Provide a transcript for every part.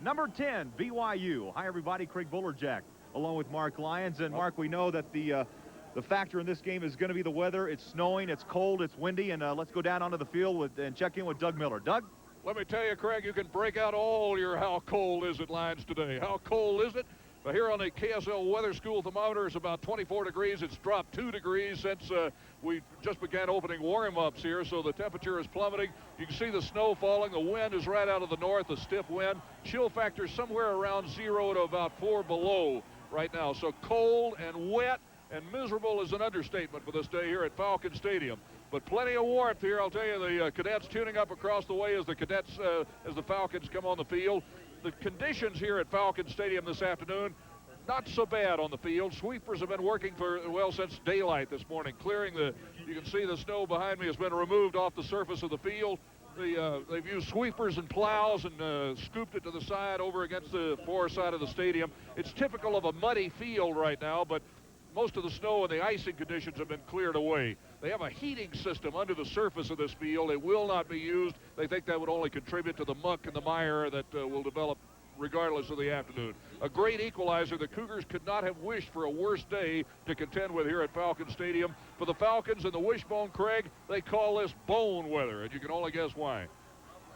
Number 10, BYU. Hi, everybody. Craig Bolerjack, along with Mark Lyons. And, Mark, we know that the factor in this game is going to be the weather. It's snowing, it's cold, it's windy. And let's go down onto the field and check in with Doug Miller. Doug? Let me tell you, Craig, you can break out all your how cold is it lines today. How cold is it? But here on the KSL Weather School thermometer is about 24 degrees. It's dropped 2 degrees since we just began opening warm-ups here, so the temperature is plummeting. You can see the snow falling. The wind is right out of the north, a stiff wind. Chill factor somewhere around 0 to about 4 below right now. So cold and wet and miserable is an understatement for this day here at Falcon Stadium. But plenty of warmth here. I'll tell you, the cadets tuning up across the way as the Falcons come on the field. The conditions here at Falcon Stadium this afternoon, not so bad on the field. Sweepers have been working since daylight this morning, clearing you can see the snow behind me has been removed off the surface of the field. They've used sweepers and plows and scooped it to the side over against the far side of the stadium. It's typical of a muddy field right now, but most of the snow and the icing conditions have been cleared away. They have a heating system under the surface of this field. It will not be used. They think that would only contribute to the muck and the mire that will develop regardless of the afternoon. A great equalizer. The Cougars could not have wished for a worse day to contend with here at Falcon Stadium. For the Falcons and the Wishbone, Craig, they call this bone weather, and you can only guess why.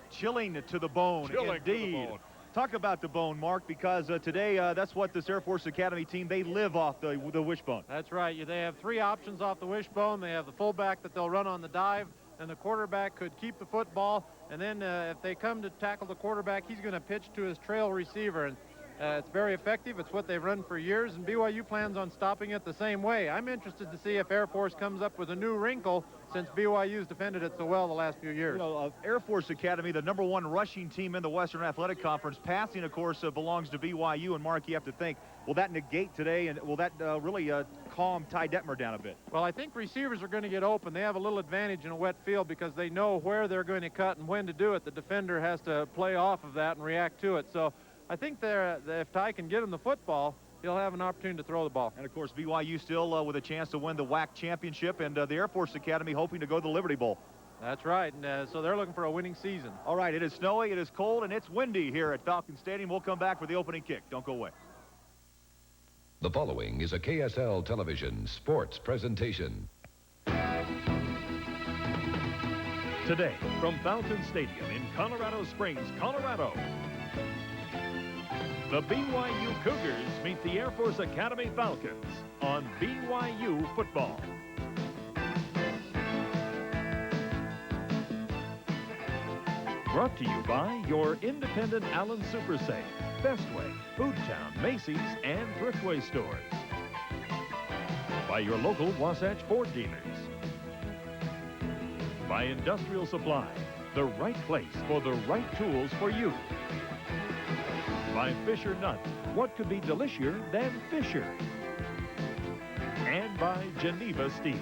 Chilling to the bone, Chilling indeed. to the bone. Talk about the bone, Mark, because today that's what this Air Force Academy team, they live off the wishbone. That's right. They have 3 options off the wishbone. They have the fullback that they'll run on the dive, and the quarterback could keep the football. And then if they come to tackle the quarterback, he's going to pitch to his trail receiver. And it's very effective. It's what they've run for years, and BYU plans on stopping it the same way. I'm interested to see if Air Force comes up with a new wrinkle since BYU's defended it so well the last few years. You know, Air Force Academy, the #1 rushing team in the Western Athletic Conference. Passing, of course, belongs to BYU. And, Mark, you have to think, will that negate today, and will that really calm Ty Detmer down a bit? Well, I think receivers are going to get open. They have a little advantage in a wet field because they know where they're going to cut and when to do it. The defender has to play off of that and react to it. So I think if Ty can get him the football, he'll have an opportunity to throw the ball. And, of course, BYU still with a chance to win the WAC championship, and the Air Force Academy hoping to go to the Liberty Bowl. That's right, and so they're looking for a winning season. All right, it is snowy, it is cold, and it's windy here at Falcon Stadium. We'll come back for the opening kick. Don't go away. The following is a KSL Television sports presentation. Today, from Falcon Stadium in Colorado Springs, Colorado, the BYU Cougars meet the Air Force Academy Falcons on BYU football. Brought to you by your independent Allen Super Safe, Bestway, Foodtown, Macy's, and Thriftway stores. By your local Wasatch Ford dealers. By Industrial Supply, the right place for the right tools for you. By Fisher Nut, what could be deliciouser than Fisher? And by Geneva Steel.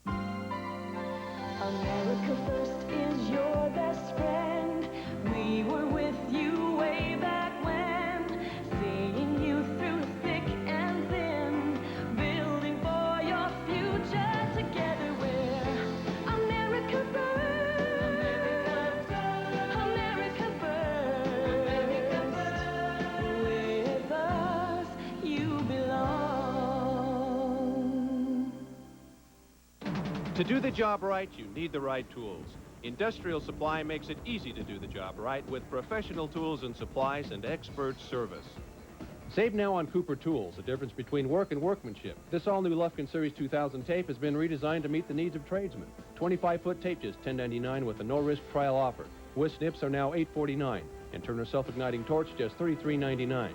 America First is your best friend. We were with you way back when, seeing you through thick and thin, building for your future together. We're America First. America First. With us, you belong. To do the job right, you need the right tools. Industrial Supply makes it easy to do the job right with professional tools and supplies and expert service. Save now on Cooper tools, the difference between work and workmanship. This all-new Lufkin Series 2000 tape has been redesigned to meet the needs of tradesmen. 25-foot tape just $10.99 with a no-risk trial offer. With snips are now $8.49, and Turner self-igniting torch just $33.99.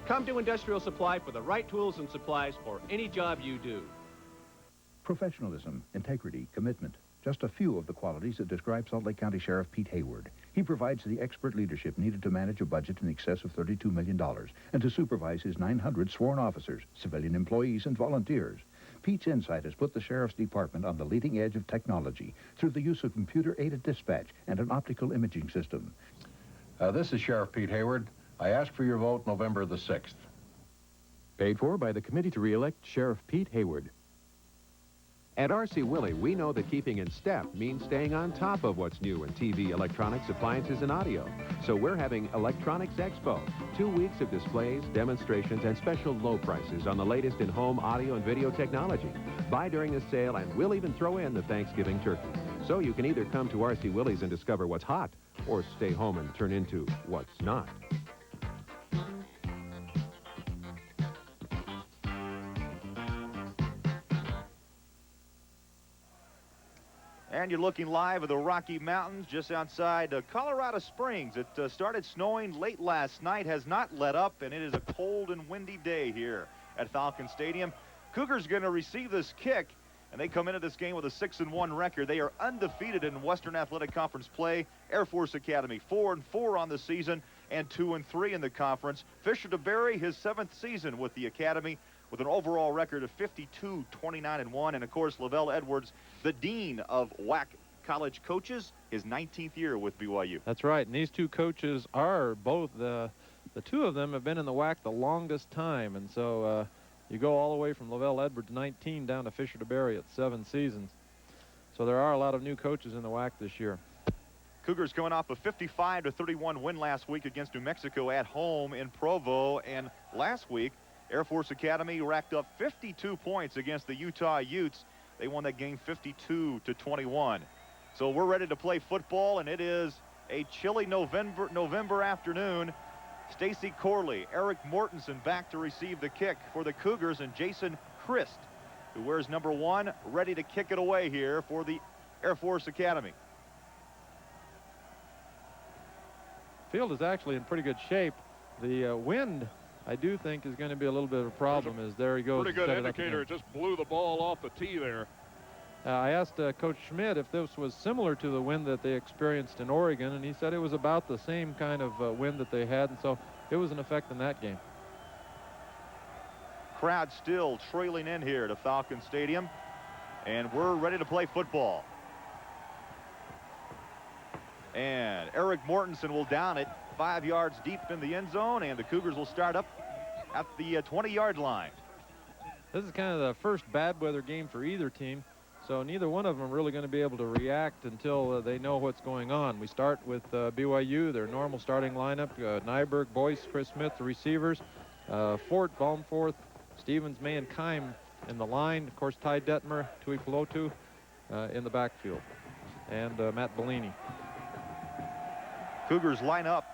Come to Industrial Supply for the right tools and supplies for any job you do. Professionalism, integrity, commitment. Just a few of the qualities that describe Salt Lake County Sheriff Pete Hayward. He provides the expert leadership needed to manage a budget in excess of $32 million and to supervise his 900 sworn officers, civilian employees, and volunteers. Pete's insight has put the Sheriff's Department on the leading edge of technology through the use of computer-aided dispatch and an optical imaging system. This is Sheriff Pete Hayward. I ask for your vote November the 6th. Paid for by the Committee to Re-elect Sheriff Pete Hayward. At R.C. Willey, we know that keeping in step means staying on top of what's new in TV, electronics, appliances, and audio. So we're having Electronics Expo. 2 weeks of displays, demonstrations, and special low prices on the latest in home audio and video technology. Buy during the sale, and we'll even throw in the Thanksgiving turkey. So you can either come to R.C. Willey's and discover what's hot, or stay home and turn into what's not. And you're looking live at the Rocky Mountains just outside Colorado Springs. It started snowing late last night, has not let up, and it is a cold and windy day here at Falcon Stadium. Cougars going to receive this kick, and they come into this game with a 6-1 record. They are undefeated in Western Athletic Conference play. Air Force Academy 4-4 on the season and 2-3 in the conference. Fisher DeBerry, his 7th season with the Academy, with an overall record of 52-29-1. And of course, Lavelle Edwards, the dean of WAC college coaches, his 19th year with BYU. That's right, and these two coaches are both, the two of them have been in the WAC the longest time, and so you go all the way from Lavelle Edwards 19 down to Fisher DeBerry at 7 seasons. So there are a lot of new coaches in the WAC this year. Cougars coming off a 55-31 win last week against New Mexico at home in Provo, and last week Air Force Academy racked up 52 points against the Utah Utes. They won that game 52-21. So we're ready to play football, and it is a chilly November afternoon. Stacy Corley, Eric Mortensen back to receive the kick for the Cougars, and Jason Christ, who wears number 1, ready to kick it away here for the Air Force Academy. Field is actually in pretty good shape. The wind, I do think, is going to be a little bit of a problem. As there he goes. Pretty good indicator. It just blew the ball off the tee there. I asked Coach Schmidt if this was similar to the wind that they experienced in Oregon, and he said it was about the same kind of wind that they had, and so it was an effect in that game. Crowd still trailing in here to Falcon Stadium, and we're ready to play football. And Eric Mortensen will down it 5 yards deep in the end zone, and the Cougars will start up at the 20-yard line. This is kind of the first bad weather game for either team, so neither one of them are really going to be able to react until they know what's going on. We start with BYU, their normal starting lineup: Nyberg, Boyce, Chris Smith, the receivers, Fort, Baumforth, Stevens, May, and Keim in the line. Of course, Ty Detmer, Tui Pelotu in the backfield, and Matt Bellini. Cougars line up,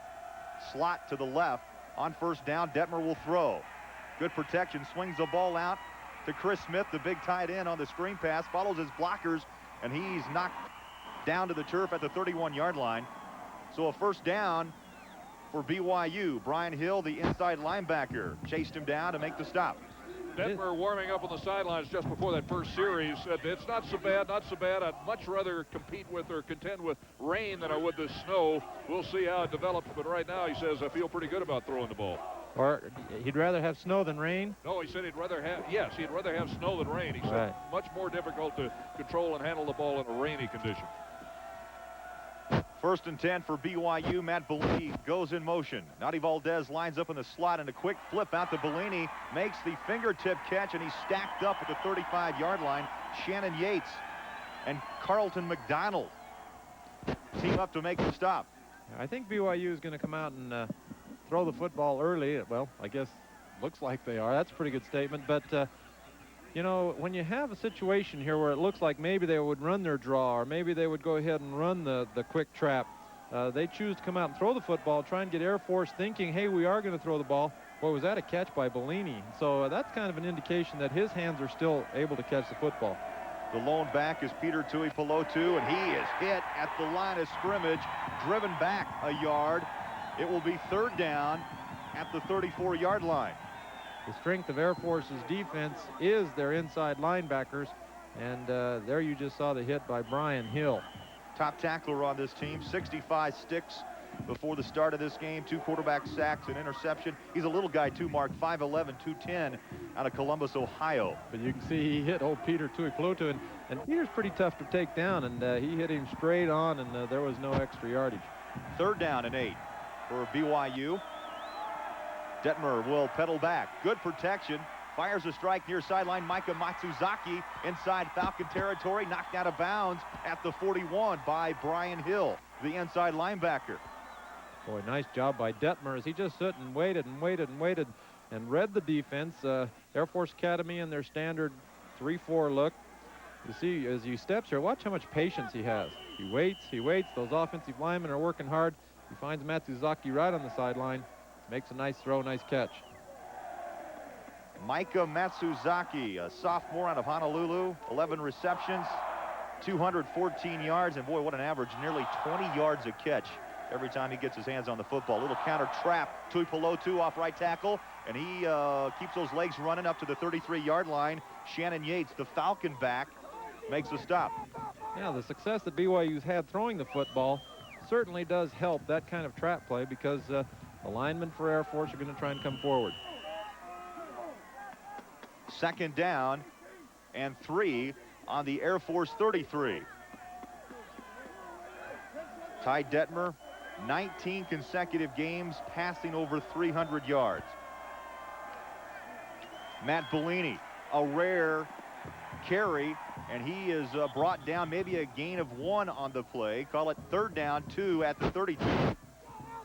slot to the left. On first down, Detmer will throw. Good protection, swings the ball out to Chris Smith, the big tight end on the screen pass, follows his blockers, and he's knocked down to the turf at the 31-yard line. So a first down for BYU. Brian Hill, the inside linebacker, chased him down to make the stop. Denver warming up on the sidelines just before that first series. It's not so bad, not so bad. I'd much rather compete with or contend with rain than I would the snow. We'll see how it develops, but right now he says I feel pretty good about throwing the ball. Or he'd rather have snow than rain? No, he said he'd rather have, yes, he'd rather have snow than rain. He said right. Much more difficult to control and handle the ball in a rainy condition. First and 10 for BYU. Matt Bellini goes in motion. Nadi Valdez lines up in the slot, and a quick flip out to Bellini. Makes the fingertip catch, and he's stacked up at the 35-yard line. Shannon Yates and Carlton McDonald team up to make the stop. I think BYU is going to come out and throw the football early. Well, I guess looks like they are. That's a pretty good statement. But, you know, when you have a situation here where it looks like maybe they would run their draw or maybe they would go ahead and run the quick trap, they choose to come out and throw the football, try and get Air Force thinking, hey, we are going to throw the ball. Boy, was that a catch by Bellini. So that's kind of an indication that his hands are still able to catch the football. The lone back is Peter Tui Pelotu, and he is hit at the line of scrimmage, driven back a yard. It will be third down at the 34-yard line. The strength of Air Force's defense is their inside linebackers, and there you just saw the hit by Brian Hill. Top tackler on this team, 65 sticks before the start of this game, 2 quarterback sacks, an interception. He's a little guy too, Mark, 5'11", 210, out of Columbus, Ohio. But you can see he hit old Peter Tui Pelotu, and Peter's pretty tough to take down, and he hit him straight on, and there was no extra yardage. Third down and 8 for BYU. Detmer will pedal back. Good protection. Fires a strike near sideline. Micah Matsuzaki inside Falcon territory. Knocked out of bounds at the 41 by Brian Hill, the inside linebacker. Boy, nice job by Detmer as he just stood and waited and waited and waited and read the defense. Air Force Academy in their standard 3-4 look. You see, as he steps here, watch how much patience he has. He waits, he waits. Those offensive linemen are working hard. He finds Matsuzaki right on the sideline. Makes a nice throw, nice catch. Micah Matsuzaki, a sophomore out of Honolulu, 11 receptions, 214 yards, and boy, what an average, nearly 20 yards a catch every time he gets his hands on the football. Little counter trap. Tuipulotu off right tackle, and he keeps those legs running up to the 33-yard line. Shannon Yates, the Falcon back, makes the stop. Yeah, the success that BYU's had throwing the football certainly does help that kind of trap play because the linemen for Air Force are going to try and come forward. 2nd down and 3 on the Air Force 33. Ty Detmer, 19 consecutive games passing over 300 yards. Matt Bellini, a rare carry, and he is brought down, maybe a gain of 1 on the play. Call it 3rd down, 2 at the 32.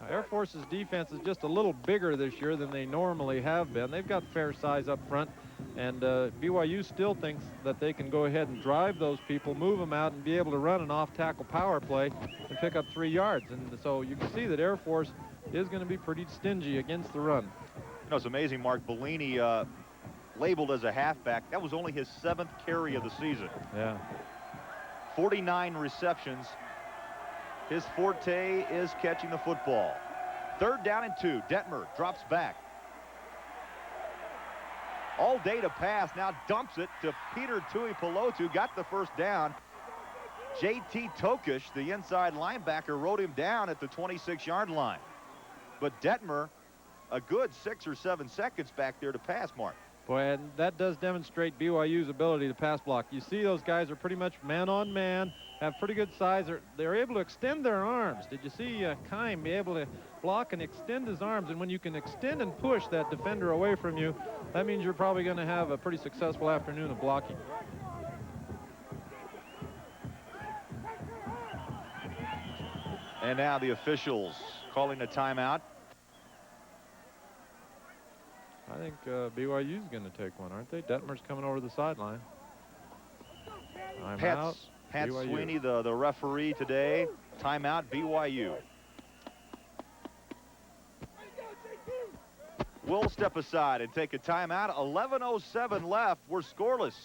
Air Force's defense is just a little bigger this year than they normally have been. They've got fair size up front, and BYU still thinks that they can go ahead and drive those people, move them out, and be able to run an off-tackle power play and pick up 3 yards. And so you can see that Air Force is going to be pretty stingy against the run. You know, it's amazing, Mark. Bellini, labeled as a halfback, that was only his 7th carry of the season. Yeah. 49 receptions. His forte is catching the football. 3rd down and 2. Detmer drops back. All day to pass. Now dumps it to Peter Tuipulotu. Got the 1st down. J.T. Tokish, the inside linebacker, rode him down at the 26-yard line. But Detmer, a good 6 or 7 seconds back there to pass, Mark. Boy, and that does demonstrate BYU's ability to pass block. You see those guys are pretty much man-on-man, have pretty good size. They're able to extend their arms. Did you see Kime be able to block and extend his arms? And when you can extend and push that defender away from you, that means you're probably going to have a pretty successful afternoon of blocking. And now the officials calling a timeout. I think BYU's going to take one, aren't they? Detmer's coming over the sideline. Pat Sweeney, the referee today. Timeout, BYU. We'll step aside and take a timeout. 11:07 left. We're scoreless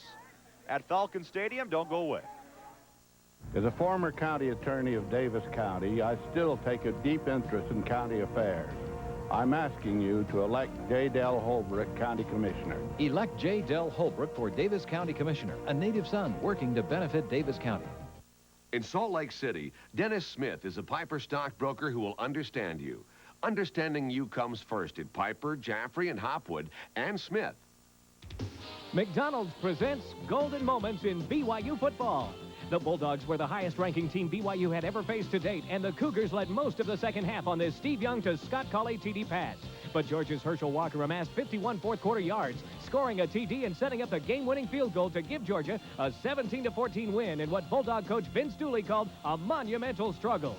at Falcon Stadium. Don't go away. As a former county attorney of Davis County, I still take a deep interest in county affairs. I'm asking you to elect J. Del Holbrook County Commissioner. Elect J. Del Holbrook for Davis County Commissioner, a native son working to benefit Davis County. In Salt Lake City, Dennis Smith is a Piper stockbroker who will understand you. Understanding you comes first at Piper, Jaffrey, and Hopwood, and Smith. McDonald's presents Golden Moments in BYU football. The Bulldogs were the highest-ranking team BYU had ever faced to date, and the Cougars led most of the second half on this Steve Young to Scott Colley TD pass. But Georgia's Herschel Walker amassed 51 fourth-quarter yards, scoring a TD and setting up the game-winning field goal to give Georgia a 17-14 win in what Bulldog coach Vince Dooley called a monumental struggle.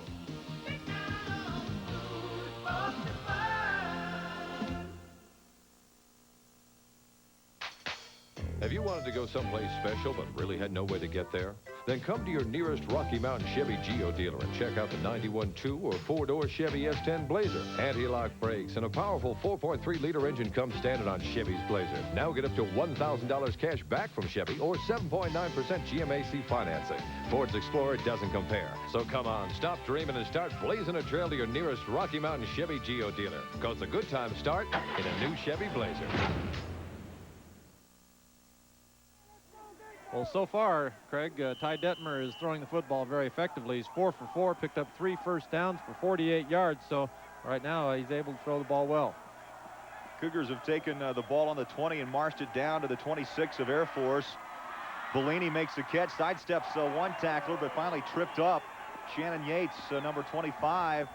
Have you wanted to go someplace special but really had no way to get there? Then come to your nearest Rocky Mountain Chevy Geo dealer and check out the 91.2 or 4-door Chevy S10 Blazer. Anti-lock brakes and a powerful 4.3-liter engine come standard on Chevy's Blazer. Now get up to $1,000 cash back from Chevy or 7.9% GMAC financing. Ford's Explorer doesn't compare. So come on, stop dreaming and start blazing a trail to your nearest Rocky Mountain Chevy Geo dealer. Because the good times start in a new Chevy Blazer. Well, so far, Craig, Ty Detmer is throwing the football very effectively. He's 4 for 4, picked up 3 first downs for 48 yards. So right now, he's able to throw the ball well. Cougars have taken the ball on the 20 and marched it down to the 26 of Air Force. Bellini makes the catch, sidesteps one tackler, but finally tripped up. Shannon Yates, number 25.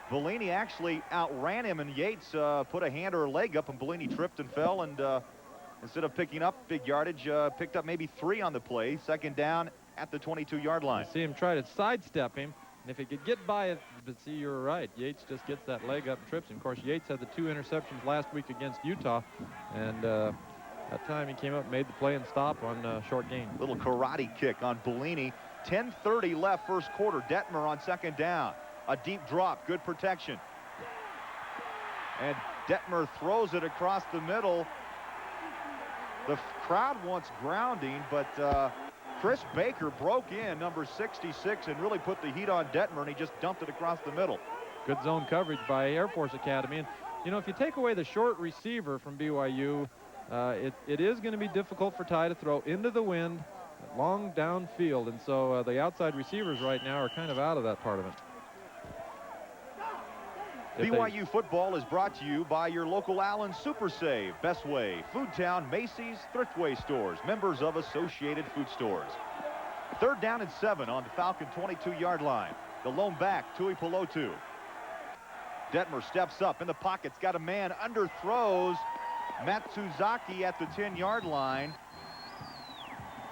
Bellini actually outran him, and Yates put a hand or a leg up, and Bellini tripped and fell and instead of picking up big yardage, picked up maybe 3 on the play. Second down at the 22-yard line. You see him try to sidestep him, and if he could get by it, but see, you're right. Yates just gets that leg up and trips him. Of course, Yates had the 2 interceptions last week against Utah, and that time he came up and made the play and stop on short gain. Little karate kick on Bellini. 10:30 left first quarter. Detmer on second down. A deep drop, good protection. And Detmer throws it across the middle. The crowd wants grounding, but Chris Baker broke in, number 66, and really put the heat on Detmer, and he just dumped it across the middle. Good zone coverage by Air Force Academy. And, you know, if you take away the short receiver from BYU, it is going to be difficult for Ty to throw into the wind, long downfield. And so the outside receivers right now are kind of out of that part of it. BYU football is brought to you by your local Allen Super Save, Bestway, Foodtown, Macy's, Thriftway stores, members of Associated Food Stores. 3rd down and 7 on the Falcon 22-yard line. The lone back, Tui Pelotu. Detmer steps up in the pocket's got a man, underthrows Matsuzaki at the 10-yard line.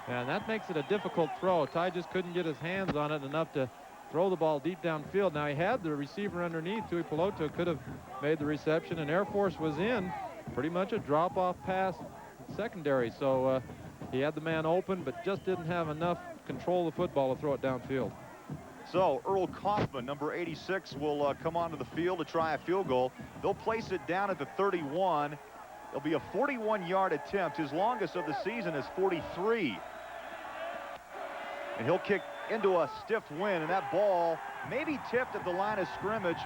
And that makes it a difficult throw. Ty just couldn't get his hands on it enough to throw the ball deep downfield. Now he had the receiver underneath. Tui Pelotu could have made the reception, and Air Force was in. Pretty much a drop-off pass secondary. So he had the man open, but just didn't have enough control of the football to throw it downfield. So Earl Kaufman, number 86, will come onto the field to try a field goal. They'll place it down at the 31. It'll be a 41-yard attempt. His longest of the season is 43. And he'll kick into a stiff wind, and that ball may be tipped at the line of scrimmage,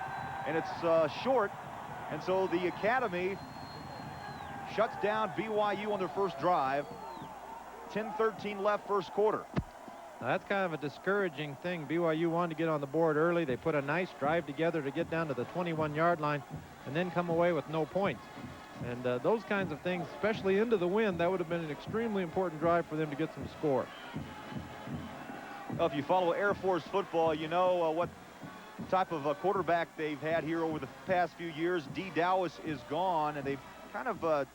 and it's short. And so the Academy shuts down BYU on their first drive. 10:13 left first quarter. Now that's kind of a discouraging thing. BYU wanted to get on the board early. They put a nice drive together to get down to the 21-yard line and then come away with no points. And those kinds of things, especially into the wind, that would have been an extremely important drive for them to get some score. Well, if you follow Air Force football, you know what type of quarterback they've had here over the past few years. D. Dowis is gone, and they've kind of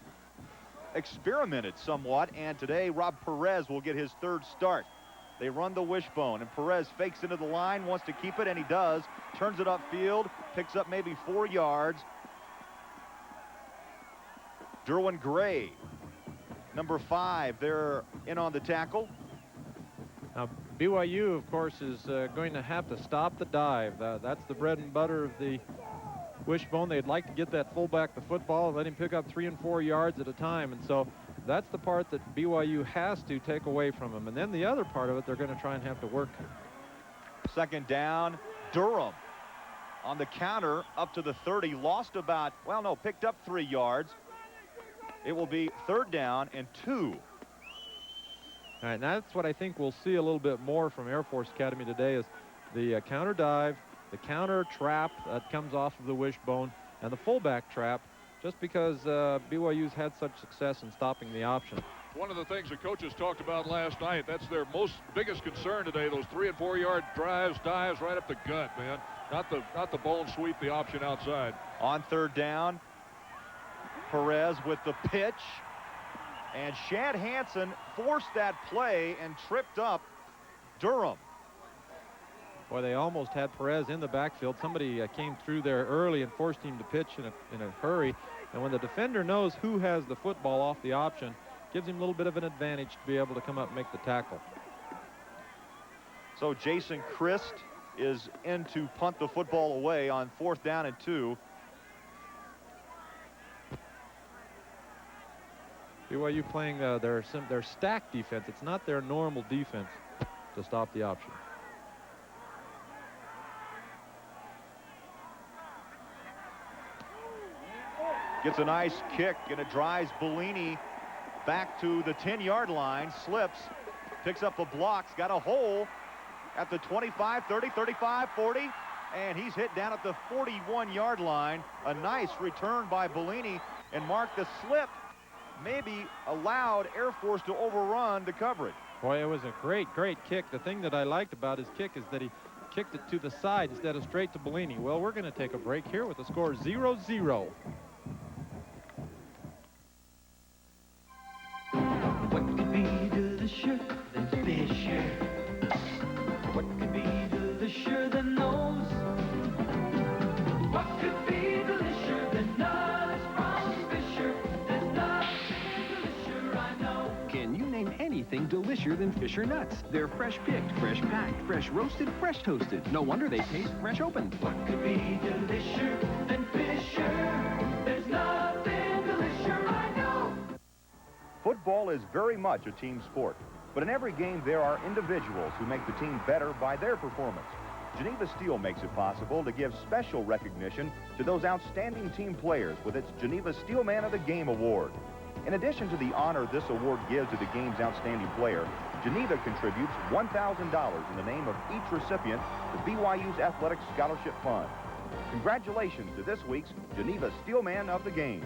experimented somewhat. And today, Rob Perez will get his 3rd start. They run the wishbone, and Perez fakes into the line, wants to keep it, and he does. Turns it upfield, picks up maybe 4 yards. Derwin Gray, number 5, they're in on the tackle. Now, BYU, of course, is going to have to stop the dive. That's the bread and butter of the wishbone. They'd like to get that fullback the football and let him pick up 3 and 4 yards at a time. And so that's the part that BYU has to take away from him. And then the other part of it, they're going to try and have to work. 2nd down, Durham on the counter up to the 30. Lost about, well, no, picked up 3 yards. It will be 3rd down and 2. All right, and that's what I think we'll see a little bit more from Air Force Academy today is the counter dive, the counter trap that comes off of the wishbone, and the fullback trap, just because BYU's had such success in stopping the option. One of the things the coaches talked about last night, that's their biggest concern today, those 3 and 4 yard dives right up the gut, man. Not the bone sweep, the option outside. On 3rd down, Perez with the pitch. And Shad Hansen forced that play and tripped up Durham. Boy, they almost had Perez in the backfield. Somebody came through there early and forced him to pitch in a hurry. And when the defender knows who has the football off the option, gives him a little bit of an advantage to be able to come up and make the tackle. So Jason Christ is in to punt the football away on 4th down and 2. BYU playing their stack defense. It's not their normal defense to stop the option. Gets a nice kick, and it drives Bellini back to the 10-yard line. Slips, picks up the blocks, got a hole at the 25, 30, 35, 40, and he's hit down at the 41-yard line. A nice return by Bellini, and Mark, the slip maybe allowed Air Force to overrun the coverage. Boy, it was a great kick. The thing that I liked about his kick is that he kicked it to the side instead of straight to Bellini. Well, we're going to take a break here with the score 0-0. fishier than Fisher nuts. They're fresh picked, fresh packed, fresh roasted, fresh toasted. No wonder they taste fresh opened. What could be delicious than Fisher? There's nothing delicious, I know. Football is very much a team sport, but in every game there are individuals who make the team better by their performance. Geneva Steel makes it possible to give special recognition to those outstanding team players with its Geneva Steelman of the Game Award. In addition to the honor this award gives to the game's outstanding player, Geneva contributes $1,000 in the name of each recipient to BYU's Athletic Scholarship Fund. Congratulations to this week's Geneva Steelman of the Game.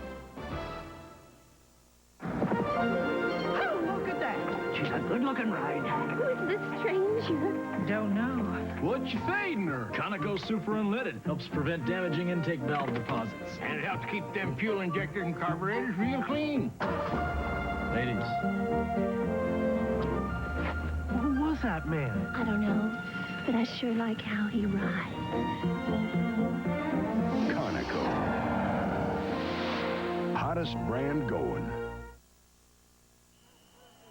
Oh, look at that. She's a good-looking ride. Who is this stranger? Don't know. What you feeding her? Conoco Super Unleaded. Helps prevent damaging intake valve deposits. And it helps keep them fuel injectors and carburetors real clean. Ladies. Who was that man? I don't know, but I sure like how he rides. Conoco. Hottest brand going.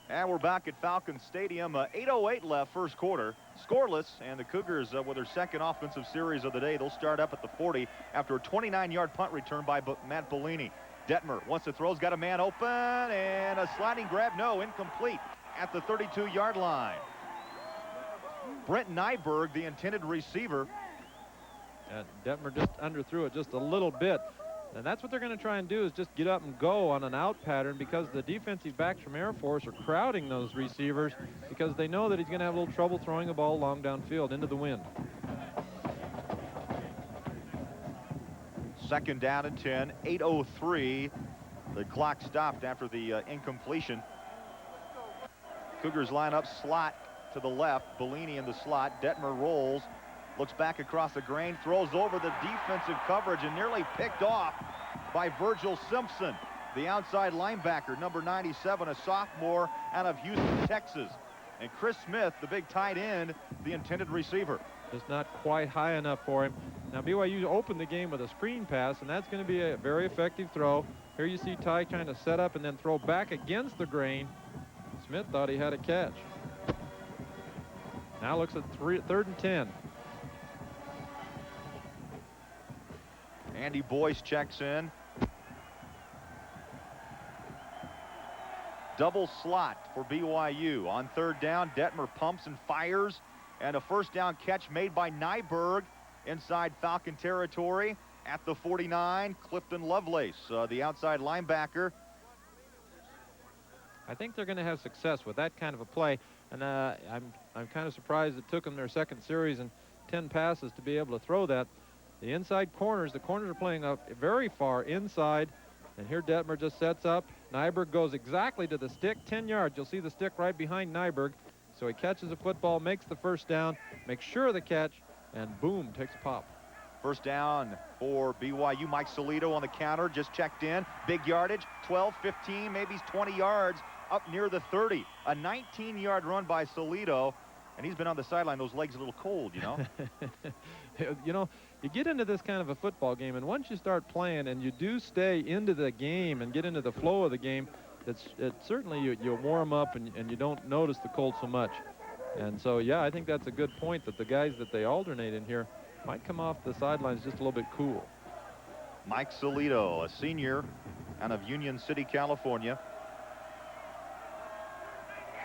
And we're back at Falcon Stadium. 8:08 left, first quarter. Scoreless, and the Cougars, with their second offensive series of the day, they'll start up at the 40 after a 29-yard punt return by Matt Bellini. Detmer, once the throw's got a man open, and a sliding grab, no, incomplete at the 32-yard line. Brent Nyberg, the intended receiver. Detmer just underthrew it just a little bit. And that's what they're going to try and do, is just get up and go on an out pattern, because the defensive backs from Air Force are crowding those receivers because they know that he's going to have a little trouble throwing a ball long downfield into the wind. Second down and 10, 8:03. The clock stopped after the incompletion. Cougars line up slot to the left. Bellini in the slot. Detmer rolls. Looks back across the grain, throws over the defensive coverage, and nearly picked off by Virgil Simpson, the outside linebacker, number 97, a sophomore out of Houston, Texas. And Chris Smith, the big tight end, the intended receiver. Just not quite high enough for him. Now BYU opened the game with a screen pass, and that's going to be a very effective throw. Here you see Ty trying to set up and then throw back against the grain. Smith thought he had a catch. Now looks at third and 10. Andy Boyce checks in. Double slot for BYU. On third down, Detmer pumps and fires. And a first down catch made by Nyberg inside Falcon territory at the 49. Clifton Lovelace, the outside linebacker. I think they're going to have success with that kind of a play. And I'm kind of surprised it took them their second series and 10 passes to be able to throw that. The inside corners, the corners are playing up very far inside. And here Detmer just sets up. Nyberg goes exactly to the stick, 10 yards. You'll see the stick right behind Nyberg. So he catches the football, makes the first down, makes sure of the catch, and boom, takes a pop. First down for BYU. Mike Solito on the counter, just checked in. Big yardage, 12, 15, maybe 20 yards up near the 30. A 19-yard run by Solito. And he's been on the sideline. Those legs a little cold, you know. You know, you get into this kind of a football game, and once you start playing and you do stay into the game and get into the flow of the game, it's certainly you warm up and you don't notice the cold so much. And so, yeah, I think that's a good point, that the guys that they alternate in here might come off the sidelines just a little bit cool. Mike Solito, a senior out of Union City, California.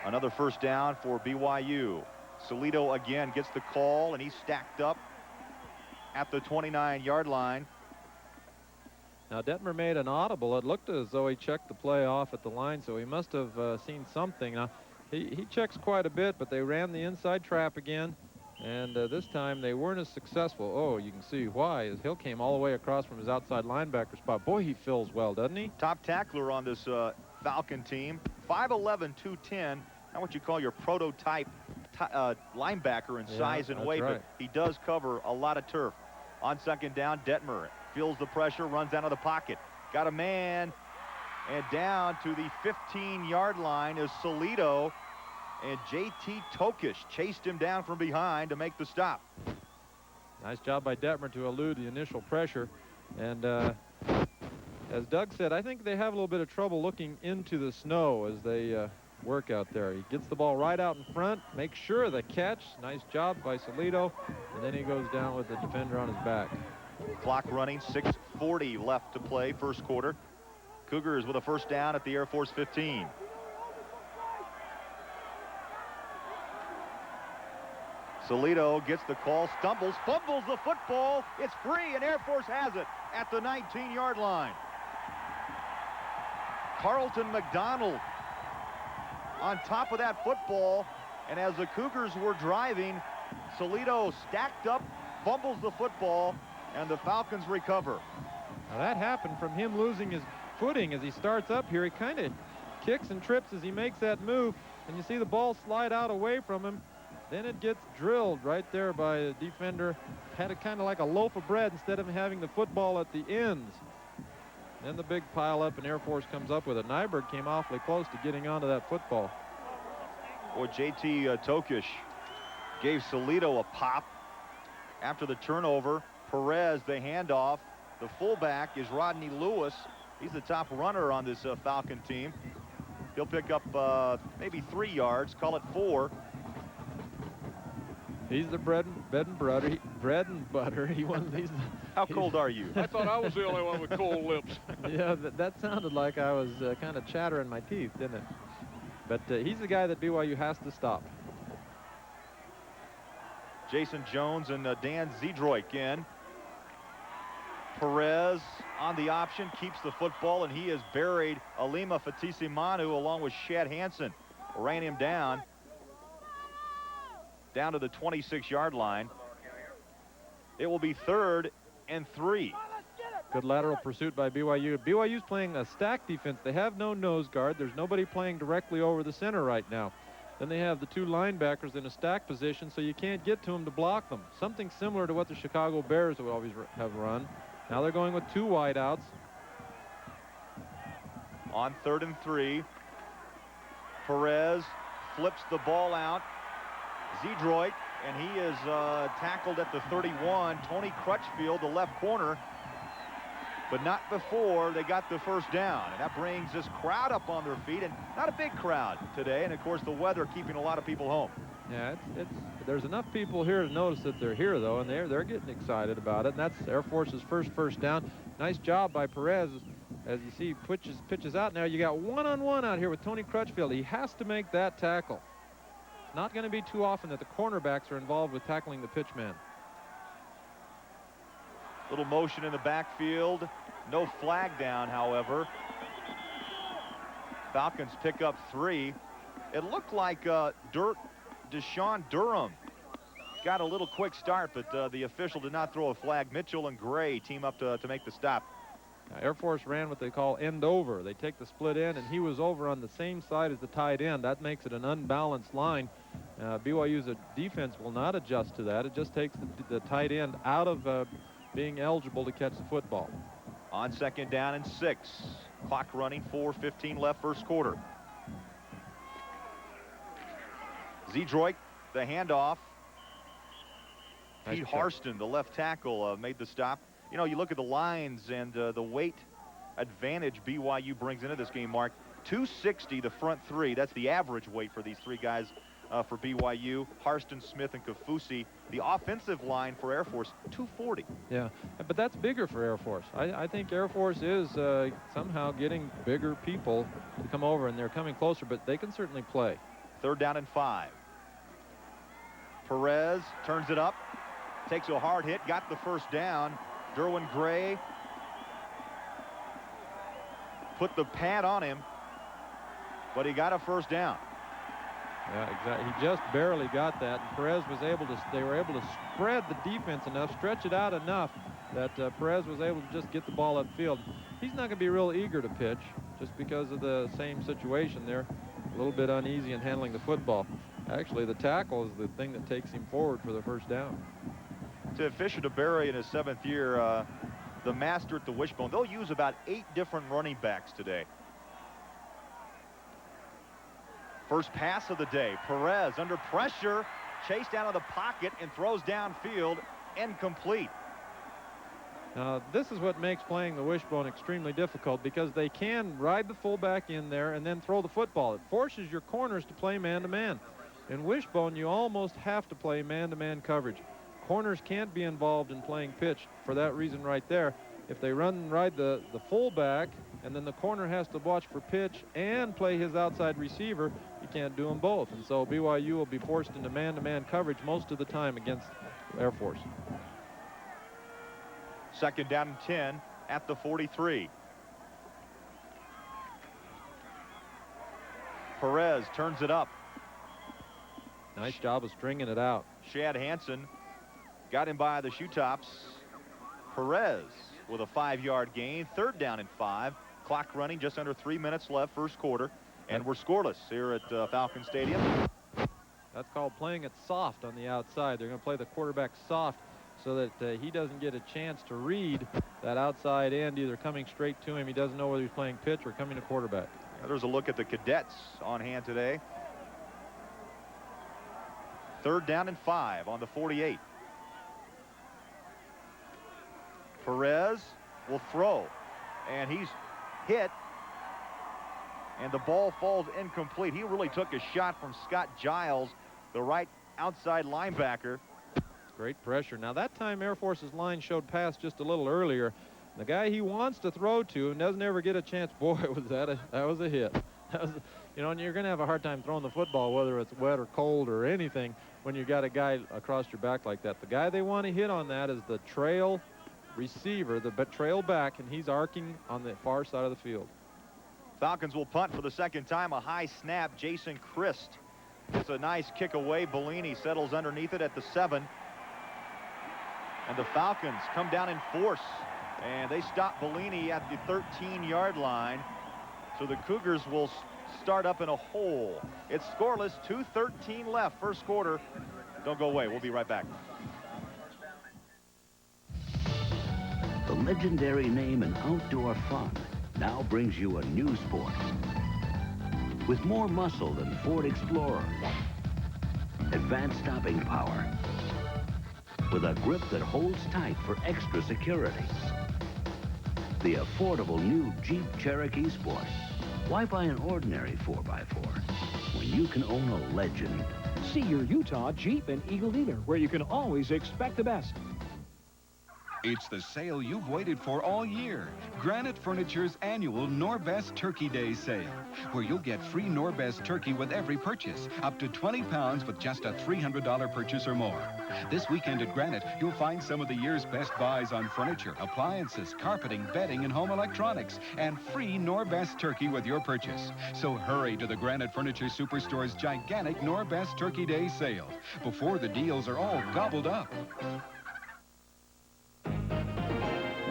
Another first down for BYU. Solito again gets the call, and he's stacked up at the 29-yard line. Now Detmer made an audible. It looked as though he checked the play off at the line, so he must have seen something. Now he checks quite a bit, but they ran the inside trap again, and this time they weren't as successful. Oh, you can see why, as Hill came all the way across from his outside linebacker spot. Boy, he fills well, doesn't he? Top tackler on this Falcon team, 5'11", 210. Not what you call your prototype linebacker in size and weight, right. But he does cover a lot of turf. On second down, Detmer feels the pressure, runs out of the pocket. Got a man, and down to the 15-yard line is Solito, and J.T. Tokish chased him down from behind to make the stop. Nice job by Detmer to elude the initial pressure. And as Doug said, I think they have a little bit of trouble looking into the snow as they work out there. He gets the ball right out in front, makes sure of the catch. Nice job by Solito, and then he goes down with the defender on his back. Clock running, 6:40 left to play, first quarter. Cougars with a first down at the Air Force 15. Solito gets the call, stumbles, fumbles the football. It's free, and Air Force has it at the 19-yard line. Carlton McDonald on top of that football, and as the Cougars were driving, Solito stacked up, fumbles the football, and the Falcons recover. Now that happened from him losing his footing as he starts up here. He kind of kicks and trips as he makes that move, and you see the ball slide out away from him. Then it gets drilled right there by a defender. Had it kind of like a loaf of bread instead of having the football at the ends. Then the big pile up, and Air Force comes up with it. Nyberg came awfully close to getting onto that football. Boy, J.T. Tokish gave Solito a pop after the turnover. Perez, the handoff. The fullback is Rodney Lewis. He's the top runner on this Falcon team. He'll pick up maybe 3 yards, call it 4. He's the bread and butter. He won these. How cold are you? I thought I was the only one with cold lips. Yeah, that sounded like I was kind of chattering my teeth, didn't it? But he's the guy that BYU has to stop. Jason Jones and Dan Zedroik in. Perez on the option, keeps the football, and he has buried Alima Fatisimanu along with Shad Hansen. Ran him down to the 26-yard line. It will be 3rd and 3. Good lateral pursuit by BYU. BYU's playing a stack defense. They have no nose guard. There's nobody playing directly over the center right now. Then they have the 2 linebackers in a stack position, so you can't get to them to block them. Something similar to what the Chicago Bears would always have run. Now they're going with 2 wideouts. On 3rd and 3, Perez flips the ball out. Zedroik, and he is tackled at the 31. Tony Crutchfield, the left corner, but not before they got the first down. And that brings this crowd up on their feet, and not a big crowd today. And of course, the weather keeping a lot of people home. Yeah, there's enough people here to notice that they're here, though, and they're getting excited about it. And that's Air Force's first down. Nice job by Perez. As you see, pitches out now. You got one-on-one out here with Tony Crutchfield. He has to make that tackle. Not going to be too often that the cornerbacks are involved with tackling the pitchman. Little motion in the backfield. No flag down, however. Falcons pick up 3. It looked like Deshaun Durham got a little quick start, but the official did not throw a flag. Mitchell and Gray team up to make the stop. Air Force ran what they call end over. They take the split end, and he was over on the same side as the tight end. That makes it an unbalanced line. BYU's defense will not adjust to that. It just takes the tight end out of being eligible to catch the football. On 2nd down and 6. Clock running, 4:15 left, first quarter. Zedroik, the handoff. Pete Harston, the left tackle, made the stop. You know, you look at the lines and the weight advantage BYU brings into this game, Mark. 260, the front 3. That's the average weight for these 3 guys for BYU. Harston, Smith, and Kafusi. The offensive line for Air Force, 240. Yeah, but that's bigger for Air Force. I think Air Force is somehow getting bigger people to come over, and they're coming closer, but they can certainly play. 3rd down and 5. Perez turns it up, takes a hard hit, got the first down. Derwin Gray put the pad on him, but he got a first down. Yeah, exactly. He just barely got that, and Perez was able to. They were able to spread the defense enough, stretch it out enough that Perez was able to just get the ball upfield. He's not going to be real eager to pitch, just because of the same situation there. A little bit uneasy in handling the football. Actually, the tackle is the thing that takes him forward for the first down. To Fisher DeBerry in his 7th year, the master at the wishbone. They'll use about 8 different running backs today. First pass of the day. Perez under pressure, chased out of the pocket and throws downfield, incomplete. This is what makes playing the wishbone extremely difficult, because they can ride the fullback in there and then throw the football. It forces your corners to play man-to-man. In wishbone, you almost have to play man-to-man coverage. Corners can't be involved in playing pitch for that reason right there. If they ride the fullback and then the corner has to watch for pitch and play his outside receiver, you can't do them both. And so BYU will be forced into man-to-man coverage most of the time against Air Force. Second down and 10 at the 43. Perez turns it up. Nice job of stringing it out. Shad Hansen got him by the shoe tops. Perez with a 5-yard gain. Third down and 5. Clock running, just under 3 minutes left, first quarter. And we're scoreless here at Falcon Stadium. That's called playing it soft on the outside. They're going to play the quarterback soft so that he doesn't get a chance to read that outside end, either coming straight to him. He doesn't know whether he's playing pitch or coming to quarterback. Now there's a look at the cadets on hand today. Third down and 5 on the 48. Perez will throw, and he's hit, and the ball falls incomplete. He really took a shot from Scott Giles, the right outside linebacker. Great pressure. Now that time Air Force's line showed pass just a little earlier. The guy he wants to throw to and doesn't ever get a chance. Boy, that was a hit. That was, you know, and you're going to have a hard time throwing the football, whether it's wet or cold or anything, when you got a guy across your back like that. The guy they want to hit on that is the trail receiver, the trail back, and he's arcing on the far side of the field. Falcons will punt for the second time. A high snap. Jason Christ. It's a nice kick away. Bellini settles underneath it at the 7. And the Falcons come down in force, and they stop Bellini at the 13-yard line. So the Cougars will start up in a hole. It's scoreless, 2:13 left, first quarter. Don't go away. We'll be right back. The legendary name in outdoor fun now brings you a new sport. With more muscle than Ford Explorer, advanced stopping power, with a grip that holds tight for extra security. The affordable new Jeep Cherokee Sport. Why buy an ordinary 4x4 when you can own a legend? See your Utah Jeep and Eagle dealer, where you can always expect the best. It's the sale you've waited for all year. Granite Furniture's annual Norbest Turkey Day sale, where you'll get free Norbest turkey with every purchase, up to 20 pounds with just a $300 purchase or more. This weekend at Granite, you'll find some of the year's best buys on furniture, appliances, carpeting, bedding, and home electronics, and free Norbest turkey with your purchase. So hurry to the Granite Furniture Superstore's gigantic Norbest Turkey Day sale before the deals are all gobbled up.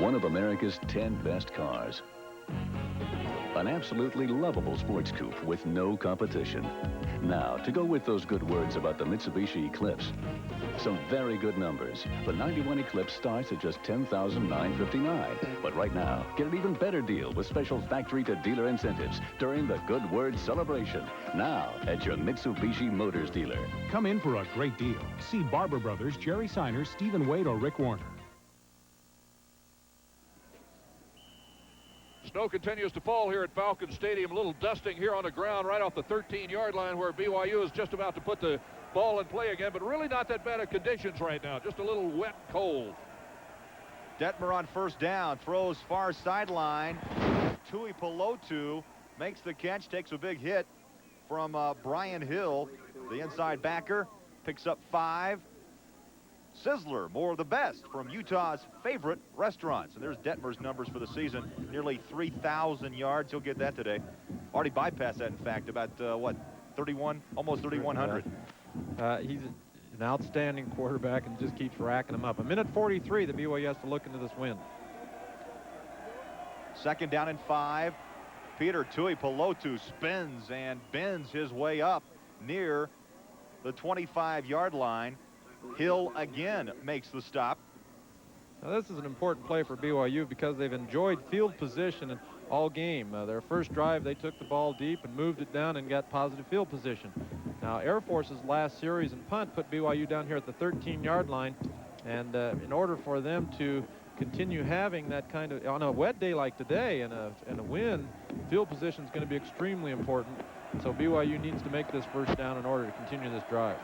One of America's 10 best cars. An absolutely lovable sports coupe with no competition. Now, to go with those good words about the Mitsubishi Eclipse, some very good numbers. The 91 Eclipse starts at just $10,959. But right now, get an even better deal with special factory-to-dealer incentives during the Good Word celebration. Now, at your Mitsubishi Motors dealer. Come in for a great deal. See Barber Brothers, Jerry Seiner, Stephen Wade, or Rick Warner. Snow continues to fall here at Falcon Stadium. A little dusting here on the ground right off the 13-yard line, where BYU is just about to put the ball in play again, but really not that bad of conditions right now. Just a little wet, cold. Detmer on first down, throws far sideline. Tui Pelotu makes the catch, takes a big hit from Brian Hill, the inside backer, picks up 5. Sizzler, more of the best from Utah's favorite restaurants. And there's Detmer's numbers for the season. Nearly 3,000 yards. He'll get that today. Already bypassed that, in fact, about, what, 31, almost 3,100. He's an outstanding quarterback and just keeps racking them up. A minute 43, the BYU has to look into this win. Second down and 5. Peter Tui Pelotu spins and bends his way up near the 25-yard line. Hill again makes the stop. Now this is an important play for BYU because they've enjoyed field position all game. Their first drive, they took the ball deep and moved it down and got positive field position. Now Air Force's last series and punt put BYU down here at the 13-yard line, and in order for them to continue having that kind of, on a wet day like today and a wind, field position is going to be extremely important. So BYU needs to make this first down in order to continue this drive.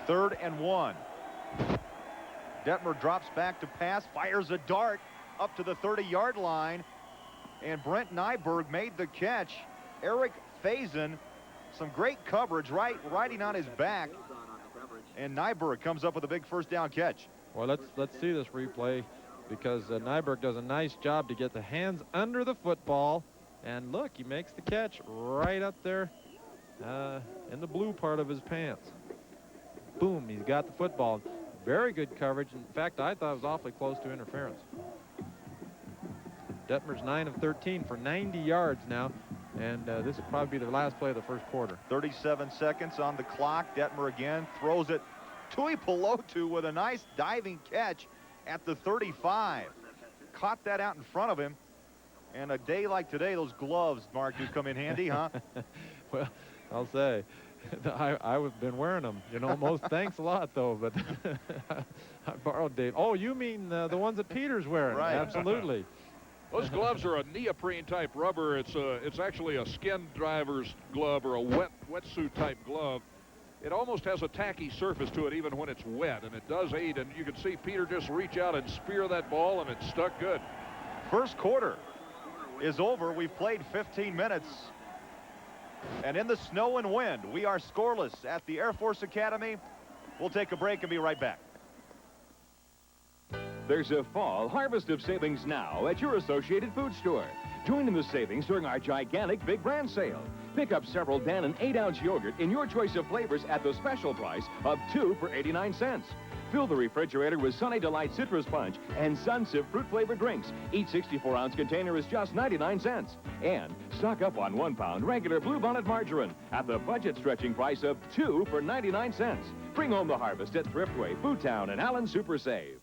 3rd and 1. Detmer drops back to pass, fires a dart up to the 30-yard line, and Brent Nyberg made the catch. Eric Faison, some great coverage, riding on his back, and Nyberg comes up with a big first down catch. Well, let's see this replay, because Nyberg does a nice job to get the hands under the football, and look, he makes the catch right up there in the blue part of his pants. Boom, he's got the football. Very good coverage. In fact, I thought it was awfully close to interference. Detmer's 9 of 13 for 90 yards now, and this will probably be the last play of the first quarter. 37 seconds on the clock. Detmer again throws it. Tui Pelotu with a nice diving catch at the 35. Caught that out in front of him. And a day like today, those gloves, Mark, do come in handy, huh? Well, I'll say, I've been wearing them, you know, most. Thanks a lot, though, but I borrowed Dave. Oh, you mean the ones that Peter's wearing? Right. Absolutely. Those gloves are a neoprene type rubber. It's actually a skin driver's glove or a wetsuit type glove. It almost has a tacky surface to it even when it's wet, and it does aid. And you can see Peter just reach out and spear that ball, and it stuck good. First quarter is over. We've played 15 minutes. And in the snow and wind, we are scoreless at the Air Force Academy. We'll take a break and be right back. There's a fall harvest of savings now at your Associated Food Store. Join in the savings during our gigantic Big Brand Sale. Pick up several Dannon 8-ounce yogurt in your choice of flavors at the special price of 2 for 89 cents. Fill the refrigerator with Sunny Delight Citrus Punch and Sunsip fruit-flavored drinks. Each 64-ounce container is just 99 cents. And stock up on 1-pound regular Bluebonnet margarine at the budget-stretching price of 2 for 99 cents. Bring home the harvest at Thriftway, Food Town, and Allen Super Save.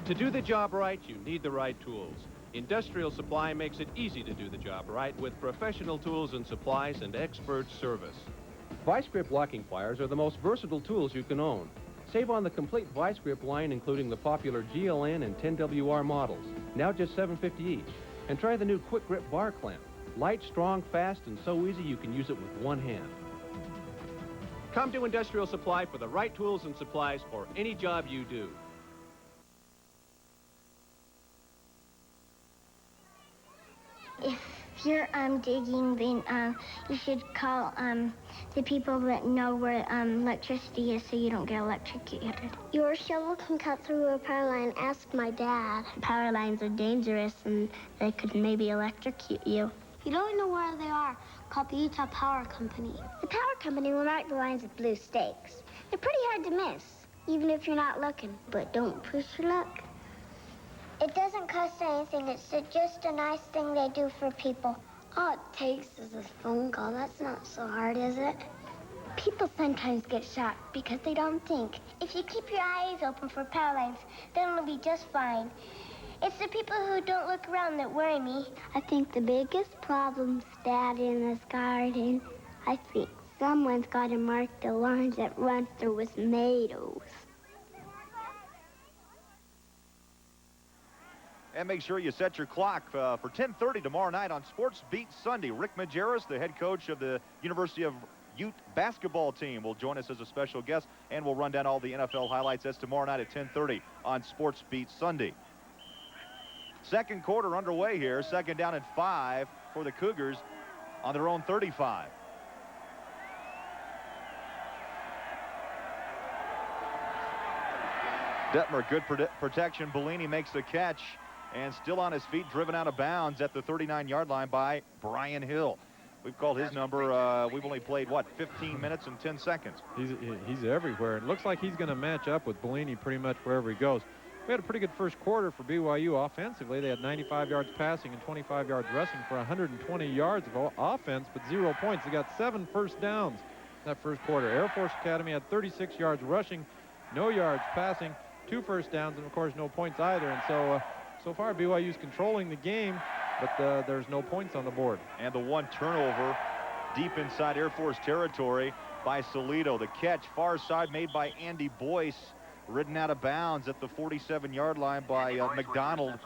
To do the job right, you need the right tools. Industrial Supply makes it easy to do the job right with professional tools and supplies and expert service. Vice grip locking pliers are the most versatile tools you can own. Save on the complete Vice grip line, including the popular GLN and 10WR models, now just $7.50 each. And try the new Quick Grip bar clamp. Light, strong, fast, and so easy you can use it with one hand. Come to Industrial Supply for the right tools and supplies for any job you do. If you're digging, then you should call the people that know where electricity is so you don't get electrocuted. Your shovel can cut through a power line. Ask my dad. Power lines are dangerous and they could maybe electrocute you. If you don't know where they are, call the Utah Power Company. The power company will mark the lines with blue stakes. They're pretty hard to miss, even if you're not looking. But don't push your luck. It doesn't cost anything. It's just a nice thing they do for people. All it takes is a phone call. That's not so hard, is it? People sometimes get shocked because they don't think. If you keep your eyes open for power lines, then it'll be just fine. It's the people who don't look around that worry me. I think the biggest problem's Dad in this garden. I think someone's got to mark the lines that run through with tomatoes. And make sure you set your clock for 10:30 tomorrow night on Sports Beat Sunday. Rick Majerus, the head coach of the University of Ute basketball team, will join us as a special guest, and we'll run down all the NFL highlights. That's tomorrow night at 10:30 on Sports Beat Sunday. Second quarter underway here. Second down and 5 for the Cougars on their own 35. Detmer, good protection. Bellini makes the catch. And still on his feet, driven out of bounds at the 39-yard line by Brian Hill. We've called his number. We've only played, 15 minutes and 10 seconds. He's everywhere. It looks like he's going to match up with Bellini pretty much wherever he goes. We had a pretty good first quarter for BYU offensively. They had 95 yards passing and 25 yards rushing for 120 yards of offense, but 0 points. They got 7 first downs that first quarter. Air Force Academy had 36 yards rushing, no yards passing, 2 first downs, and, of course, no points either. And so far, BYU's controlling the game, but there's no points on the board. And the one turnover deep inside Air Force territory by Salido. The catch far side made by Andy Boyce ridden out of bounds at the 47-yard line by McDonald.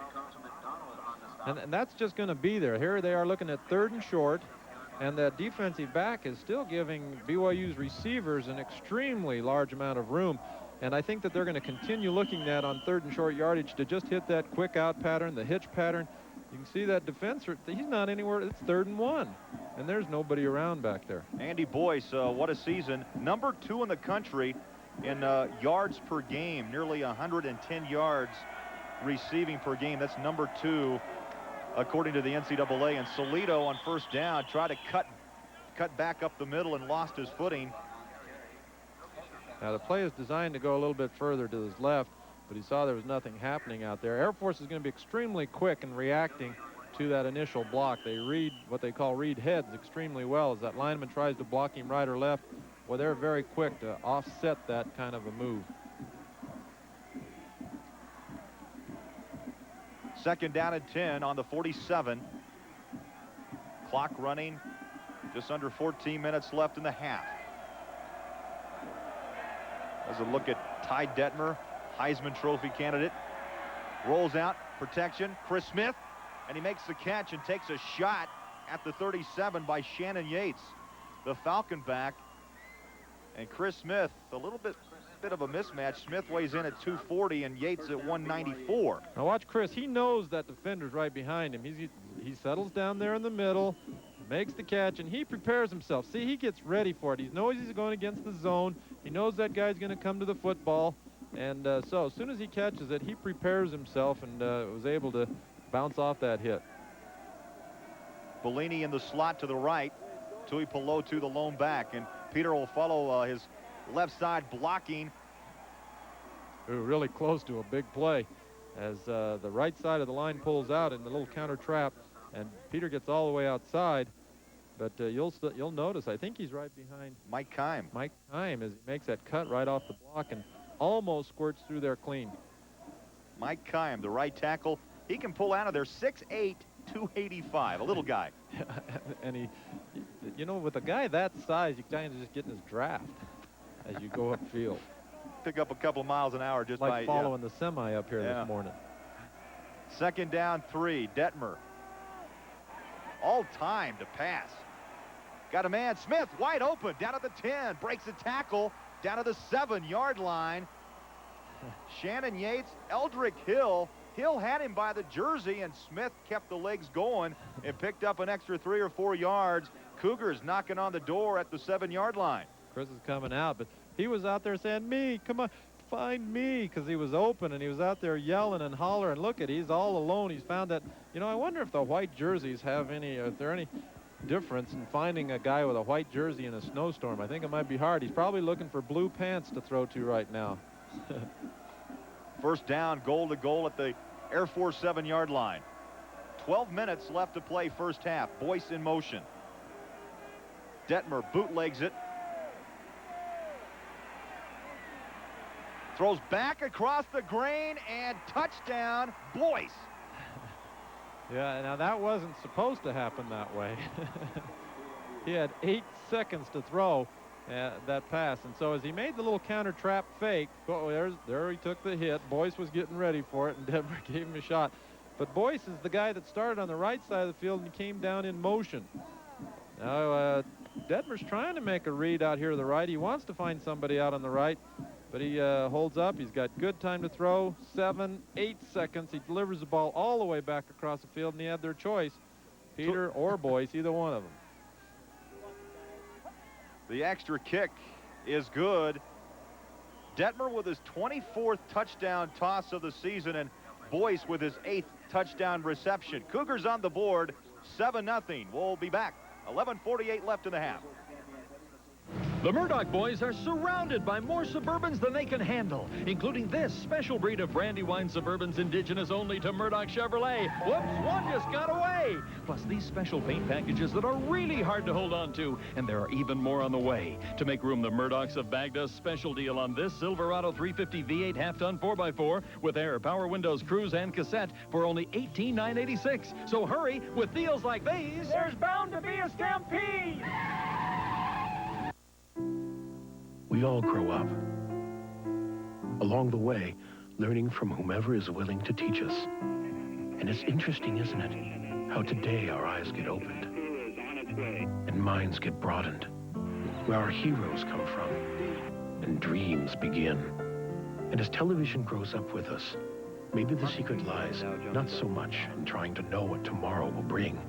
And that's just going to be there. Here they are looking at 3rd and short, and that defensive back is still giving BYU's receivers an extremely large amount of room. And I think that they're going to continue looking at on 3rd and short yardage to just hit that quick out pattern, the hitch pattern. You can see that defense, he's not anywhere. It's 3rd and 1, and there's nobody around back there. Andy Boyce, what a season. Number 2 in the country in yards per game, nearly 110 yards receiving per game. That's number 2, according to the NCAA. And Solito on first down tried to cut back up the middle and lost his footing. Now the play is designed to go a little bit further to his left, but he saw there was nothing happening out there. Air Force is going to be extremely quick in reacting to that initial block. They read what they call read heads extremely well. As that lineman tries to block him right or left, well, they're very quick to offset that kind of a move. 2nd down and 10 on the 47. Clock running, just under 14 minutes left in the half. As a look at Ty Detmer, Heisman Trophy candidate. Rolls out, protection, Chris Smith, and he makes the catch and takes a shot at the 37 by Shannon Yates, the Falcon back. And Chris Smith, a little bit of a mismatch. Smith weighs in at 240 and Yates at 194. Now watch Chris. He knows that defender's right behind him. He settles down there in the middle, makes the catch, and he prepares himself. See, he gets ready for it. He knows he's going against the zone. He knows that guy's going to come to the football. And so as soon as he catches it, he prepares himself and was able to bounce off that hit. Bellini in the slot to the right. Tui Pelotu, the lone back. And Peter will follow his left side blocking. Ooh, really close to a big play as the right side of the line pulls out in the little counter trap. And Peter gets all the way outside. But you'll notice, I think he's right behind Mike Keim. Mike Keim as he makes that cut right off the block and almost squirts through there clean. Mike Keim, the right tackle. He can pull out of there 6'8", 285, a little guy. And he, you know, with a guy that size, you kind of just get in his draft as you go upfield. Pick up a couple of miles an hour just like by following the semi up here this morning. 2nd down 3, Detmer. All time to pass. Got a man, Smith, wide open, down at the 10, breaks a tackle, down to the 7-yard line. Shannon Yates, Eldrick Hill. Hill had him by the jersey, and Smith kept the legs going and picked up an extra 3 or 4 yards. Cougars knocking on the door at the 7-yard line. Chris is coming out, but he was out there saying, me, come on, find me, because he was open, and he was out there yelling and hollering. Look at, he's all alone. He's found that, you know, I wonder if the white jerseys have any, if there any difference in finding a guy with a white jersey in a snowstorm. I think it might be hard. He's probably looking for blue pants to throw to right now. 1st down, goal to goal at the Air Force 7-yard line. 12 minutes left to play first half. Boyce in motion. Detmer bootlegs it. Throws back across the grain and touchdown, Boyce. Yeah, now that wasn't supposed to happen that way. He had 8 seconds to throw that pass, and so as he made the little counter trap fake, there he took the hit. Boyce was getting ready for it, and Detmer gave him a shot. But Boyce is the guy that started on the right side of the field and came down in motion. Now Detmer's trying to make a read out here to the right. He wants to find somebody out on the right, but he holds up. He's got good time to throw. 7, 8 seconds. He delivers the ball all the way back across the field, and he had their choice, Peter or Boyce, either one of them. The extra kick is good. Detmer with his 24th touchdown toss of the season, and Boyce with his 8th touchdown reception. Cougars on the board, 7-0. We'll be back. 11:48 left in the half. The Murdoch boys are surrounded by more Suburbans than they can handle, including this special breed of Brandywine Suburbans indigenous only to Murdoch Chevrolet. Whoops, one just got away. Plus these special paint packages that are really hard to hold on to, and there are even more on the way. To make room, the Murdochs have bagged a special deal on this Silverado 350 V8 half-ton 4x4 with air, power windows, cruise, and cassette for only $18,986. So hurry, with deals like these, There's bound to be a stampede! We all grow up. Along the way, learning from whomever is willing to teach us. And it's interesting, isn't it, how today our eyes get opened and minds get broadened, where our heroes come from and dreams begin. And as television grows up with us, maybe the secret lies not so much in trying to know what tomorrow will bring,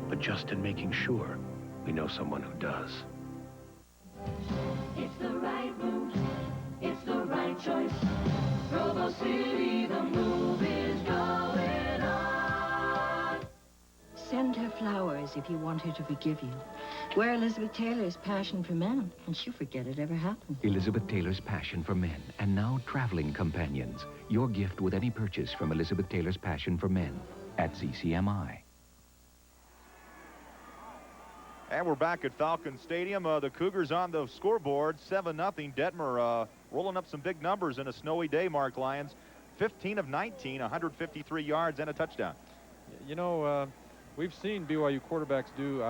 but just in making sure we know someone who does. It's the right move. It's the right choice. Provo City, the move is going on. Send her flowers if you want her to forgive you. Wear Elizabeth Taylor's Passion for Men, and she'll forget it ever happened. Elizabeth Taylor's Passion for Men, and now traveling companions. Your gift with any purchase from Elizabeth Taylor's Passion for Men at CCMI. And we're back at Falcon Stadium. The Cougars on the scoreboard, 7-0. Detmer rolling up some big numbers in a snowy day, Mark Lyons. 15 of 19, 153 yards and a touchdown. You know, we've seen BYU quarterbacks do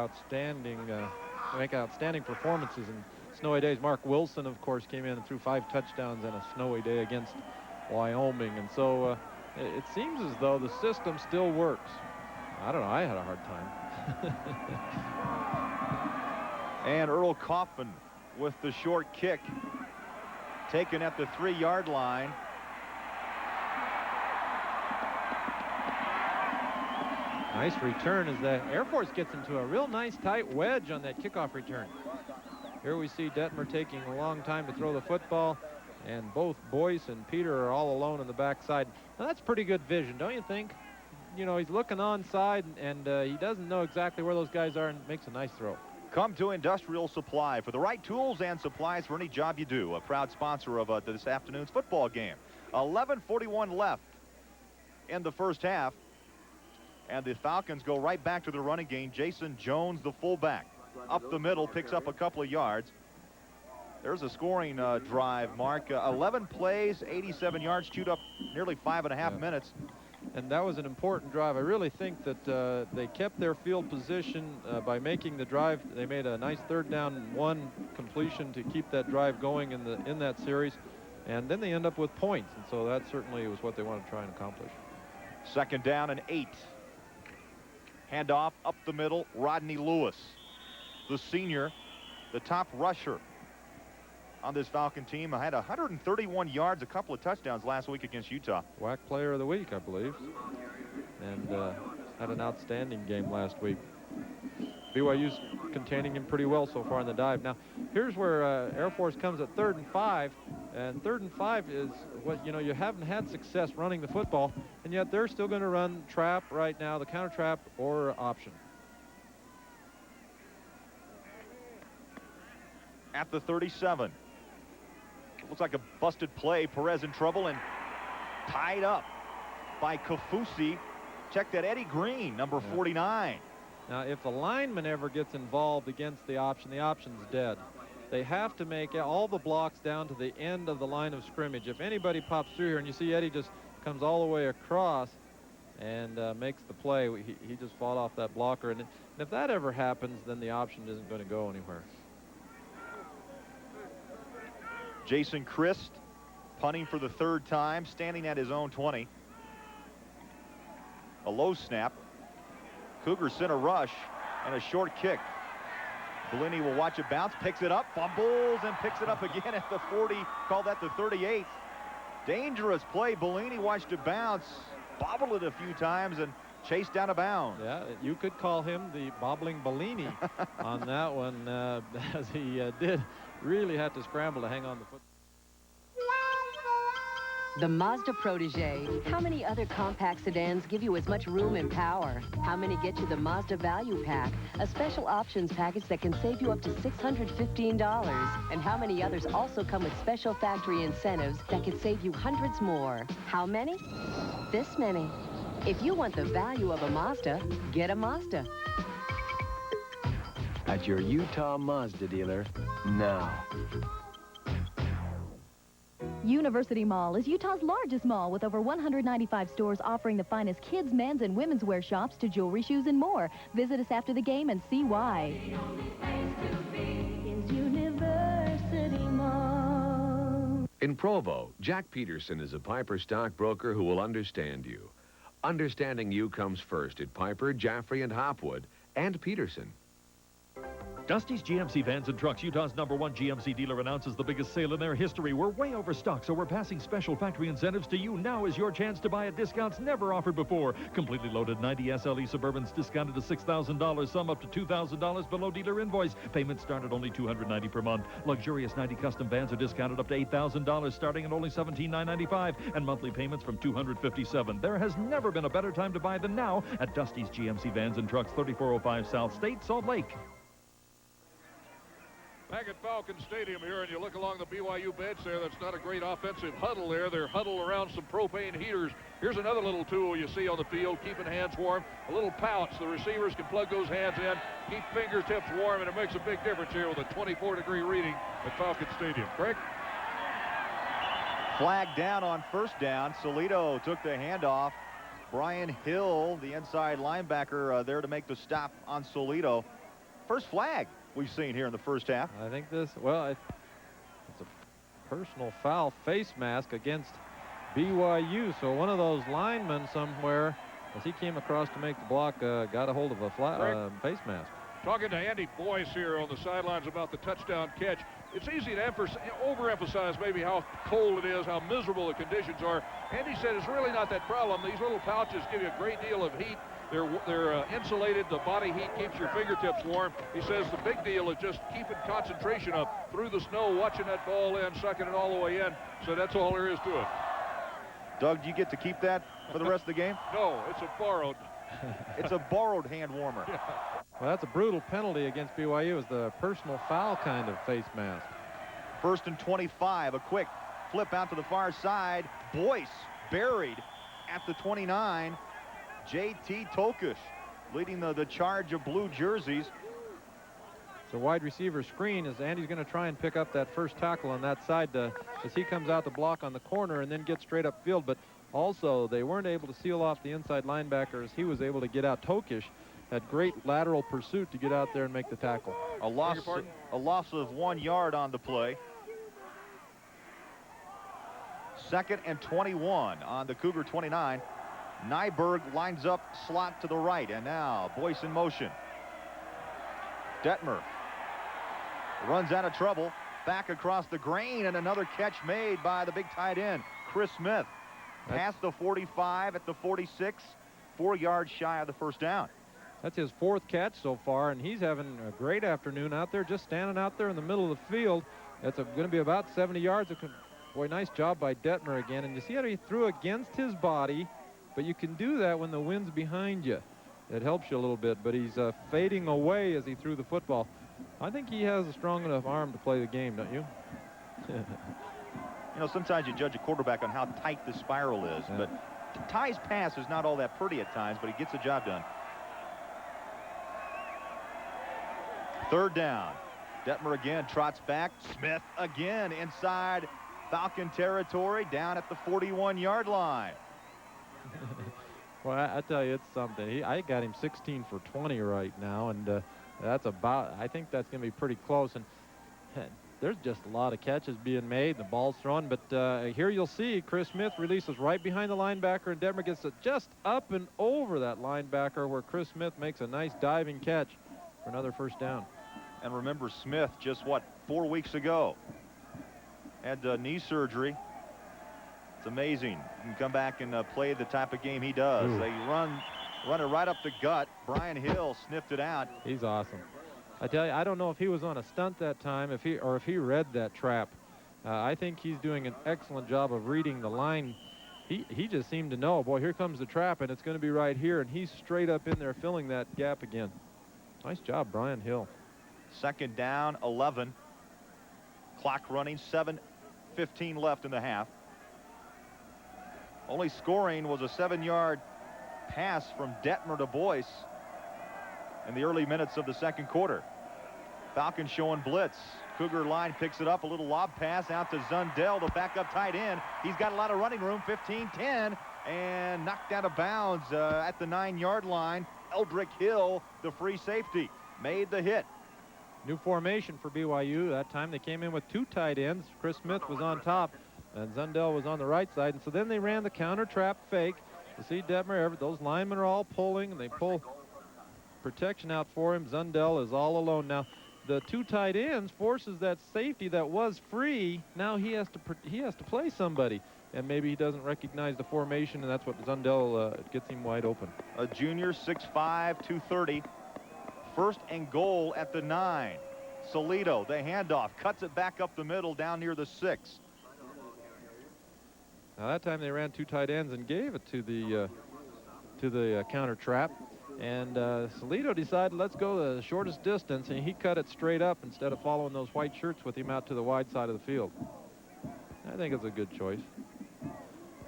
make outstanding performances in snowy days. Mark Wilson, of course, came in and threw 5 touchdowns in a snowy day against Wyoming. And so it seems as though the system still works. I don't know. I had a hard time. And Earl Kaufman with the short kick, taken at the 3-yard line. Nice return as the Air Force gets into a real nice tight wedge on that kickoff return. Here we see Detmer taking a long time to throw the football, and both Boyce and Peter are all alone on the backside. Now that's pretty good vision, don't you think? You know, he's looking onside, and he doesn't know exactly where those guys are, and makes a nice throw. Come to Industrial Supply for the right tools and supplies for any job you do. A proud sponsor of this afternoon's football game. 11:41 left in the first half. And the Falcons go right back to the running game. Jason Jones, the fullback, up the middle, picks up a couple of yards. There's a scoring drive, Mark. 11 plays, 87 yards, chewed up nearly 5.5 minutes. And that was an important drive. I really think that they kept their field position by making the drive. They made a nice 3rd down 1 completion to keep that drive going in that series. And then they end up with points. And so that certainly was what they wanted to try and accomplish. 2nd down and 8. Handoff up the middle, Rodney Lewis, the senior, the top rusher on this Falcon team. Had 131 yards, a couple of touchdowns last week against Utah. WAC Player of the Week, I believe, and had an outstanding game last week. BYU's containing him pretty well so far in the dive. Now, here's where Air Force comes at 3rd and 5, and 3rd and 5 is what, you know, you haven't had success running the football, and yet they're still going to run trap right now, the counter trap or option. At the 37. Looks like a busted play. Perez in trouble and tied up by Kafusi. Check that, Eddie Green, number 49. Now, if the lineman ever gets involved against the option's dead. They have to make all the blocks down to the end of the line of scrimmage. If anybody pops through here, and you see Eddie just comes all the way across and makes the play, he just fought off that blocker. And if that ever happens, then the option isn't going to go anywhere. Jason Christ punting for the 3rd time, standing at his own 20. A low snap. Cougars sent a rush and a short kick. Bellini will watch it bounce, picks it up, fumbles, and picks it up again at the 40. Call that the 38. Dangerous play. Bellini watched it bounce, bobbled it a few times, and chased down a bound. Yeah, you could call him the bobbling Bellini on that one, as he did really have to scramble to hang on the foot. The Mazda Protege. How many other compact sedans give you as much room and power? How many get you the Mazda Value Pack, a special options package that can save you up to $615? And how many others also come with special factory incentives that could save you hundreds more? How many? This many. If you want the value of a Mazda, get a Mazda. At your Utah Mazda dealer now. University Mall is Utah's largest mall with over 195 stores offering the finest kids, men's, and women's wear shops to jewelry, shoes, and more. Visit us after the game and see why. Is University Mall. In Provo, Jack Peterson is a Piper stockbroker who will understand you. Understanding you comes first at Piper, Jaffrey, and Hopwood, and Peterson. Dusty's GMC Vans and Trucks, Utah's #1 GMC dealer, announces the biggest sale in their history. We're way overstocked, so we're passing special factory incentives to you. Now is your chance to buy at discounts never offered before. Completely loaded 90 SLE Suburbans discounted to $6,000, some up to $2,000 below dealer invoice. Payments start at only $290 per month. Luxurious 90 custom vans are discounted up to $8,000, starting at only $17,995, and monthly payments from $257. There has never been a better time to buy than now at Dusty's GMC Vans and Trucks, 3405 South State, Salt Lake. Back at Falcon Stadium here, and you look along the BYU bench there, that's not a great offensive huddle there. They're huddled around some propane heaters. Here's another little tool you see on the field, keeping hands warm. A little pouch. The receivers can plug those hands in, keep fingertips warm, and it makes a big difference here with a 24-degree reading at Falcon Stadium. Craig? Flag down on first down. Solito took the handoff. Brian Hill, the inside linebacker, there to make the stop on Solito. First flag we've seen here in the first half. I think this, well, it's a personal foul face mask against BYU. So one of those linemen somewhere, as he came across to make the block, got a hold of a face mask. Talking to Andy Boyce here on the sidelines about the touchdown catch. It's easy to overemphasize maybe how cold it is, how miserable the conditions are. Andy said it's really not that problem. These little pouches give you a great deal of heat. They're insulated. The body heat keeps your fingertips warm. He says the big deal is just keeping concentration up through the snow, watching that ball in, sucking it all the way in. So that's all there is to it. Doug, do you get to keep that for the rest of the game? No, it's a borrowed. It's a borrowed hand warmer. Yeah. Well, that's a brutal penalty against BYU. It's the personal foul kind of face mask. 1st and 25. A quick flip out to the far side. Boyce buried at the 29. J.T. Tokish leading the charge of blue jerseys. So wide receiver screen as Andy's going to try and pick up that first tackle on that side as he comes out to block on the corner and then get straight up field. But also they weren't able to seal off the inside linebacker as he was able to get out. Tokish had great lateral pursuit to get out there and make the tackle. A loss of 1 yard on the play. 2nd and 21 on the Cougar 29. Nyberg lines up slot to the right, and now Boyce in motion. Detmer runs out of trouble, back across the grain, and another catch made by the big tight end, Chris Smith. Past the 45 at the 46, 4 yards shy of the first down. That's his 4th catch so far, and he's having a great afternoon out there, just standing out there in the middle of the field. That's going to be about 70 yards. Boy, nice job by Detmer again, and you see how he threw against his body. But you can do that when the wind's behind you. It helps you a little bit, but he's fading away as he threw the football. I think he has a strong enough arm to play the game, don't you? You know, sometimes you judge a quarterback on how tight the spiral is, but Ty's pass is not all that pretty at times, but he gets the job done. 3rd down. Detmer again trots back. Smith again inside Falcon territory, down at the 41-yard line. Well, I tell you, it's something. I got him 16 for 20 right now, and that's about, I think that's going to be pretty close. And there's just a lot of catches being made. The ball's thrown, but here you'll see Chris Smith releases right behind the linebacker, and Detmer gets it just up and over that linebacker where Chris Smith makes a nice diving catch for another first down. And remember, Smith just, 4 weeks ago had knee surgery. It's amazing. He can come back and play the type of game he does. Ooh. They run it right up the gut. Brian Hill sniffed it out. He's awesome. I tell you, I don't know if he was on a stunt that time, if he read that trap. I think he's doing an excellent job of reading the line. He just seemed to know, boy, here comes the trap, and it's going to be right here, and he's straight up in there filling that gap again. Nice job, Brian Hill. 2nd down, 11. Clock running, 7:15 left in the half. Only scoring was a 7-yard pass from Detmer to Boyce in the early minutes of the 2nd quarter. Falcons showing blitz. Cougar line picks it up, a little lob pass out to Zundell, the backup tight end. He's got a lot of running room, 15-10, and knocked out of bounds at the 9-yard line. Eldrick Hill, the free safety, made the hit. New formation for BYU. That time they came in with 2 tight ends. Chris Smith was on top. And Zundel was on the right side, and so then they ran the counter trap fake. You see Detmer, those linemen are all pulling, and they pull protection out for him. Zundel is all alone. Now, the two tight ends forces that safety that was free. Now he has to play somebody, and maybe he doesn't recognize the formation, and that's what Zundel gets him wide open. A junior, 6'5", 230. First and goal at the 9. Salido, the handoff, cuts it back up the middle down near the 6. Now that time they ran two tight ends and gave it to the counter trap, and Salido decided let's go the shortest distance, and he cut it straight up instead of following those white shirts with him out to the wide side of the field. I think it's a good choice.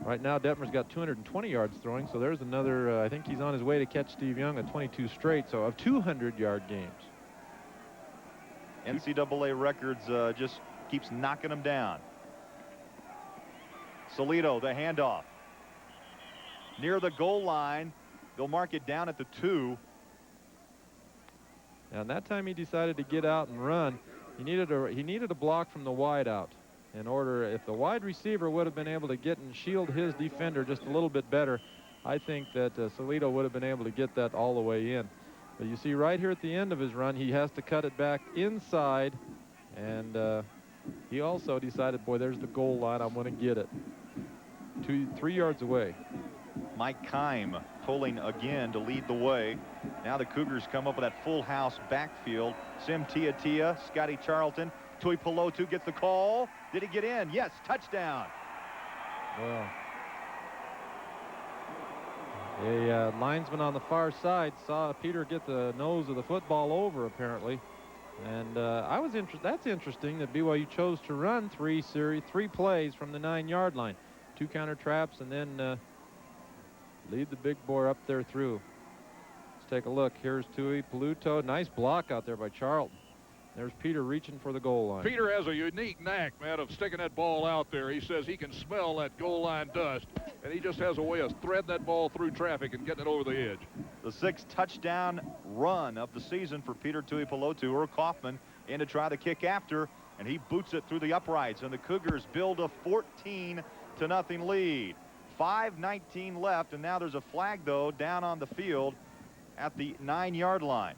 Right now Detmer's got 220 yards throwing, so there's another, I think he's on his way to catch Steve Young at 22 straight, so of 200-yard games. NCAA records just keeps knocking them down. Salido, the handoff. Near the goal line, they'll mark it down at the 2. And that time he decided to get out and run. He needed a block from the wide out. In order, if the wide receiver would have been able to get and shield his defender just a little bit better, I think that Salido would have been able to get that all the way in. But you see right here at the end of his run, he has to cut it back inside, and he also decided, boy, there's the goal line, I'm going to get it. 3 yards away. Mike Keim pulling again to lead the way. Now the Cougars come up with that full house backfield. Sim Tia, Scotty Charlton, Tui Pelotu gets the call. Did he get in? Yes, touchdown. Well, a linesman on the far side saw Peter get the nose of the football over, apparently. And I was interested. That's interesting that BYU chose to run three plays from the 9-yard line. 2 counter traps, and then lead the big boy up there through. Let's take a look. Here's Tui Peluto. Nice block out there by Charlton. There's Peter reaching for the goal line. Peter has a unique knack, man, of sticking that ball out there. He says he can smell that goal line dust, and he just has a way of threading that ball through traffic and getting it over the edge. The 6th touchdown run of the season for Peter Tui Pelotu. Or Kaufman in to try the kick after, and he boots it through the uprights, and the Cougars build a 14-0 lead. 5:19 left, and now there's a flag, though, down on the field at the 9-yard line.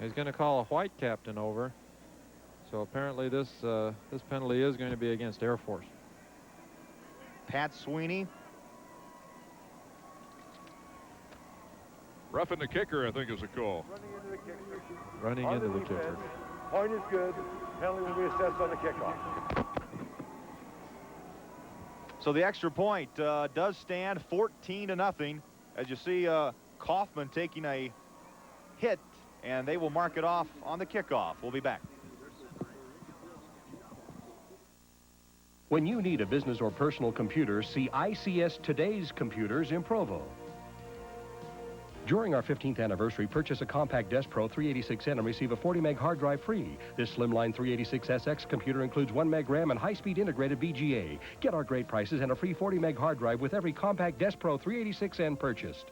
He's going to call a white captain over. So apparently this penalty is going to be against Air Force. Pat Sweeney. Roughing the kicker, I think, is a call. Running into the kicker. Point is good. Penalty will be assessed on the kickoff. So the extra point does stand 14-0. As you see, Kaufman taking a hit, and they will mark it off on the kickoff. We'll be back. When you need a business or personal computer, see ICS Today's Computers in Provo. During our 15th anniversary, purchase a compact Desk Pro 386N and receive a 40 meg hard drive free. This slimline 386SX computer includes 1 meg RAM and high-speed integrated VGA. Get our great prices and a free 40 meg hard drive with every compact Desk Pro 386N purchased.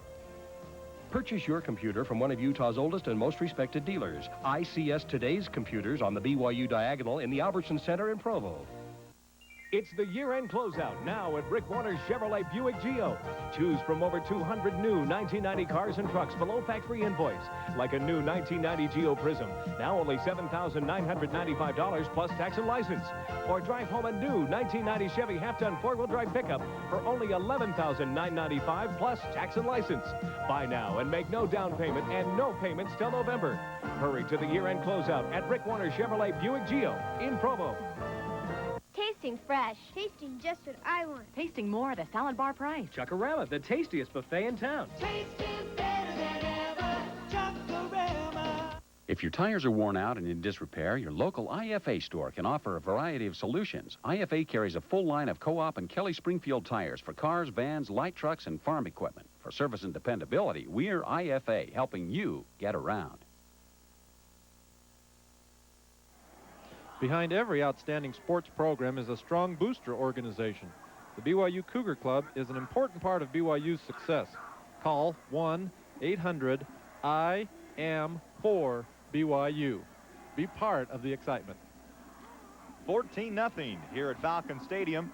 Purchase your computer from one of Utah's oldest and most respected dealers. ICS Today's Computers on the BYU Diagonal in the Albertson Center in Provo. It's the year-end closeout now at Rick Warner's Chevrolet Buick Geo. Choose from over 200 new 1990 cars and trucks below factory invoice, like a new 1990 Geo Prism, now only $7,995 plus tax and license. Or drive home a new 1990 Chevy half-ton four-wheel drive pickup for only $11,995 plus tax and license. Buy now and make no down payment and no payments till November. Hurry to the year-end closeout at Rick Warner's Chevrolet Buick Geo in Provo. Tasting fresh. Tasting just what I want. Tasting more at a salad bar price. Chuckarama, the tastiest buffet in town. Tasting better than ever. Chuckarama. If your tires are worn out and in disrepair, your local IFA store can offer a variety of solutions. IFA carries a full line of Co-op and Kelly Springfield tires for cars, vans, light trucks, and farm equipment. For service and dependability, we're IFA, helping you get around. Behind every outstanding sports program is a strong booster organization. The BYU Cougar Club is an important part of BYU's success. Call 1-800-I-AM-4-BYU. Be part of the excitement. 14-0 here at Falcon Stadium.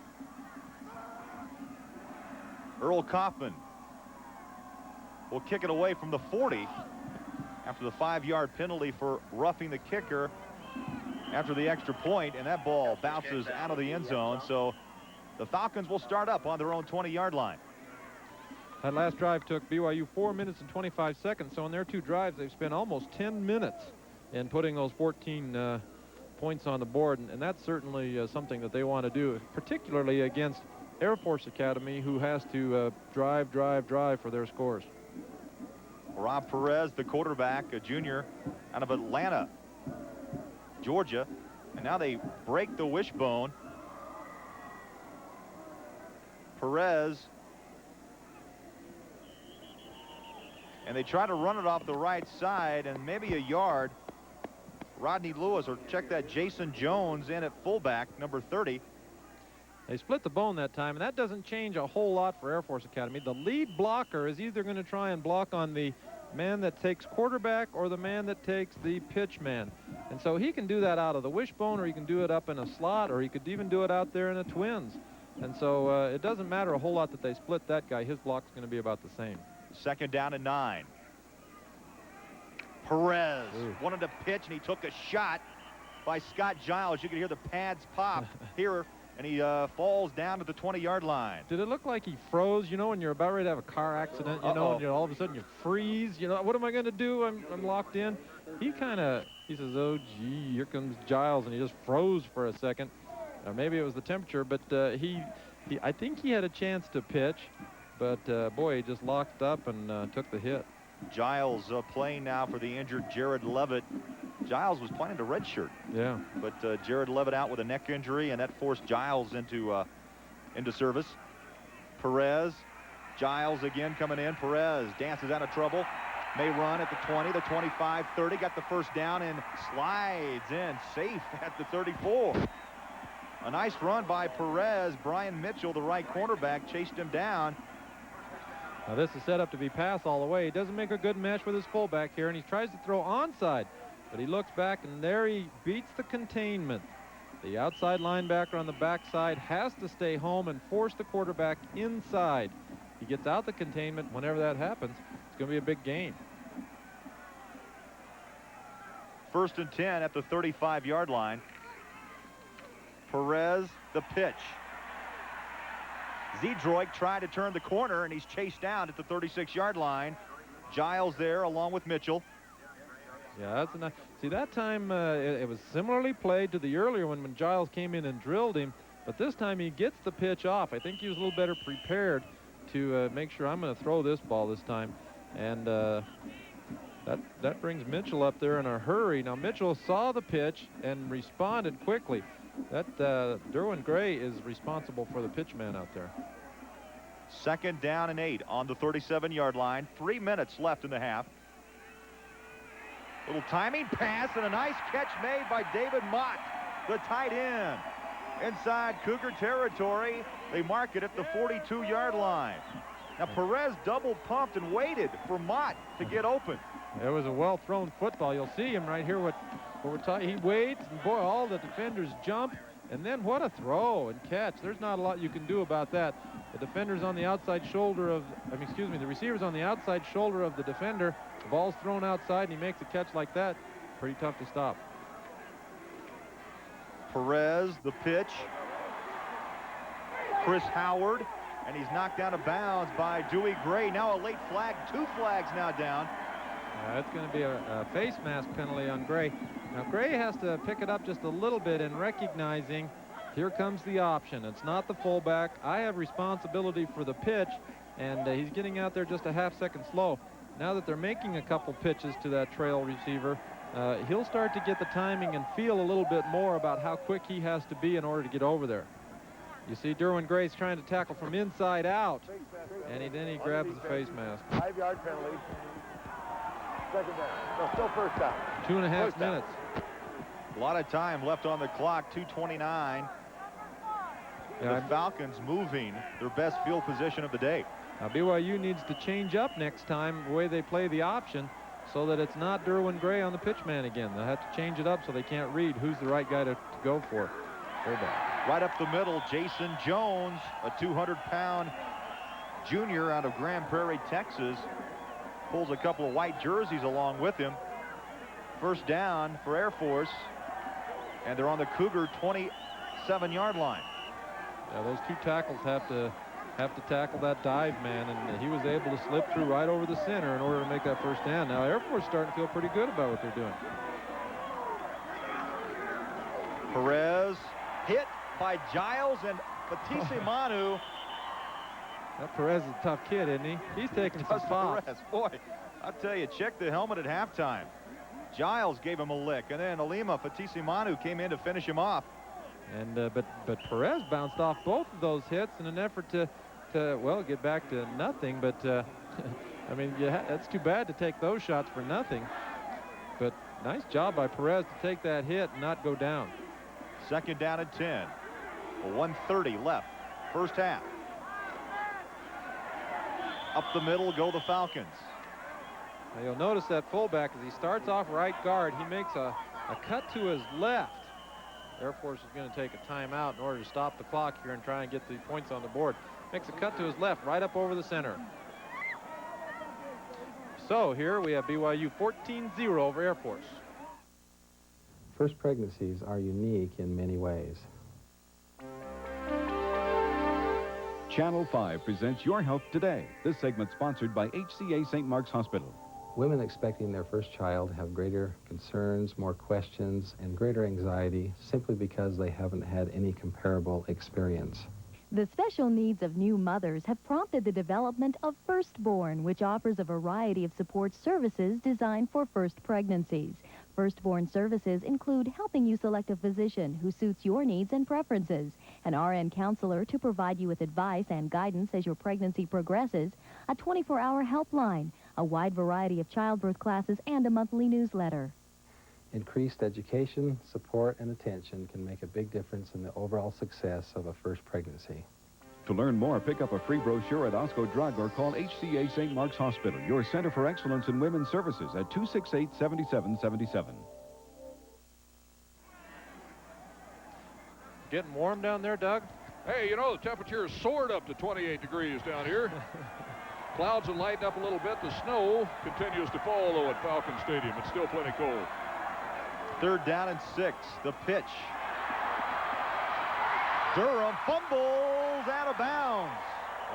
Earl Kaufman will kick it away from the 40 after the 5-yard penalty for roughing the kicker after the extra point, and that ball bounces out of the end zone. So the Falcons will start up on their own 20-yard line. That last drive took BYU 4 minutes and 25 seconds. So in their 2 drives, they've spent almost 10 minutes in putting those 14 points on the board. And that's certainly something that they want to do, particularly against Air Force Academy, who has to drive for their scores. Rob Perez, the quarterback, a junior out of Atlanta, Georgia. And now they break the wishbone. Perez. And they try to run it off the right side and maybe a yard. Rodney Lewis, or check that, Jason Jones in at fullback, number 30. They split the bone that time, and that doesn't change a whole lot for Air Force Academy. The lead blocker is either going to try and block on the man that takes quarterback or the man that takes the pitch man. And so he can do that out of the wishbone, or he can do it up in a slot, or he could even do it out there in a twins. And so it doesn't matter a whole lot that they split that guy. His block's going to be about the same. 2nd down and 9. Perez wanted to pitch, and he took a shot by Scott Giles. You can hear the pads pop here, and he falls down to the 20-yard line. Did it look like he froze? You know, when you're about ready to have a car accident, you know, and all of a sudden you freeze. You know, what am I going to do? I'm locked in. He says, oh, gee, here comes Giles, and he just froze for a second. Maybe it was the temperature, but I think he had a chance to pitch, but boy, he just locked up and took the hit. Giles playing now for the injured Jared Levitt. Giles was planning to redshirt. Yeah. But Jared Levitt out with a neck injury, and that forced Giles into service. Perez. Giles again coming in. Perez dances out of trouble. May run at the 20, the 25, 30. Got the first down and slides in safe at the 34. A nice run by Perez. Brian Mitchell, the right cornerback, chased him down. Now this is set up to be pass all the way. He doesn't make a good mesh with his fullback here, and he tries to throw onside, but he looks back, and there he beats the containment. The outside linebacker on the backside has to stay home and force the quarterback inside. He gets out the containment. Whenever that happens, it's going to be a big gain. 1st and 10 at the 35-yard line. Perez, the pitch. Zedroik tried to turn the corner, and he's chased down at the 36-yard line. Giles there along with Mitchell. Yeah, that's a nice. See, that time it was similarly played to the earlier one when Giles came in and drilled him, but this time he gets the pitch off. I think he was a little better prepared to make sure I'm going to throw this ball this time, and that brings Mitchell up there in a hurry. Now Mitchell saw the pitch and responded quickly. That Derwin Gray is responsible for the pitch man out there. 2nd down and 8 on the 37-yard line. 3 minutes left in the half. Little timing pass and a nice catch made by David Mott, the tight end. Inside Cougar territory, they mark it at the 42-yard line. Now Perez double pumped and waited for Mott to get open. It was a well-thrown football. You'll see him right here. He waits, and boy, all the defenders jump, and then what a throw and catch. There's not a lot you can do about that. The defender's on the outside shoulder of, the receiver's on the outside shoulder of the defender. The ball's thrown outside, and he makes a catch like that. Pretty tough to stop. Perez, the pitch. Chris Howard, and he's knocked out of bounds by Dewey Gray. Now a late flag, 2 flags now down. It's going to be a face mask penalty on Gray. Now Gray has to pick it up just a little bit in recognizing here comes the option. It's not the fullback. I have responsibility for the pitch, and he's getting out there just a half-second slow. Now that they're making a couple pitches to that trail receiver, he'll start to get the timing and feel a little bit more about how quick he has to be in order to get over there. You see Derwin Gray's trying to tackle from inside out, and then he grabs the face mask. 5-yard penalty. 2nd down. No, still 1st down. 2.5 minutes. A lot of time left on the clock, 2:29. The Falcons moving their best field position of the day. Now BYU needs to change up next time the way they play the option so that it's not Derwin Gray on the pitch man again. They'll have to change it up so they can't read who's the right guy to go for. Fullback. Right up the middle, Jason Jones, a 200-pound junior out of Grand Prairie, Texas, pulls a couple of white jerseys along with him. First down for Air Force, and they're on the Cougar 27-yard line. Yeah, those two tackles have to tackle that dive man, and he was able to slip through right over the center in order to make that first down. Now Air Force starting to feel pretty good about what they're doing. Perez hit by Giles and Batiste Manu. That Perez is a tough kid, isn't he? He's taking some pops. Perez, boy, I tell you, check the helmet at halftime. Giles gave him a lick, and then Alima Batiste Manu came in to finish him off. And but Perez bounced off both of those hits in an effort to well, get back to nothing. But I mean, that's too bad to take those shots for nothing. But nice job by Perez to take that hit and not go down. Second down and 10. 1:30 left. First half. Up the middle go the Falcons. Now you'll notice that fullback, as he starts off right guard, he makes a cut to his left. Air Force is going to take a timeout in order to stop the clock here and try and get the points on the board. Makes a cut to his left, right up over the center. So here we have BYU 14-0 over Air Force. First pregnancies are unique in many ways. Channel 5 presents Your Health Today. This segment sponsored by HCA St. Mark's Hospital. Women expecting their first child have greater concerns, more questions, and greater anxiety simply because they haven't had any comparable experience. The special needs of new mothers have prompted the development of Firstborn, which offers a variety of support services designed for first pregnancies. Firstborn services include helping you select a physician who suits your needs and preferences, an RN counselor to provide you with advice and guidance as your pregnancy progresses, a 24-hour helpline, a wide variety of childbirth classes, and a monthly newsletter. Increased education, support, and attention can make a big difference in the overall success of a first pregnancy. To learn more, pick up a free brochure at Osco Drug or call HCA St. Mark's Hospital, your Center for Excellence in Women's Services, at 268-7777. Getting warm down there, Doug? Hey, you know, the temperature has soared up to 28 degrees down here. Clouds have lightened up a little bit. The snow continues to fall, though, at Falcon Stadium. It's still plenty cold. Third down and 6. The pitch. Durham fumbles out of bounds.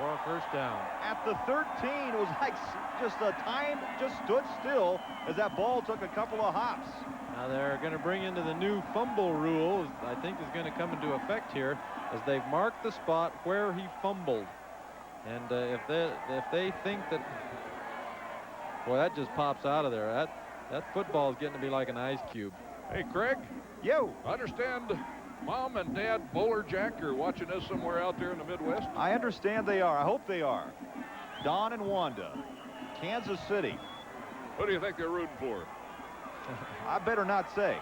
Or a first down. At the 13, it was like just the time just stood still as that ball took a couple of hops. Now they're going to bring into the new fumble rule, I think is going to come into effect here, as they've marked the spot where he fumbled. And if they think that, boy, that just pops out of there. That football is getting to be like an ice cube. Hey, Craig. Yo. I understand Mom and Dad Bolerjack are watching us somewhere out there in the Midwest. I understand they are. I hope they are. Don and Wanda, Kansas City. Who do you think they're rooting for? I better not say.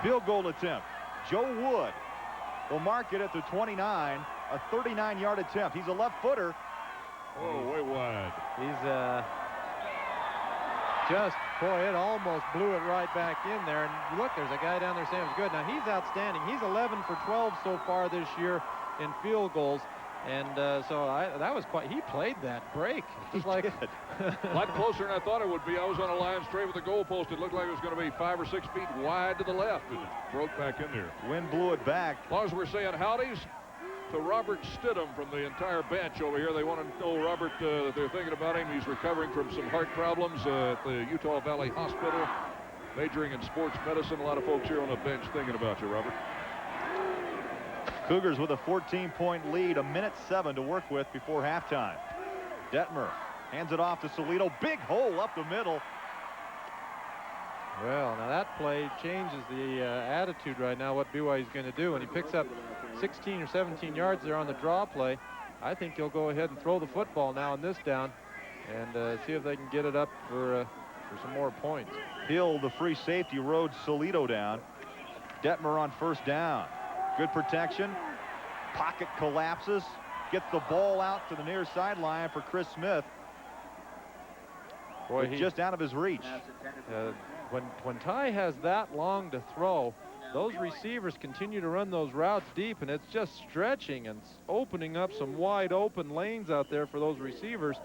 Field goal attempt. Joe Wood will mark it at the 29. A 39-yard attempt. He's a left footer. Oh, way wide. He's just, boy, it almost blew it right back in there. And look, there's a guy down there saying it was good. Now, he's outstanding. He's 11 for 12 so far this year in field goals. And so that was quite, he played that break. Just like a lot closer than I thought it would be. I was on a line straight with the goalpost. It looked like it was going to be 5 or 6 feet wide to the left. And it broke back in there. Wind blew it back. As long as we're saying howdies to Robert Stidham from the entire bench over here. They want to know, Robert, that they're thinking about him. He's recovering from some heart problems at the Utah Valley Hospital, majoring in sports medicine. A lot of folks here on the bench thinking about you, Robert. Cougars with a 14-point lead, 1:07 to work with before halftime. Detmer hands it off to Solito. Big hole up the middle. Well, now that play changes the attitude right now, what BYU is going to do. When he picks up 16 or 17 yards there on the draw play, I think he'll go ahead and throw the football now in this down and see if they can get it up for some more points. Hill, the free safety, rode Solito down. Detmer on first down. Good protection. Pocket collapses. Gets the ball out to the near sideline for Chris Smith. Boy, just out of his reach. When Ty has that long to throw, those receivers continue to run those routes deep, and it's just stretching and opening up some wide open lanes out there for those receivers.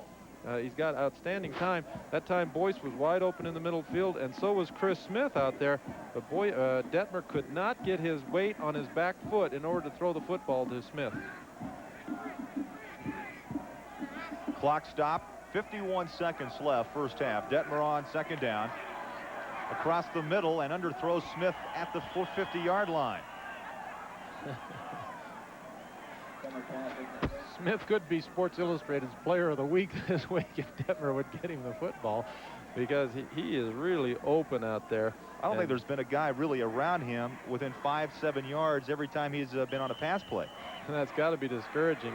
He's got outstanding time. That time Boyce was wide open in the middle field, and so was Chris Smith out there. But Detmer could not get his weight on his back foot in order to throw the football to Smith. Clock stop, 51 seconds left, first half. Detmer on second down. Across the middle and underthrows Smith at the 50-yard line. Smith could be Sports Illustrated's Player of the Week this week if Detmer would get him the football, because he is really open out there. I don't think there's been a guy really around him within 5-7 yards every time he's been on a pass play. And that's got to be discouraging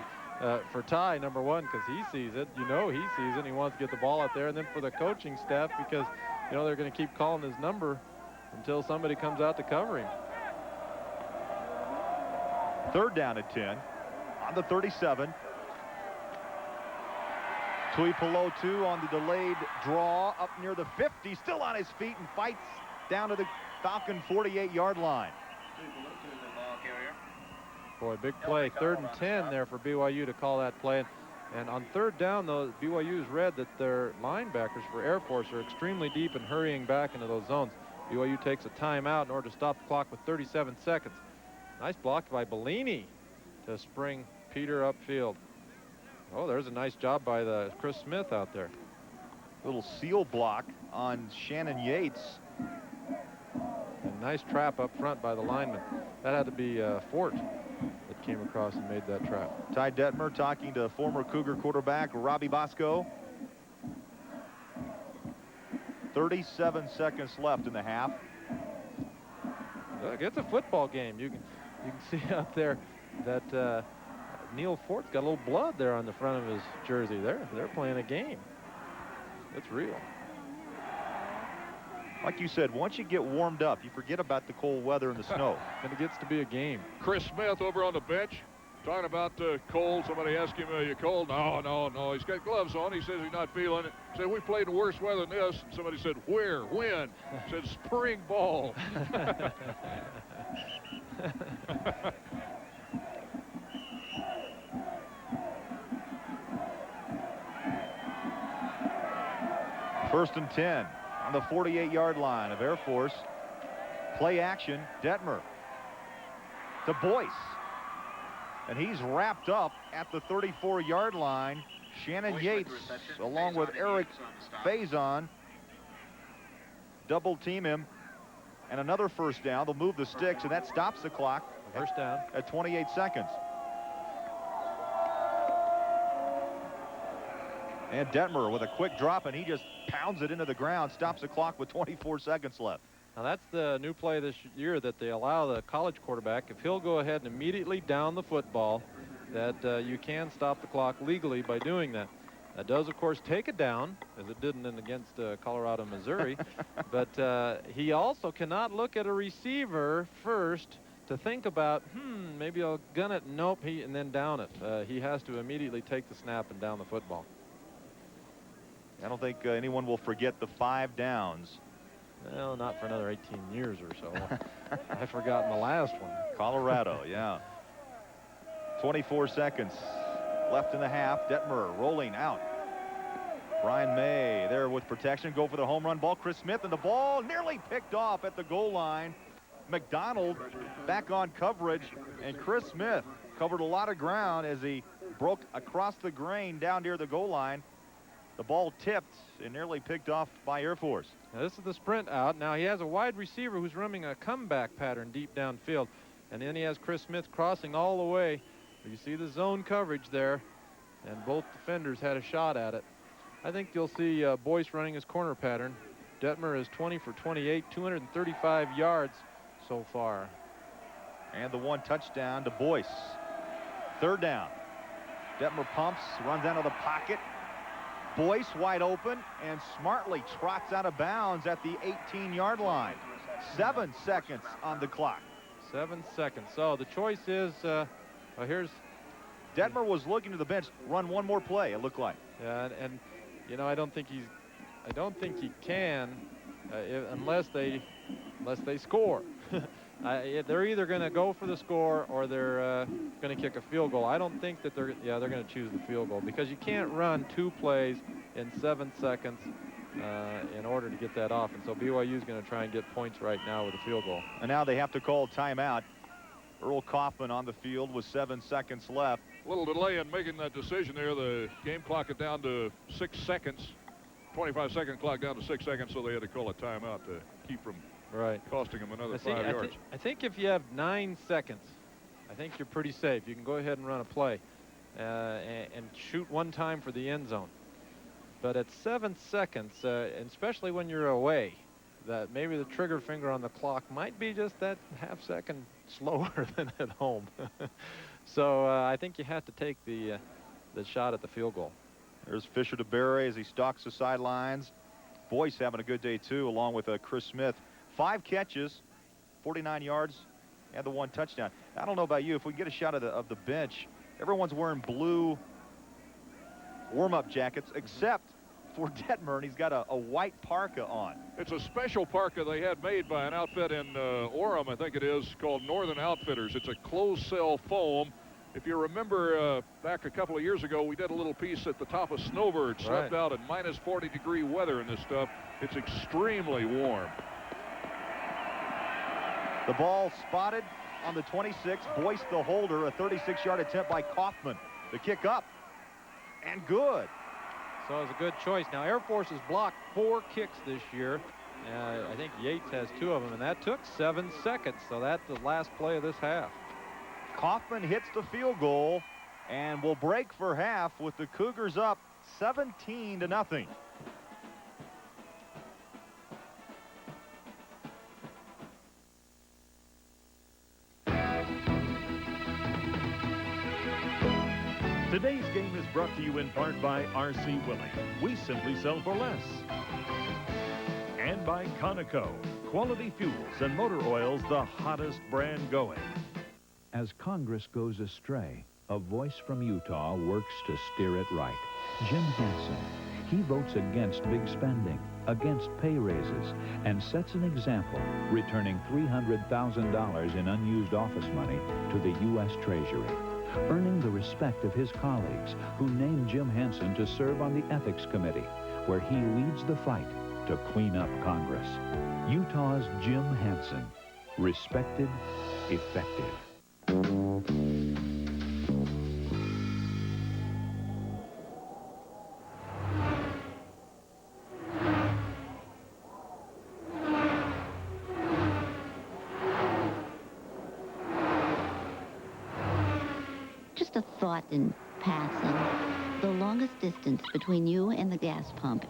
for Ty, number one, because he sees it. You know he sees it, and he wants to get the ball out there. And then for the coaching staff, because, you know, they're going to keep calling his number until somebody comes out to cover him. Third down at 10. On the 37. Tuipulotu on the delayed draw up near the 50, still on his feet and fights down to the Falcon 48-yard line. Boy, big play. 3rd and 10 there for BYU to call that play. And on third down, though, BYU's read that their linebackers for Air Force are extremely deep and hurrying back into those zones. BYU takes a timeout in order to stop the clock with 37 seconds. Nice block by Bellini to spring Peter upfield. Oh, there's a nice job by the Chris Smith out there. Little seal block on Shannon Yates. A nice trap up front by the lineman. That had to be Fort that came across and made that trap. Ty Detmer talking to former Cougar quarterback Robbie Bosco. 37 seconds left in the half. Look, it's a football game. You can see out there that Neil Fort's got a little blood there on the front of his jersey. They're playing a game. It's real. Like you said, once you get warmed up, you forget about the cold weather and the snow. And it gets to be a game. Chris Smith over on the bench talking about cold. Somebody asked him, are you cold? No. He's got gloves on. He says he's not feeling it. Said, we played in worse weather than this. And somebody said, where? When? Said, spring ball. First and 10 on the 48-yard line of Air Force. Play action, Detmer to Boyce. And he's wrapped up at the 34-yard line. Shannon Yates, along with Eric Faison, double team him. And another first down. They'll move the sticks, and that stops the clock. First down at 28 seconds. And Detmer with a quick drop, and he just pounds it into the ground, stops the clock with 24 seconds left. Now that's the new play this year, that they allow the college quarterback, if he'll go ahead and immediately down the football, that you can stop the clock legally by doing that. That does, of course, take it down, as it didn't against Colorado, Missouri. But he also cannot look at a receiver first to think about, maybe I'll gun it. Nope, and then down it. He has to immediately take the snap and down the football. I don't think anyone will forget the 5 downs. Well, not for another 18 years or so. I've forgotten the last one. Colorado, yeah. 24 seconds left in the half. Detmer rolling out. Brian May there with protection. Go for the home run ball. Chris Smith, and the ball nearly picked off at the goal line. McDonald back on coverage, and Chris Smith covered a lot of ground as he broke across the grain down near the goal line. The ball tipped and nearly picked off by Air Force. Now this is the sprint out. Now he has a wide receiver who's running a comeback pattern deep downfield. And then he has Chris Smith crossing all the way. You see the zone coverage there. And both defenders had a shot at it. I think you'll see Boyce running his corner pattern. Detmer is 20 for 28, 235 yards so far. And the 1 touchdown to Boyce. Third down. Detmer pumps, runs out of the pocket. Boyce wide open and smartly trots out of bounds at the 18-yard line. 7 seconds on the clock. 7 seconds. So the choice is, here's Detmer was looking to the bench, run one more play, it looked like. Yeah, and you know, I don't think he can unless they score. they're either going to go for the score or they're going to kick a field goal. I don't think that they're going to choose the field goal, because you can't run 2 plays in 7 seconds in order to get that off. And so BYU is going to try and get points right now with a field goal. And now they have to call timeout. Earl Kaufman on the field with 7 seconds left. A little delay in making that decision there. The game clock is down to 6 seconds. 25-second clock down to 6 seconds, so they had to call a timeout to keep from costing them another 5 yards. I think if you have 9 seconds, I think you're pretty safe. You can go ahead and run a play and shoot one time for the end zone. But at 7 seconds, and especially when you're away, that maybe the trigger finger on the clock might be just that half-second slower than at home. So I think you have to take the shot at the field goal. There's Fisher DeBerry as he stalks the sidelines. Boyce having a good day too, along with Chris Smith. 5 catches, 49 yards, and the 1 touchdown. I don't know about you, if we get a shot of the bench, everyone's wearing blue warm-up jackets except for Detmer, and he's got a white parka on. It's a special parka they had made by an outfit in Orem, I think it is, called Northern Outfitters. It's a closed-cell foam. If you remember back a couple of years ago, we did a little piece at the top of Snowbird, slept out in minus 40-degree weather in this stuff. It's extremely warm. The ball spotted on the 26. Boyce the holder, a 36-yard attempt by Kaufman. The kick up, and good. So it was a good choice. Now, Air Force has blocked 4 kicks this year. I think Yates has 2 of them, and that took 7 seconds. So that's the last play of this half. Kaufman hits the field goal, and will break for half with the Cougars up 17-0. Today's game is brought to you in part by R.C. Willey. We simply sell for less. And by Conoco. Quality fuels and motor oils, the hottest brand going. As Congress goes astray, a voice from Utah works to steer it right. Jim Hansen. He votes against big spending, against pay raises, and sets an example, returning $300,000 in unused office money to the U.S. Treasury, earning the respect of his colleagues who named Jim Hansen to serve on the Ethics Committee, where he leads the fight to clean up Congress. Utah's Jim Hansen. Respected, effective. Just a thought in passing. The longest distance between you and the gas pump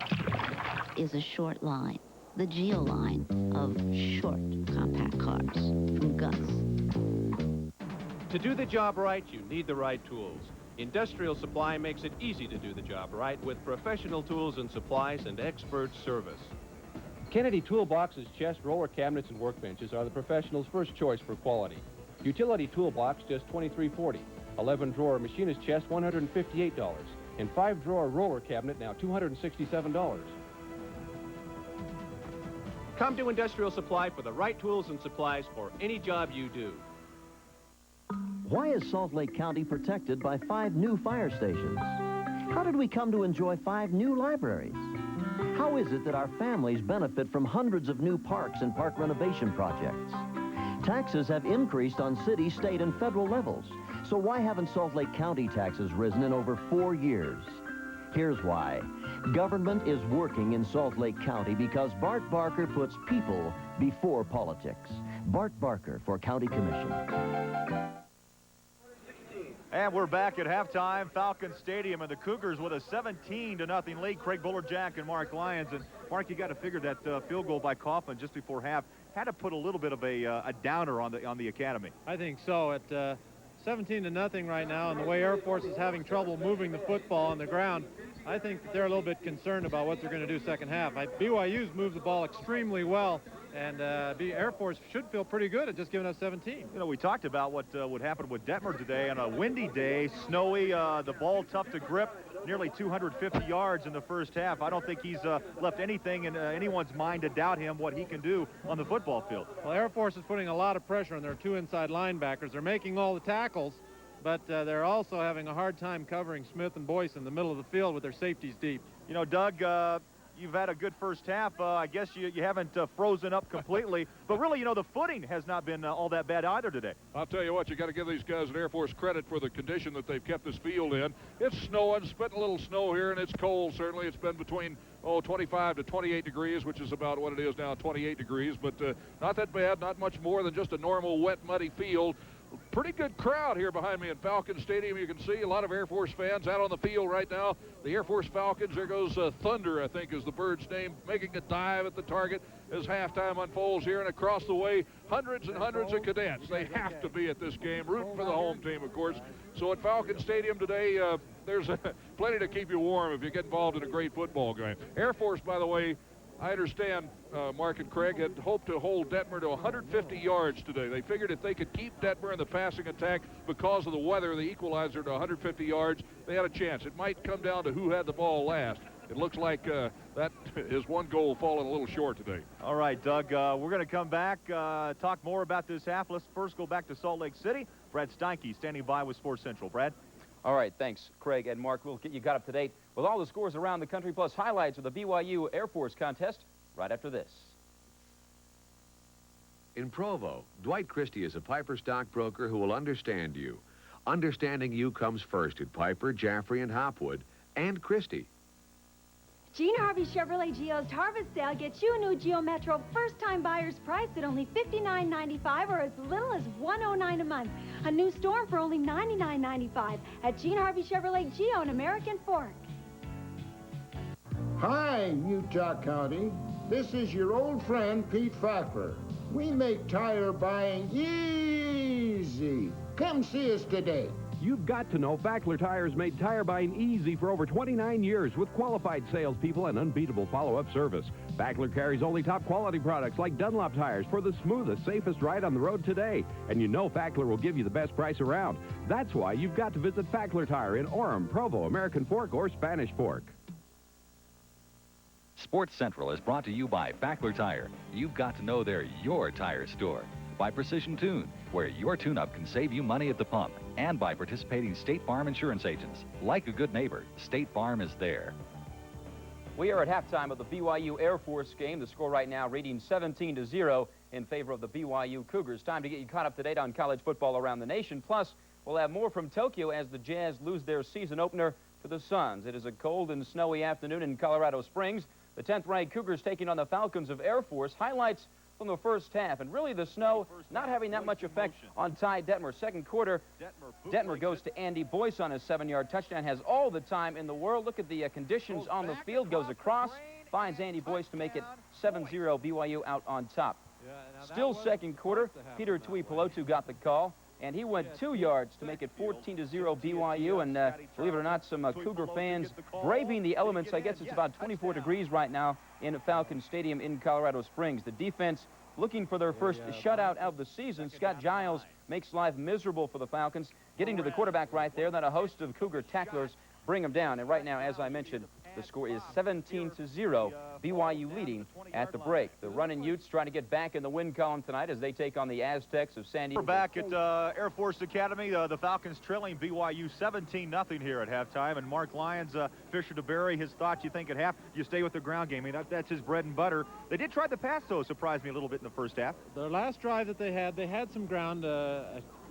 is a short line. The Geo line of short compact cars from Gus. To do the job right, you need the right tools. Industrial Supply makes it easy to do the job right with professional tools and supplies and expert service. Kennedy Toolbox's chest, roller cabinets, and workbenches are the professional's first choice for quality. Utility toolbox, just $23.40. 11-drawer machinist chest, $158. And 5-drawer roller cabinet, now $267. Come to Industrial Supply for the right tools and supplies for any job you do. Why is Salt Lake County protected by 5 new fire stations? How did we come to enjoy 5 new libraries? How is it that our families benefit from hundreds of new parks and park renovation projects? Taxes have increased on city, state, and federal levels. So why haven't Salt Lake County taxes risen in over 4 years? Here's why. Government is working in Salt Lake County because Bart Barker puts people before politics. Bart Barker for County Commission. And we're back at halftime, Falcon Stadium, and the Cougars with a 17-0 lead. Craig Bolerjack and Mark Lyons. And Mark, you got to figure that field goal by Kaufman just before half had to put a little bit of a downer on the academy. I think so. At 17-0 right now, and the way Air Force is having trouble moving the football on the ground, I think that they're a little bit concerned about what they're going to do second half. BYU's moved the ball extremely well, and Air Force should feel pretty good at just giving us 17. You know, we talked about what would happen with Detmer today on a windy day, snowy, the ball tough to grip. nearly 250 yards in the first half. I don't think he's left anything in anyone's mind to doubt him, what he can do on the football field. Well, Air Force is putting a lot of pressure on their 2 inside linebackers. They're making all the tackles, but they're also having a hard time covering Smith and Boyce in the middle of the field with their safeties deep. You know, Doug, you've had a good first half. I guess you haven't frozen up completely. But really, you know, the footing has not been all that bad either today. I'll tell you what, you got to give these guys at Air Force credit for the condition that they've kept this field in. It's snowing, spitting a little snow here, and it's cold, certainly. It's been between, 25 to 28 degrees, which is about what it is now, 28 degrees. But not that bad, not much more than just a normal wet, muddy field. Pretty good crowd here behind me in Falcon Stadium. You can see a lot of Air Force fans out on the field right now. The Air Force Falcons, there goes Thunder, I think is the bird's name, making a dive at the target as halftime unfolds here. And across the way, hundreds and hundreds of cadets. They have to be at this game, rooting for the home team, of course. So at Falcon Stadium today, there's plenty to keep you warm if you get involved in a great football game. Air Force, by the way, I understand Mark and Craig had hoped to hold Detmer to 150 yards today. They figured if they could keep Detmer in the passing attack because of the weather, the equalizer to 150 yards, they had a chance. It might come down to who had the ball last. It looks like that is one goal falling a little short today. All right, Doug, we're going to come back, talk more about this half. Let's first go back to Salt Lake City. Brad Steinke standing by with Sports Central. Brad? All right, thanks, Craig and Mark. We'll get you got up to date with all the scores around the country, plus highlights of the BYU Air Force contest right after this. In Provo, Dwight Christie is a Piper stockbroker who will understand you. Understanding you comes first at Piper, Jaffrey, and Hopwood, and Christie. Gene Harvey Chevrolet Geo's Harvest Sale gets you a new Geo Metro first-time buyer's price at only $59.95 or as little as $109 a month. A new Storm for only $99.95 at Gene Harvey Chevrolet Geo in American Fork. Hi, Utah County. This is your old friend, Pete Fackler. We make tire buying easy. Come see us today. You've got to know Fackler Tires made tire buying easy for over 29 years with qualified salespeople and unbeatable follow-up service. Fackler carries only top quality products like Dunlop tires for the smoothest, safest ride on the road today. And you know Fackler will give you the best price around. That's why you've got to visit Fackler Tire in Orem, Provo, American Fork, or Spanish Fork. Sports Central is brought to you by Fackler Tire. You've got to know they're your tire store. By Precision Tune, where your tune-up can save you money at the pump. And by participating State Farm insurance agents. Like a good neighbor, State Farm is there. We are at halftime of the BYU Air Force game. The score right now reading 17-0 in favor of the BYU Cougars. Time to get you caught up to date on college football around the nation. Plus, we'll have more from Tokyo as the Jazz lose their season opener to the Suns. It is a cold and snowy afternoon in Colorado Springs. The 10th-ranked Cougars taking on the Falcons of Air Force. Highlights from the first half, and really the snow not having that much effect on Ty Detmer. Second quarter, Detmer goes to Andy Boyce on his 7-yard touchdown, has all the time in the world. Look at the conditions on the field, goes across, finds Andy Boyce to make it 7-0, BYU out on top. Still second quarter, Peter Tuipulotu got the call, and he went 2 yards to make it 14-0 BYU, and believe it or not, some Cougar fans braving the elements. I guess it's about 24 degrees right now in Falcon Stadium in Colorado Springs. The defense looking for their first shutout of the season. Scott Giles makes life miserable for the Falcons. Getting to the quarterback right there, then a host of Cougar tacklers bring him down. And right now, as I mentioned, the score is 17-0, BYU leading at the break. The running Utes trying to get back in the win column tonight as they take on the Aztecs of San Diego. We're back at Air Force Academy. The Falcons trailing BYU 17-0 here at halftime. And Mark Lyons, Fisher DeBerry, his thoughts, you think at half, you stay with the ground game. I mean, that's his bread and butter. They did try the pass, though, surprised me a little bit in the first half. Their last drive that they had some ground.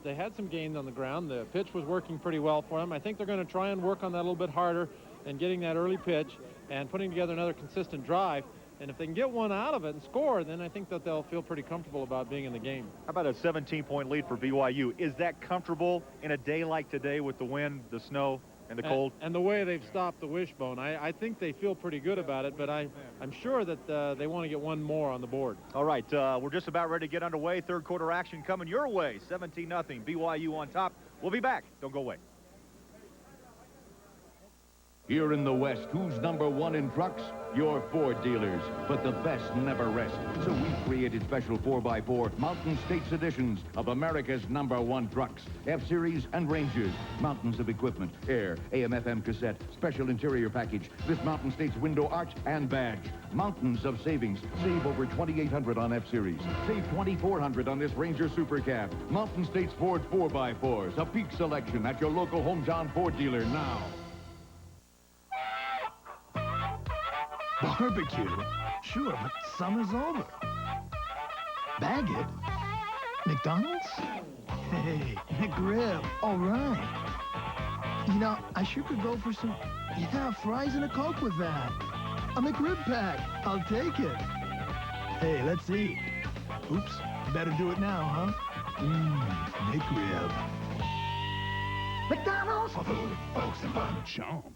They had some gains on the ground. The pitch was working pretty well for them. I think they're going to try and work on that a little bit harder and getting that early pitch and putting together another consistent drive. And if they can get one out of it and score, then I think that they'll feel pretty comfortable about being in the game. How about a 17-point lead for BYU? Is that comfortable in a day like today with the wind, the snow, and the cold? And the way they've stopped the wishbone. I think they feel pretty good about it, but I'm sure that they want to get one more on the board. All right, we're just about ready to get underway. Third quarter action coming your way. 17-0, BYU on top. We'll be back. Don't go away. Here in the West, who's #1 in trucks? Your Ford dealers. But the best never rest. So we created special 4x4 Mountain States editions of America's #1 trucks. F-Series and Rangers. Mountains of equipment. Air, AM/FM cassette, special interior package. This Mountain States window arch and badge. Mountains of savings. Save over $2,800 on F-Series. Save $2,400 on this Ranger Super Cab. Mountain States Ford 4x4s. A peak selection at your local hometown Ford dealer now. Barbecue? Sure, but summer's over. Baggett? McDonald's? Hey, McRib. All right. You know, I sure could go for some, fries and a Coke with that. A McRib pack. I'll take it. Hey, let's eat. Oops, better do it now, huh? McRib. McDonald's? For food, folks, and fun. Chomp.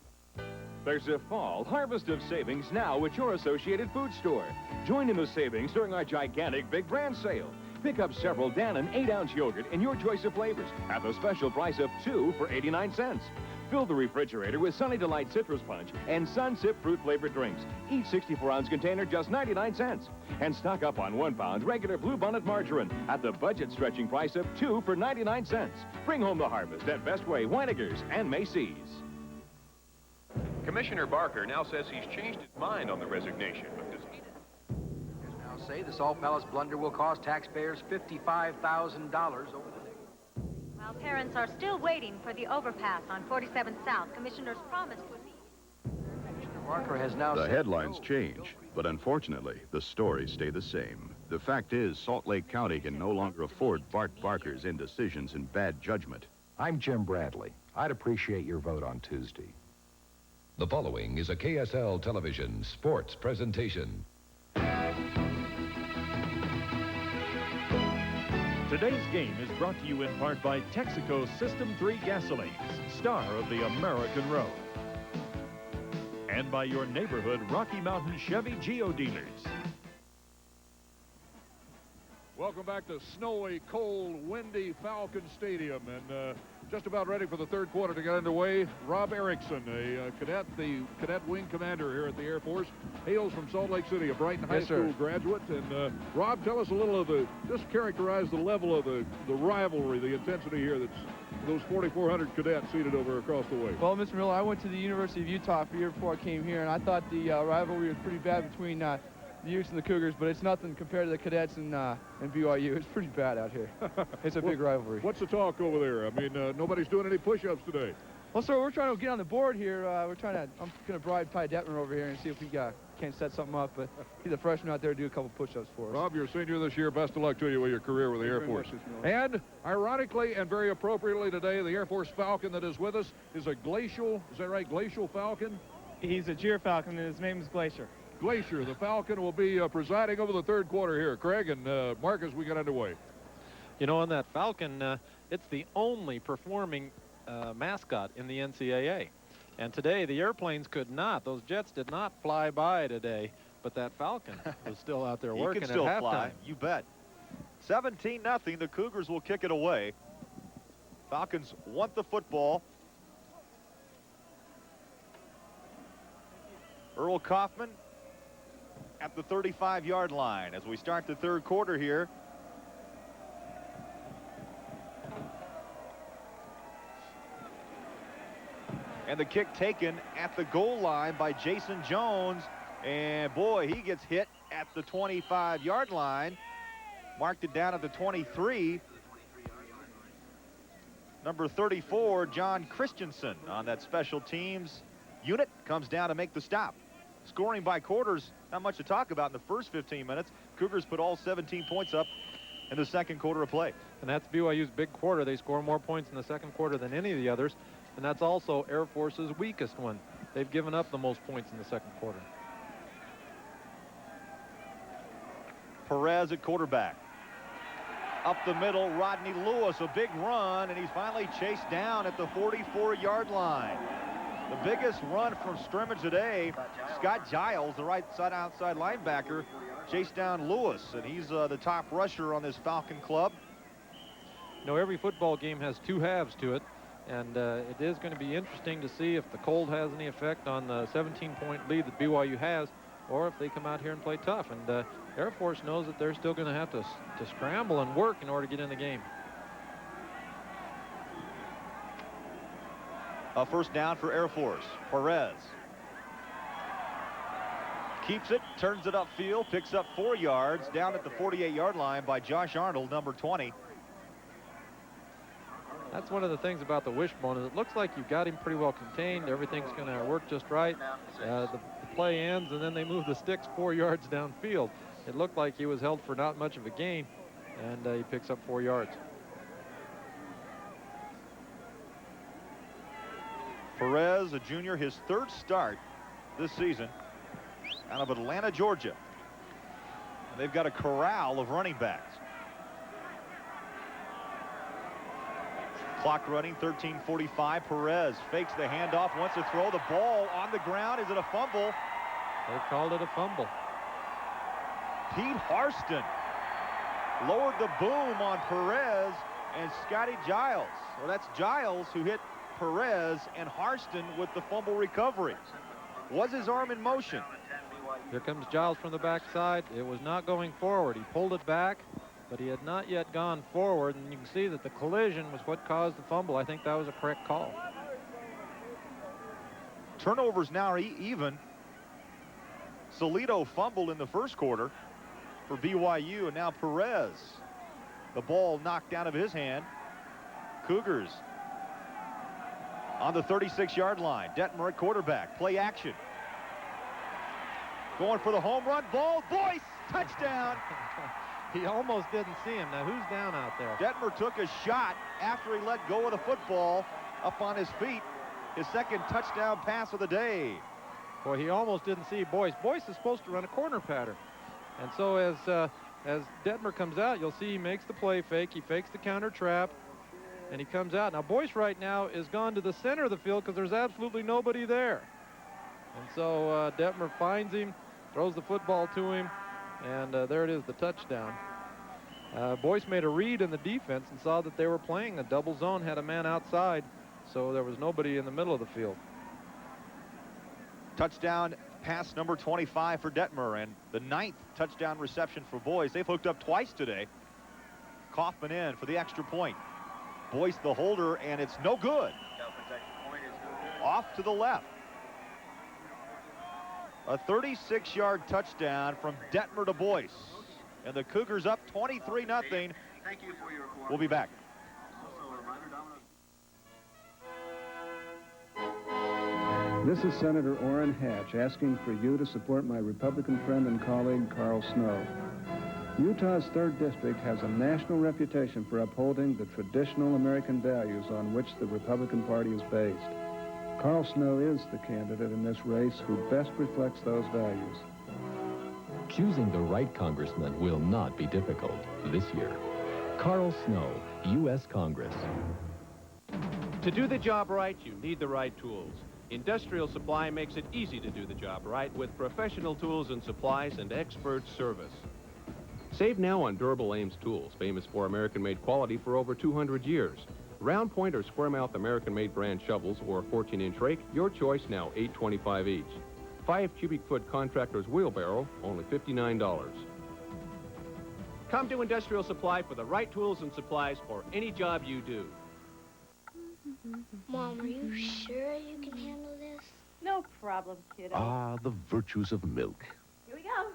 There's a fall harvest of savings now at your Associated Food Store. Join in the savings during our gigantic big brand sale. Pick up several Dannon 8-ounce yogurt in your choice of flavors at the special price of 2 for 89 cents. Fill the refrigerator with Sunny Delight Citrus Punch and Sun-Sip fruit-flavored drinks. Each 64-ounce container just 99 cents. And stock up on 1 pound regular Bluebonnet margarine at the budget-stretching price of 2 for 99 cents. Bring home the harvest at Best Way, Weinigers, and Macy's. Commissioner Barker now says he's changed his mind on the resignation, but does he now say the Salt Palace blunder will cost taxpayers $55,000 over the day. While parents are still waiting for the overpass on 47th South, commissioners promised would be. Commissioner Barker has now The said headlines change, but unfortunately, the stories stay the same. The fact is, Salt Lake County can no longer afford Bart Barker's indecisions and bad judgment. I'm Jim Bradley. I'd appreciate your vote on Tuesday. The following is a KSL television sports presentation. Today's game is brought to you in part by Texaco System 3 Gasolines, star of the American road. And by your neighborhood Rocky Mountain Chevy Geo dealers. Welcome back to snowy, cold, windy Falcon Stadium, and just about ready for the third quarter to get underway. Rob Erickson, a cadet, the cadet wing commander here at the Air Force, hails from Salt Lake City, a Brighton High School graduate. And Rob, tell us a little of just characterize the level of the rivalry, the intensity here that's those 4,400 cadets seated over across the way. Well, Mr. Miller, I went to the University of Utah for a year before I came here, and I thought the rivalry was pretty bad between the Utes and the Cougars, but it's nothing compared to the cadets and BYU. It's pretty bad out here. It's a big rivalry. What's the talk over there? I mean, nobody's doing any push-ups today. Well, sir, we're trying to get on the board here. I'm going to bribe Ty Detmer over here and see if we can't set something up, but he's a freshman out there to do a couple push-ups for us. Rob, you're a senior this year. Best of luck to you with your career with the Air Force. And ironically and very appropriately today, the Air Force Falcon that is with us is a glacial, is that right, glacial Falcon? He's a Gyrfalcon, and his name is Glacier. Glacier, the Falcon, will be presiding over the third quarter here. Craig and Mark, as we get underway. You know, on that Falcon, it's the only performing mascot in the NCAA. And today, the airplanes could not. Those jets did not fly by today. But that Falcon was still out there working at halftime. He can still fly, you bet. 17-0, the Cougars will kick it away. Falcons want the football. Earl Kaufman at the 35-yard line as we start the third quarter here. And the kick taken at the goal line by Jason Jones. And boy, he gets hit at the 25-yard line. Marked it down at the 23. Number 34, John Christensen on that special teams unit comes down to make the stop. Scoring by quarters, not much to talk about in the first 15 minutes. Cougars put all 17 points up in the second quarter of play. And that's BYU's big quarter. They score more points in the second quarter than any of the others. And that's also Air Force's weakest one. They've given up the most points in the second quarter. Perez at quarterback. Up the middle, Rodney Lewis, a big run, and he's finally chased down at the 44-yard line. The biggest run from scrimmage today, Scott Giles, the right side outside linebacker, chased down Lewis, and he's the top rusher on this Falcon club. You know, every football game has two halves to it. And it is going to be interesting to see if the cold has any effect on the 17-point lead that BYU has, or if they come out here and play tough. And Air Force knows that they're still going to have to scramble and work in order to get in the game. A first down for Air Force. Perez keeps it, turns it upfield, picks up 4 yards, down at the 48-yard line by Josh Arnold, number 20. That's one of the things about the wishbone, is it looks like you've got him pretty well contained. Everything's going to work just right. The play ends, and then they move the sticks 4 yards downfield. It looked like he was held for not much of a gain, and he picks up 4 yards. Perez, a junior, his 3rd start this season out of Atlanta, Georgia. And they've got a corral of running backs. Clock running, 13:45. Perez fakes the handoff, wants to throw the ball on the ground. Is it a fumble? They called it a fumble. Pete Harston lowered the boom on Perez and Scotty Giles. Well, that's Giles who hit Perez, and Harston with the fumble recovery. Was his arm in motion? Here comes Giles from the backside. It was not going forward. He pulled it back, but he had not yet gone forward, and you can see that the collision was what caused the fumble. I think that was a correct call. Turnovers now are even. Solito fumbled in the first quarter for BYU, and now Perez. The ball knocked out of his hand. Cougars on the 36-yard line. Detmer at quarterback. Play action. Going for the home run. Ball. Boyce. Touchdown. He almost didn't see him. Now, who's down out there? Detmer took a shot after he let go of the football up on his feet. His 2nd touchdown pass of the day. Boy, he almost didn't see Boyce. Boyce is supposed to run a corner pattern. And so as Detmer comes out, you'll see he makes the play fake. He fakes the counter trap, and he comes out. Now, Boyce right now is gone to the center of the field because there's absolutely nobody there. And so Detmer finds him, throws the football to him, and there it is, the touchdown. Boyce made a read in the defense and saw that they were playing a double zone, had a man outside, so there was nobody in the middle of the field. Touchdown pass number 25 for Detmer, and the 9th touchdown reception for Boyce. They've hooked up twice today. Kaufman in for the extra point. Boyce the holder, and it's no good. Off to the left. A 36-yard touchdown from Detmer to Boyce. And the Cougars up 23-0. We'll be back. This is Senator Orrin Hatch asking for you to support my Republican friend and colleague, Carl Snow. Utah's 3rd District has a national reputation for upholding the traditional American values on which the Republican Party is based. Carl Snow is the candidate in this race who best reflects those values. Choosing the right congressman will not be difficult this year. Carl Snow, U.S. Congress. To do the job right, you need the right tools. Industrial Supply makes it easy to do the job right with professional tools and supplies and expert service. Save now on Durable Ames tools, famous for American-made quality for over 200 years. Round point or square mouth American-made brand shovels or 14-inch rake, your choice now $8.25 each. 5 cubic foot contractor's wheelbarrow, only $59. Come to Industrial Supply for the right tools and supplies for any job you do. Mom, are you sure you can handle this? No problem, kiddo. Ah, the virtues of milk. Here we go.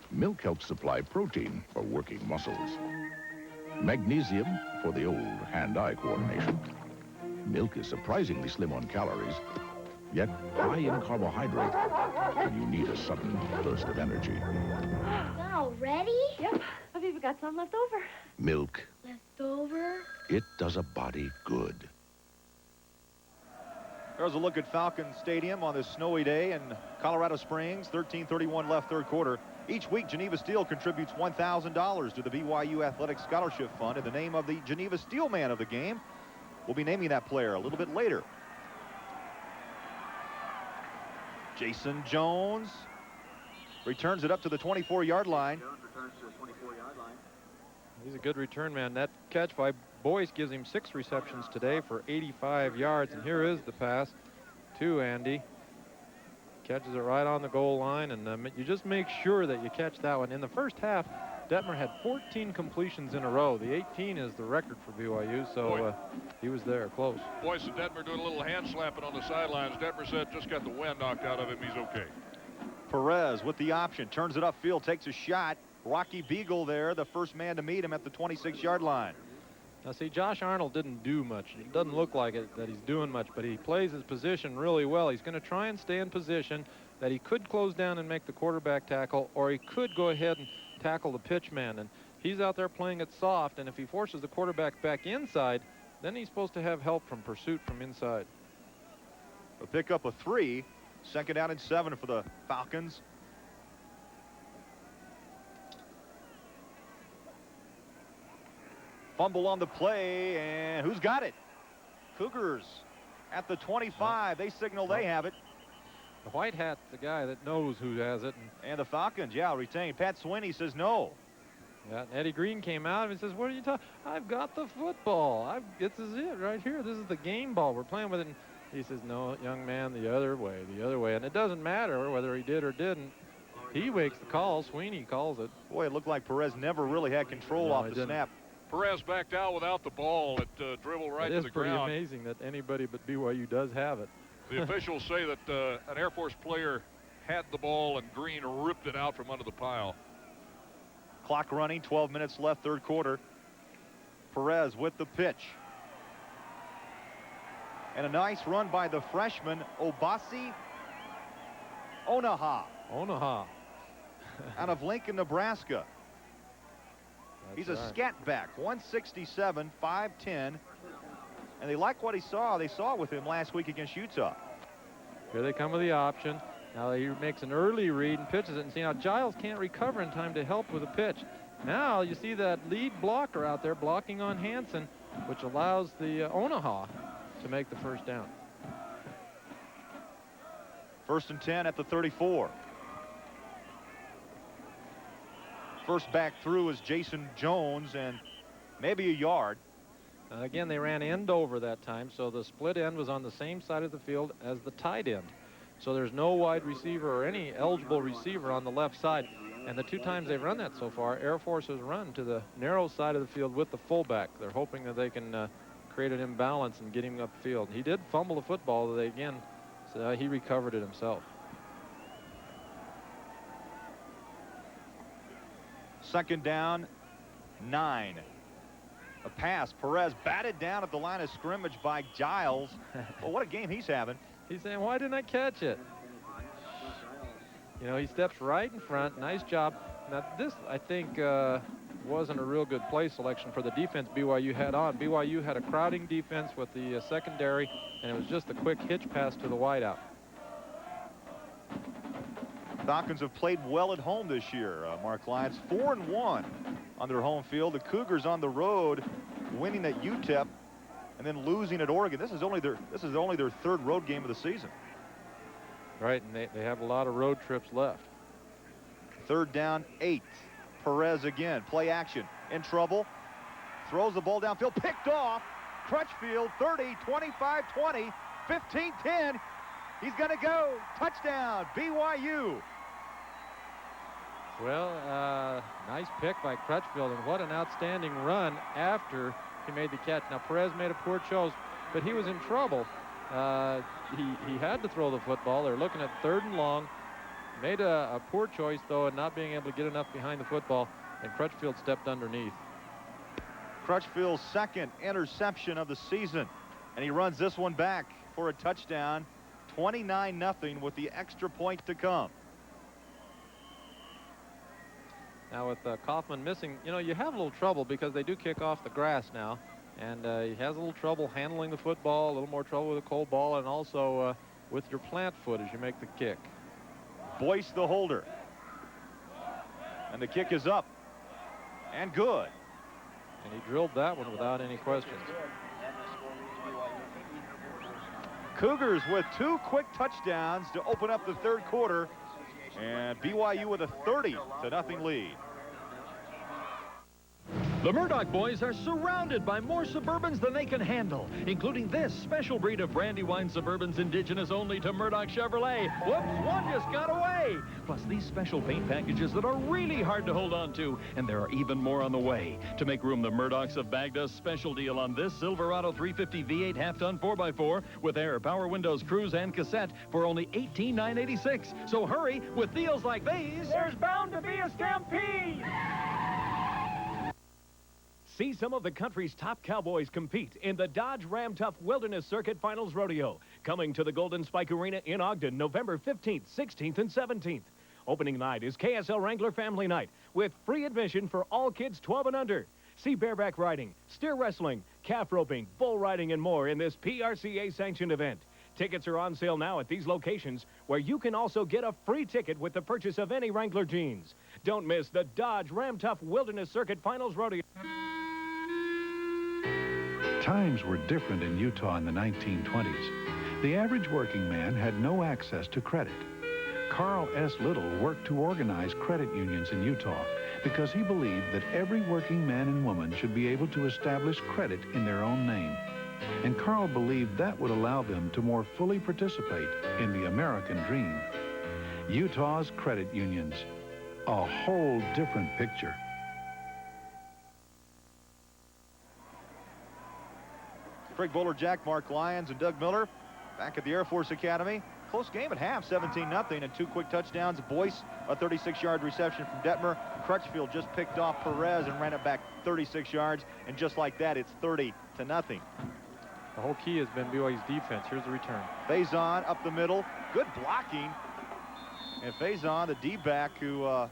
Milk helps supply protein for working muscles. Magnesium for the old hand-eye coordination. Milk is surprisingly slim on calories, yet high in carbohydrate when you need a sudden burst of energy. Done already? Yep. I've even got some left over. Milk, Leftover? it does a body good. There's a look at Falcon Stadium on this snowy day in Colorado Springs. 13:31 left, 3rd quarter. Each week, Geneva Steel contributes $1,000 to the BYU Athletic Scholarship Fund in the name of the Geneva Steel Man of the game. We'll be naming that player a little bit later. Jason Jones returns it up to the 24-yard line. He's a good return man. That catch by Boyce gives him 6 receptions today for 85 yards. And here is the pass to Andy. Catches it right on the goal line, and you just make sure that you catch that one. In the first half, Detmer had 14 completions in a row. The 18 is the record for BYU, so he was there close. Boyce and Detmer doing a little hand slapping on the sidelines. Detmer said just got the wind knocked out of him. He's okay. Perez with the option, turns it upfield, takes a shot. Rocky Beagle there, the first man to meet him at the 26-yard line. Now, see, Josh Arnold didn't do much. It doesn't look like it that he's doing much, but he plays his position really well. He's going to try and stay in position that he could close down and make the quarterback tackle, or he could go ahead and tackle the pitch man. And he's out there playing it soft, and if he forces the quarterback back inside, then he's supposed to have help from pursuit from inside. A pickup of 3, 2nd down and 7 for the Falcons. Fumble on the play, and who's got it? Cougars at the 25. They signal they have it. The white hat's the guy that knows who has it. And the Falcons, yeah, retain. Pat Sweeney says no. Yeah, and Eddie Green came out and says, what are you talking? I've got the football. This is it right here. This is the game ball. We're playing with it. And he says, no, young man, the other way, the other way. And it doesn't matter whether he did or didn't. He makes the call. Sweeney calls it. Boy, it looked like Perez never really had control off the snap. Perez backed out without the ball. It dribbled right to the ground. It is pretty amazing that anybody but BYU does have it. The officials say that an Air Force player had the ball and Green ripped it out from under the pile. Clock running, 12 minutes left, 3rd quarter. Perez with the pitch. And a nice run by the freshman, Obasi Onaha. Onaha. Out of Lincoln, Nebraska. He's a scat back, 167, 5'10", and they like what he saw. They saw with him last week against Utah. Here they come with the option. Now he makes an early read and pitches it. And see, now Giles can't recover in time to help with a pitch. Now you see that lead blocker out there blocking on Hansen, which allows the Onaha to make the 1st down. 1st and 10 at the 34. First back through is Jason Jones, and maybe a yard. Again, they ran end over that time, so the split end was on the same side of the field as the tight end. So there's no wide receiver or any eligible receiver on the left side. And the 2 times they've run that so far, Air Force has run to the narrow side of the field with the fullback. They're hoping that they can create an imbalance and get him upfield. He did fumble the football, so he recovered it himself. 2nd down, 9. A pass. Perez batted down at the line of scrimmage by Giles. Well, what a game he's having. He's saying, why didn't I catch it? You know, he steps right in front. Nice job. Now, this, I think, wasn't a real good play selection for the defense BYU had on. BYU had a crowding defense with the secondary, and it was just a quick hitch pass to the wideout. Falcons have played well at home this year. Mark Lyons, 4-1 on their home field. The Cougars on the road, winning at UTEP and then losing at Oregon. This is only their 3rd road game of the season. Right, and they have a lot of road trips left. 3rd down, 8. Perez again, play action, in trouble, throws the ball downfield, picked off. Crutchfield, 30, 25, 20, 15, 10. He's going to go. Touchdown, BYU. Well, nice pick by Crutchfield, and what an outstanding run after he made the catch. Now, Perez made a poor choice, but he was in trouble. He had to throw the football. They're looking at 3rd and long. Made a poor choice, though, in not being able to get enough behind the football, and Crutchfield stepped underneath. Crutchfield's 2nd interception of the season, and he runs this one back for a touchdown. 29-0 with the extra point to come. Now with Kaufman missing, you know, you have a little trouble because they do kick off the grass now, and he has a little trouble handling the football, a little more trouble with a cold ball, and also with your plant foot as you make the kick. Boyce the holder. And the kick is up. And good. And he drilled that one without any questions. Cougars with 2 quick touchdowns to open up the 3rd quarter. And BYU with a 30-0 lead. The Murdoch boys are surrounded by more Suburbans than they can handle, including this special breed of Brandywine Suburbans indigenous only to Murdoch Chevrolet. Whoops, one just got away. Plus these special paint packages that are really hard to hold on to, and there are even more on the way. To make room, the Murdochs have bagged a special deal on this Silverado 350 V8 half-ton 4x4 with air, power windows, cruise, and cassette for only $18,986. So hurry, with deals like these, There's bound to be a stampede! See some of the country's top cowboys compete in the Dodge Ram Tough Wilderness Circuit Finals Rodeo, coming to the Golden Spike Arena in Ogden, November 15th, 16th, and 17th. Opening night is KSL Wrangler Family Night with free admission for all kids 12 and under. See bareback riding, steer wrestling, calf roping, bull riding, and more in this PRCA-sanctioned event. Tickets are on sale now at these locations, where you can also get a free ticket with the purchase of any Wrangler jeans. Don't miss the Dodge Ram Tough Wilderness Circuit Finals Rodeo. Times were different in Utah in the 1920s. The average working man had no access to credit. Carl S. Little worked to organize credit unions in Utah because he believed that every working man and woman should be able to establish credit in their own name. And Carl believed that would allow them to more fully participate in the American dream. Utah's credit unions, a whole different picture. Craig Bolerjack, Mark Lyons, and Doug Miller back at the Air Force Academy. Close game at half, 17-0, and 2 quick touchdowns. Boyce, a 36-yard reception from Detmer. Crutchfield just picked off Perez and ran it back 36 yards, and just like that, it's 30-0. The whole key has been BYU's defense. Here's the return. Faison up the middle. Good blocking. And Faison, the D-back who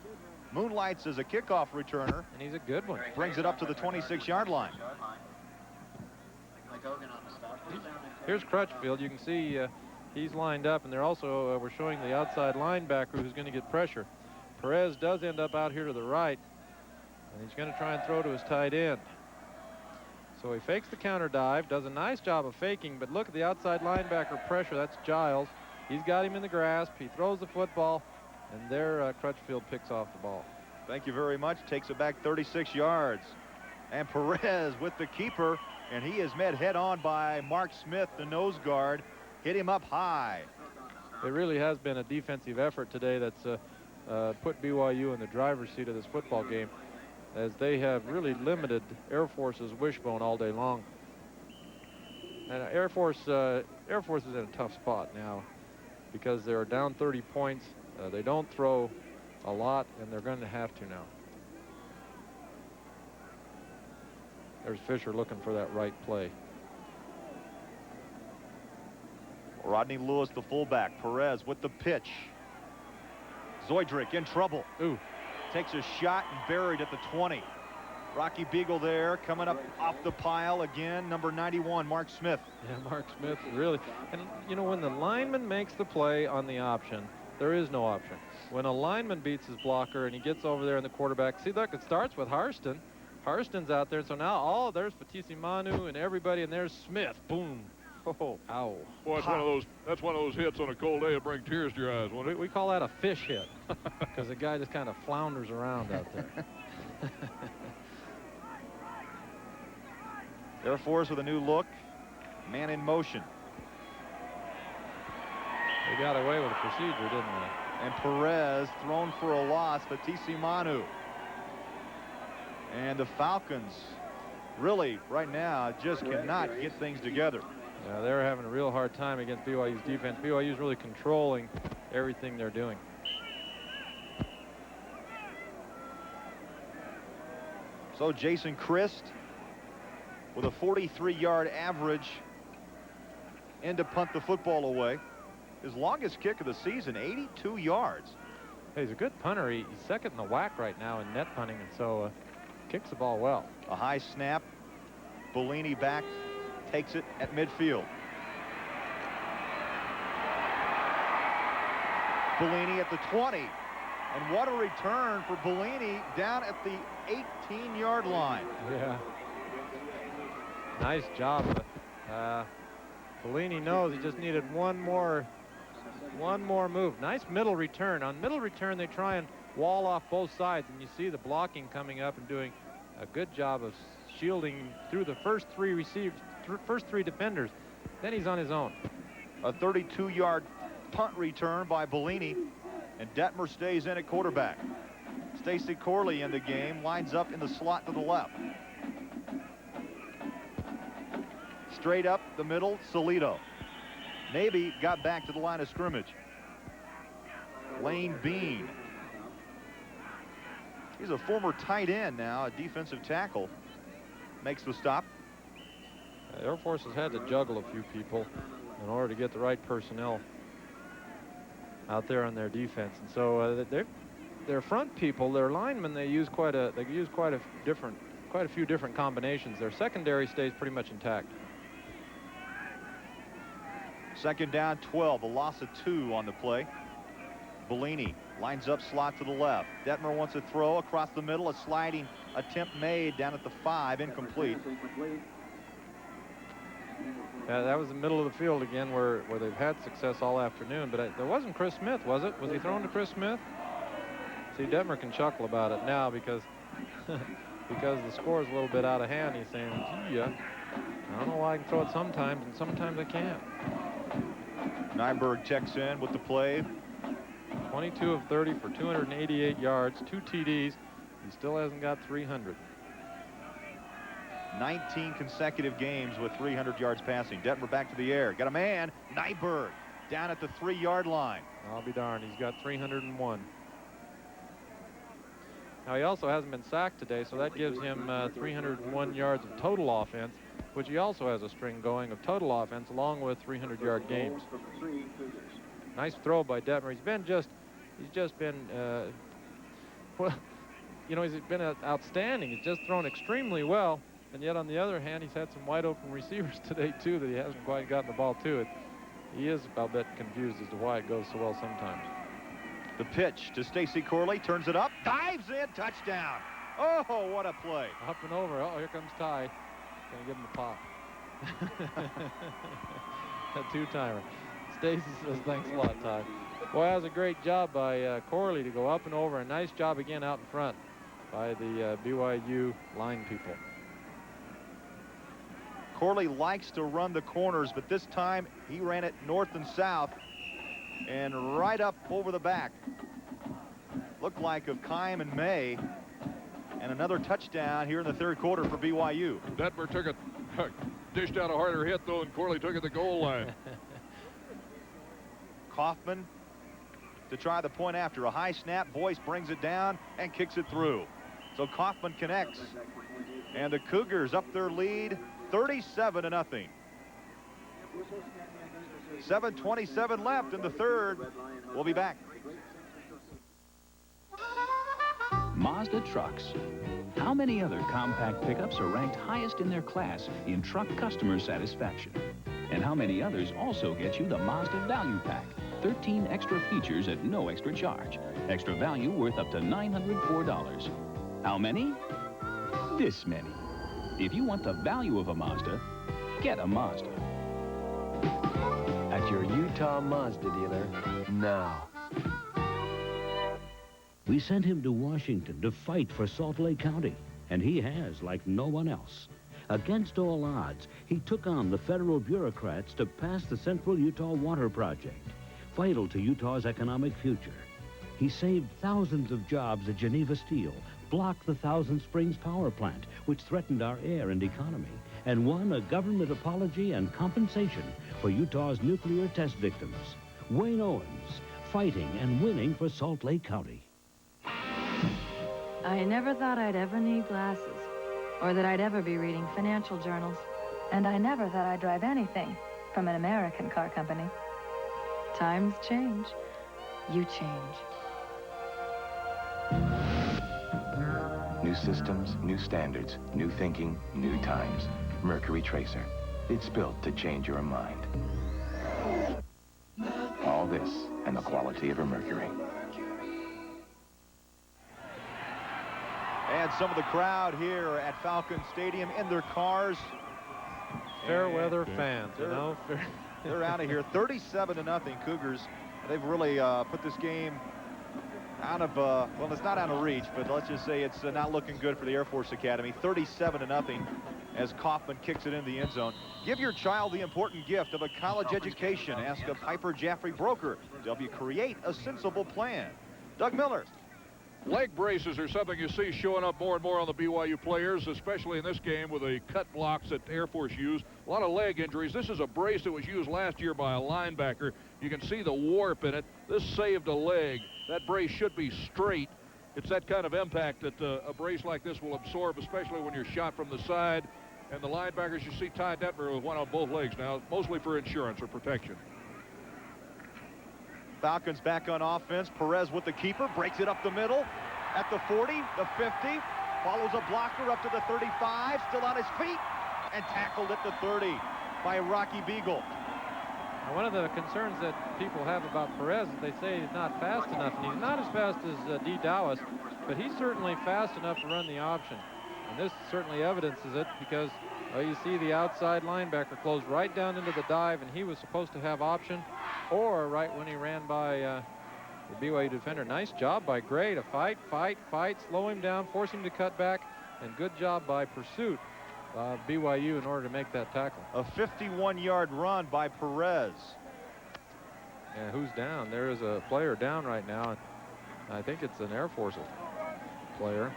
moonlights as a kickoff returner. And he's a good one. Brings it up to the 26-yard line. Here's Crutchfield. You can see he's lined up, and they're also we're showing the outside linebacker who's going to get pressure. Perez does end up out here to the right, and he's going to try and throw to his tight end. So he fakes the counter dive, does a nice job of faking, but look at the outside linebacker pressure. That's Giles. He's got him in the grasp. He throws the football, and there Crutchfield picks off the ball. Thank you very much. Takes it back 36 yards. And Perez with the keeper, and he is met head-on by Mark Smith, the nose guard. Hit him up high. It really has been a defensive effort today that's put BYU in the driver's seat of this football game, as they have really limited Air Force's wishbone all day long. And Air Force is in a tough spot now because they're down 30 points. They don't throw a lot, and they're going to have to now. There's Fisher looking for that right play. Rodney Lewis, the fullback. Perez with the pitch. Zoidrick in trouble. Ooh. Takes a shot and buried at the 20. Rocky Beagle there, coming up off the pile again. Number 91, Mark Smith. Yeah, Mark Smith, really. And, you know, when the lineman makes the play on the option, there is no option. When a lineman beats his blocker and he gets over there in the quarterback, see, look, it starts with Harston. Harston's out there, so now, there's Fatisi Manu and everybody, and there's Smith. Boom. Oh, ow. Boy, that's one of those hits on a cold day that bring tears to your eyes, won't it? We call that a fish hit, because the guy just kind of flounders around out there. Air Force with a new look. Man in motion. They got away with the procedure, didn't they? And Perez thrown for a loss, Fatisi Manu. And the Falcons really, right now, just cannot get things together. Yeah, they're having a real hard time against BYU's defense. BYU's really controlling everything they're doing. So Jason Christ with a 43-yard average and to punt the football away. His longest kick of the season, 82 yards. Hey, he's a good punter. He's second in the WAC right now in net punting, and so kicks the ball well. A high snap. Bellini back, takes it at midfield. Bellini at the 20. And what a return for Bellini down at the 18-yard line. Yeah. Nice job. Bellini knows he just needed one more move. Nice middle return. On middle return, they try and wall off both sides, and you see the blocking coming up and doing a good job of shielding through the first three defenders. Then he's on his own. A 32-yard punt return by Bellini, and Detmer stays in at quarterback. Stacy Corley in the game, lines up in the slot to the left. Straight up the middle, Solito. Navy got back to the line of scrimmage. Lane Bean. He's a former tight end now, a defensive tackle. Makes the stop. The Air Force has had to juggle a few people in order to get the right personnel out there on their defense, and so their front people, their linemen, they use quite a few different combinations. Their secondary stays pretty much intact. Second down, 12, a loss of 2 on the play. Bellini lines up slot to the left. Detmer wants a throw across the middle, a sliding attempt made down at the 5, incomplete. Yeah, that was the middle of the field again where they've had success all afternoon, but there wasn't Chris Smith, was it? Was he thrown to Chris Smith? See, Detmer can chuckle about it now because the score is a little bit out of hand. He's saying, gee, I don't know why I can throw it sometimes, and sometimes I can't. Nyberg checks in with the play. 22 of 30 for 288 yards, 2 TDs. He still hasn't got 300. 19 consecutive games with 300 yards passing. Detmer back to the air. Got a man. Nyberg down at the 3-yard line. I'll be darned. He's got 301. Now, he also hasn't been sacked today, so that gives him 301 yards of total offense, which he also has a string going of total offense along with 300-yard games. Nice throw by Detmer. He's just been well, you know, he's been outstanding. He's just thrown extremely well, and yet on the other hand, he's had some wide open receivers today too that he hasn't quite gotten the ball to. He is a bit confused as to why it goes so well sometimes. The pitch to Stacy Corley, turns it up, dives in, touchdown. Oh, what a play. Up and over. Oh, here comes Ty. Gonna give him a pop. A two-timer. Stacy says, thanks a lot, Ty. Boy, that was a great job by Corley to go up and over. A nice job again out in front by the BYU line people. Corley likes to run the corners, but this time he ran it north and south and right up over the back. Looked like of Kime and May. And another touchdown here in the third quarter for BYU. Detmer took it, dished out a harder hit, though, and Corley took it to the goal line. Kaufman to try the point after. A high snap. Boyce brings it down and kicks it through. So Kaufman connects. And the Cougars up their lead 37-0. 7:27 left in the third. We'll be back. Mazda trucks. How many other compact pickups are ranked highest in their class in truck customer satisfaction? And how many others also get you the Mazda Value Pack? 13 extra features at no extra charge. Extra value worth up to $904. How many? This many. If you want the value of a Mazda, get a Mazda. At your Utah Mazda dealer now. We sent him to Washington to fight for Salt Lake County, and he has like no one else. Against all odds, he took on the federal bureaucrats to pass the Central Utah Water Project, vital to Utah's economic future. He saved thousands of jobs at Geneva Steel, blocked the Thousand Springs power plant, which threatened our air and economy, and won a government apology and compensation for Utah's nuclear test victims. Wayne Owens, fighting and winning for Salt Lake County. I never thought I'd ever need glasses, or that I'd ever be reading financial journals. And I never thought I'd drive anything from an American car company. Times change. You change. New systems, new standards, new thinking, new times. Mercury Tracer. It's built to change your mind. All this and the quality of a Mercury. And some of the crowd here at Falcon Stadium in their cars. Fair weather fans, you know. They're out of here. 37-0 Cougars. They've really put this game out of, well, it's not out of reach, but let's just say it's not looking good for the Air Force Academy. 37-0 as Kaufman kicks it in the end zone. Give your child the important gift of a college education. Ask a Piper Jaffray broker to help you create a sensible plan. Doug Miller. Leg braces are something you see showing up more and more on the BYU players, especially in this game with the cut blocks that Air Force used. A lot of leg injuries. This is a brace that was used last year by a linebacker. You can see the warp in it. This saved a leg. That brace should be straight. It's that kind of impact that a brace like this will absorb, especially when you're shot from the side. And the linebackers, you see Ty Detmer with one on both legs now, mostly for insurance or protection. Falcons back on offense. Perez with the keeper, breaks it up the middle at the 40, the 50, follows a blocker up to the 35, still on his feet, and tackled at the 30 by Rocky Beagle. Now, one of the concerns that people have about Perez is they say he's not fast enough, and he's not as fast as D. Dowis, but he's certainly fast enough to run the option. And this certainly evidences it because you see the outside linebacker close right down into the dive, and he was supposed to have option, or right when he ran by the BYU defender. Nice job by Gray to fight, slow him down, force him to cut back, and good job by pursuit BYU in order to make that tackle. A 51-yard run by Perez. Yeah, who's down? There is a player down right now. I think it's an Air Force player.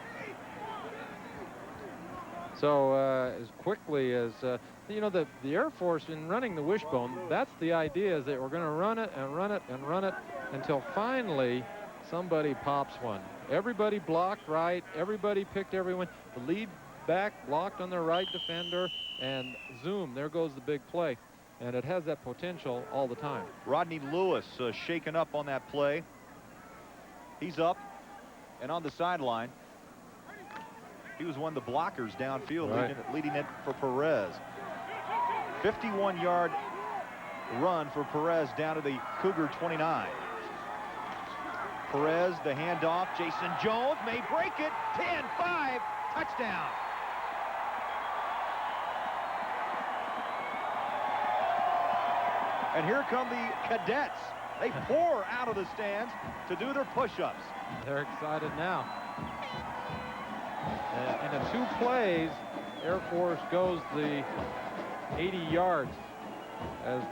So as quickly as, you know, the Air Force in running the wishbone, that's the idea, is that we're going to run it and run it and run it until finally somebody pops one. Everybody blocked right. Everybody picked everyone. The lead back blocked on their right defender, and zoom, there goes the big play. And it has that potential all the time. Rodney Lewis shaken up on that play. He's up and on the sideline. He was one of the blockers downfield, right, leading it for Perez. 51-yard run for Perez down to the Cougar 29. Perez, the handoff. Jason Jones may break it. 10-5, touchdown. And here come the cadets. They pour out of the stands to do their push-ups. They're excited now. And in 2 plays, Air Force goes the 80 yards as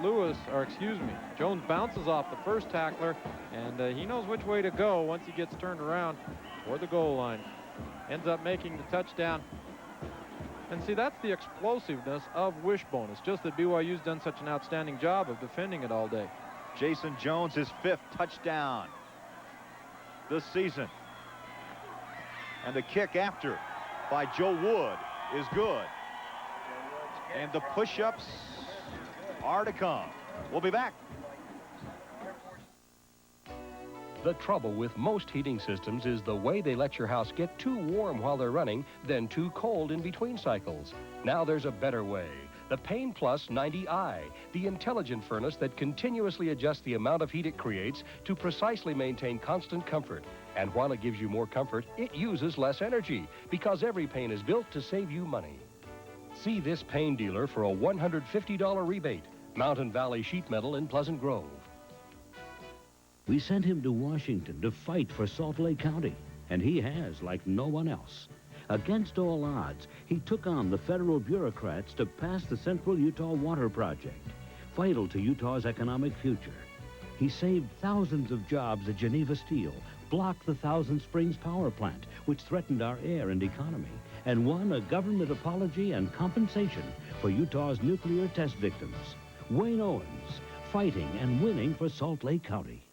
Jones bounces off the first tackler, and he knows which way to go once he gets turned around toward the goal line. Ends up making the touchdown. And see, that's the explosiveness of wishbone. It's just that BYU's done such an outstanding job of defending it all day. Jason Jones, his 5th touchdown this season. And the kick after by Joe Wood is good. And the push-ups are to come. We'll be back. The trouble with most heating systems is the way they let your house get too warm while they're running, then too cold in between cycles. Now there's a better way. The Pain Plus 90i, the intelligent furnace that continuously adjusts the amount of heat it creates to precisely maintain constant comfort. And while it gives you more comfort, it uses less energy because every Pain is built to save you money. See this Pain dealer for a $150 rebate. Mountain Valley Sheet Metal in Pleasant Grove. We sent him to Washington to fight for Salt Lake County, and he has like no one else. Against all odds, he took on the federal bureaucrats to pass the Central Utah Water Project, vital to Utah's economic future. He saved thousands of jobs at Geneva Steel, blocked the Thousand Springs power plant, which threatened our air and economy, and won a government apology and compensation for Utah's nuclear test victims. Wayne Owens, fighting and winning for Salt Lake County.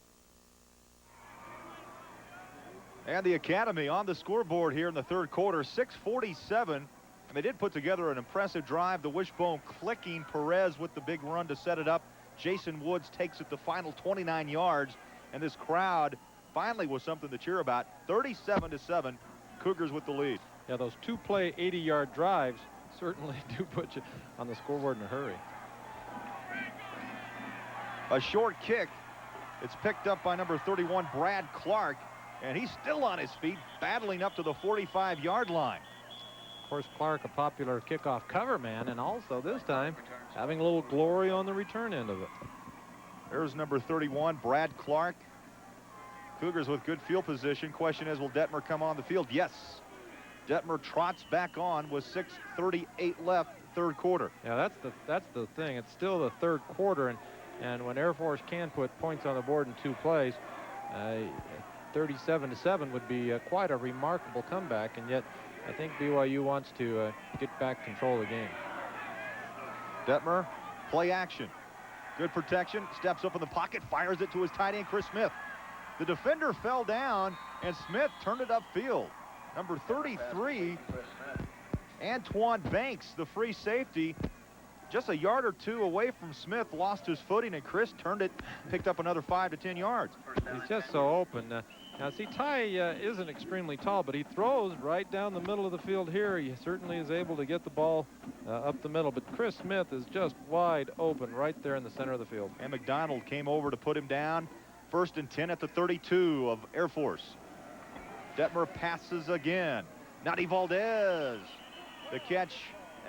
And the Academy on the scoreboard here in the 3rd quarter, 6:47. And they did put together an impressive drive. The wishbone clicking. Perez with the big run to set it up. Jason Woods takes it the final 29 yards. And this crowd finally was something to cheer about. 37-7, Cougars with the lead. Yeah, those 2-play 80-yard drives certainly do put you on the scoreboard in a hurry. A short kick. It's picked up by number 31, Brad Clark. And he's still on his feet, battling up to the 45-yard line. Of course, Clark, a popular kickoff cover man, and also this time having a little glory on the return end of it. There's number 31, Brad Clark. Cougars with good field position. Question is, will Detmer come on the field? Yes. Detmer trots back on with 6:38 left, third quarter. Yeah, that's the thing. It's still the third quarter, and when Air Force can put points on the board in 2 plays, 37-7 would be quite a remarkable comeback, and yet I think BYU wants to get back control of the game. Detmer, play action. Good protection, steps up in the pocket, fires it to his tight end, Chris Smith. The defender fell down, and Smith turned it upfield. Number 33, Antoine Banks, the free safety, just a yard or 2 away from Smith, lost his footing, and Chris turned it, picked up another 5 to 10 yards. He's just so open. Now, see, Ty isn't extremely tall, but he throws right down the middle of the field here. He certainly is able to get the ball up the middle, but Chris Smith is just wide open right there in the center of the field. And McDonald came over to put him down. 1st and 10 at the 32 of Air Force. Detmer passes again. Nadi Valdez, the catch,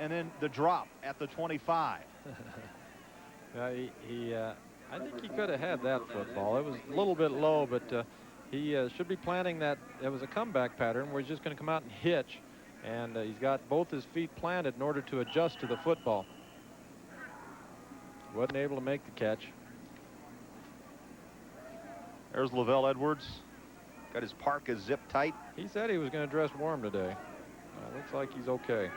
and then the drop at the 25. I think he could have had that football. It was a little bit low, but he should be planning that. It was a comeback pattern where he's just going to come out and hitch, and he's got both his feet planted in order to adjust to the football. Wasn't able to make the catch. There's Lavelle Edwards. Got his parka zip tight. He said he was going to dress warm today. Looks like he's okay.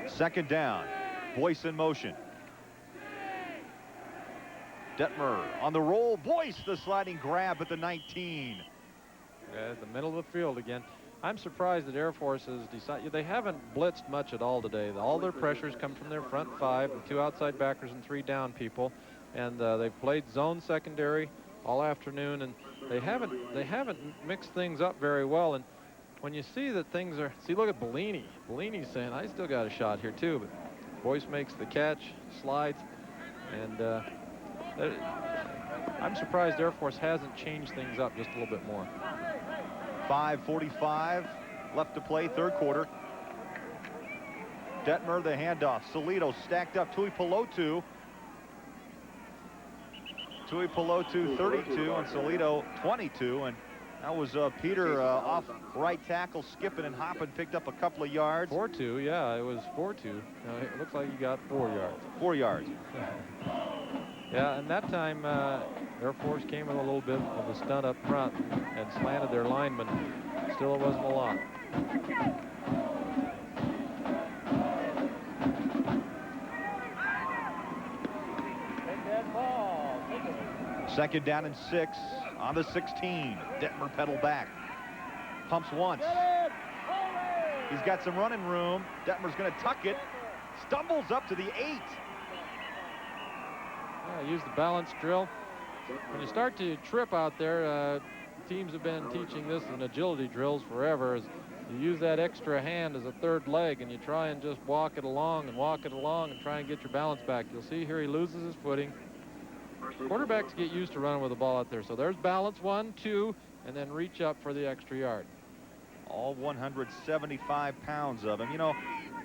2nd down. Boyce in motion. Detmer on the roll. Boyce, the sliding grab at the 19. The middle of the field again. I'm surprised that Air Force has decided. They haven't blitzed much at all today. All their pressures come from their front 5, the 2 outside backers and 3 down people. And they've played zone secondary all afternoon, and they haven't mixed things up very well. And when you see that things are, see, look at Bellini. Bellini's saying, I still got a shot here too, but Boyce makes the catch, slides, and I'm surprised Air Force hasn't changed things up just a little bit more. 5:45 left to play, third quarter. Detmer, the handoff. Salido stacked up. Tui Pelotu. Tui Pelotu 32 and Salido 22, and that was Peter off right tackle, skipping and hopping, picked up a couple of yards. 4-2, yeah, it was 4-2. It looks like he got 4 yards. 4 yards. Yeah, and that time Air Force came with a little bit of a stunt up front and slanted their linemen. Still, it wasn't a lot. Second down and 6 on the 16. Detmer pedal back. Pumps once. He's got some running room. Detmer's going to tuck it. Stumbles up to the 8. Use the balance drill. When you start to trip out there, teams have been teaching this in agility drills forever. Is you use that extra hand as a third leg, and you try and just walk it along and try and get your balance back. You'll see here he loses his footing. Quarterbacks get used to running with the ball out there. So there's balance, 1, 2, and then reach up for the extra yard. All 175 pounds of him. You know,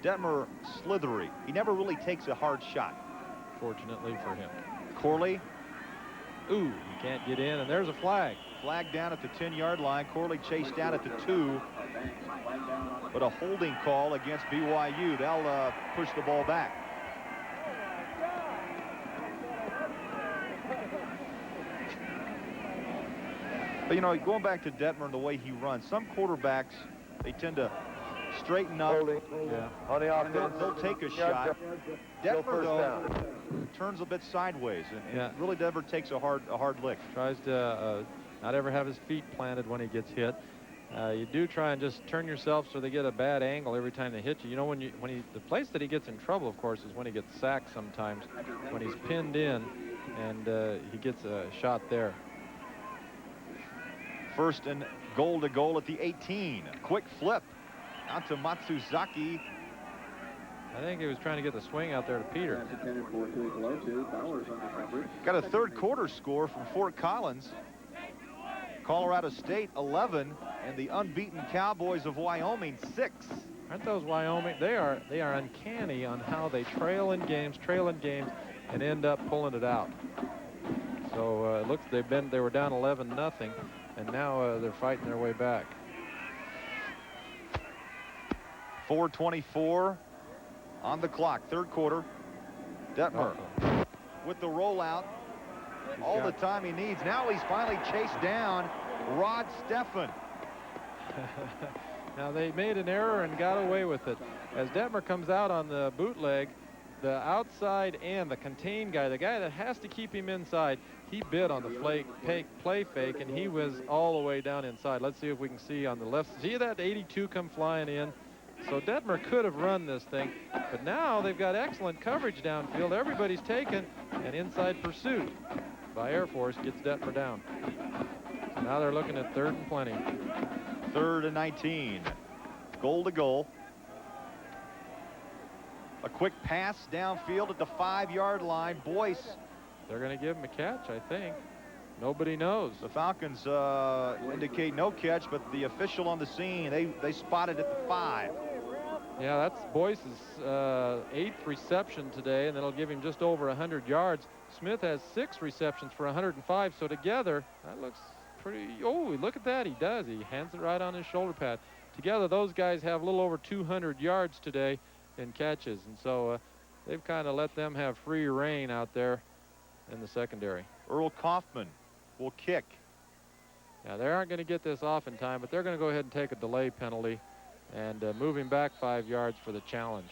Detmer, slithery. He never really takes a hard shot. Fortunately for him. Corley. Ooh, he can't get in, and there's a flag. Flag down at the 10-yard line. Corley chased down at the 2. But a holding call against BYU. They'll push the ball back. But, you know, going back to Detmer and the way he runs, some quarterbacks, they tend to straighten up. Yeah. They'll take a shot. Detmer, though, turns a bit sideways and really never takes a hard lick. Tries to not ever have his feet planted when he gets hit. You do try and just turn yourself so they get a bad angle every time they hit you. You know, the place that he gets in trouble, of course, is when he gets sacked sometimes, when he's pinned in and he gets a shot there. 1st and goal to goal at the 18. Quick flip out to Matsuzaki. I think he was trying to get the swing out there to Peter. Got a third quarter score from Fort Collins. Colorado State 11 and the unbeaten Cowboys of Wyoming 6. Aren't those Wyoming? They are uncanny on how they trail in games and end up pulling it out. So it looks they were down 11-0, and now they're fighting their way back. 4:24 on the clock, third quarter. Detmer with the rollout. All the time he needs. Now he's finally chased down Rod Steffen. Now they made an error and got away with it. As Detmer comes out on the bootleg, the outside end, the contain guy, the guy that has to keep him inside, he bid on the play fake, and he was all the way down inside. Let's see if we can see on the left. See that 82 come flying in? So Detmer could have run this thing, but now they've got excellent coverage downfield. Everybody's taken, and inside pursuit by Air Force gets Detmer down. So now they're looking at 3rd and plenty. 3rd and 19. Goal to goal. A quick pass downfield at the 5-yard line. Boyce. They're going to give him a catch, I think. Nobody knows. The Falcons indicate no catch, but the official on the scene, they spotted at the 5. Yeah, that's Boyce's 8th reception today, and that'll give him just over 100 yards. Smith has 6 receptions for 105, so together, that looks pretty... Oh, look at that. He does. He hands it right on his shoulder pad. Together, those guys have a little over 200 yards today in catches, and so they've kind of let them have free reign out there in the secondary. Earl Kaufman will kick. Yeah, they aren't going to get this off in time, but they're going to go ahead and take a delay penalty and move him back 5 yards for the challenge.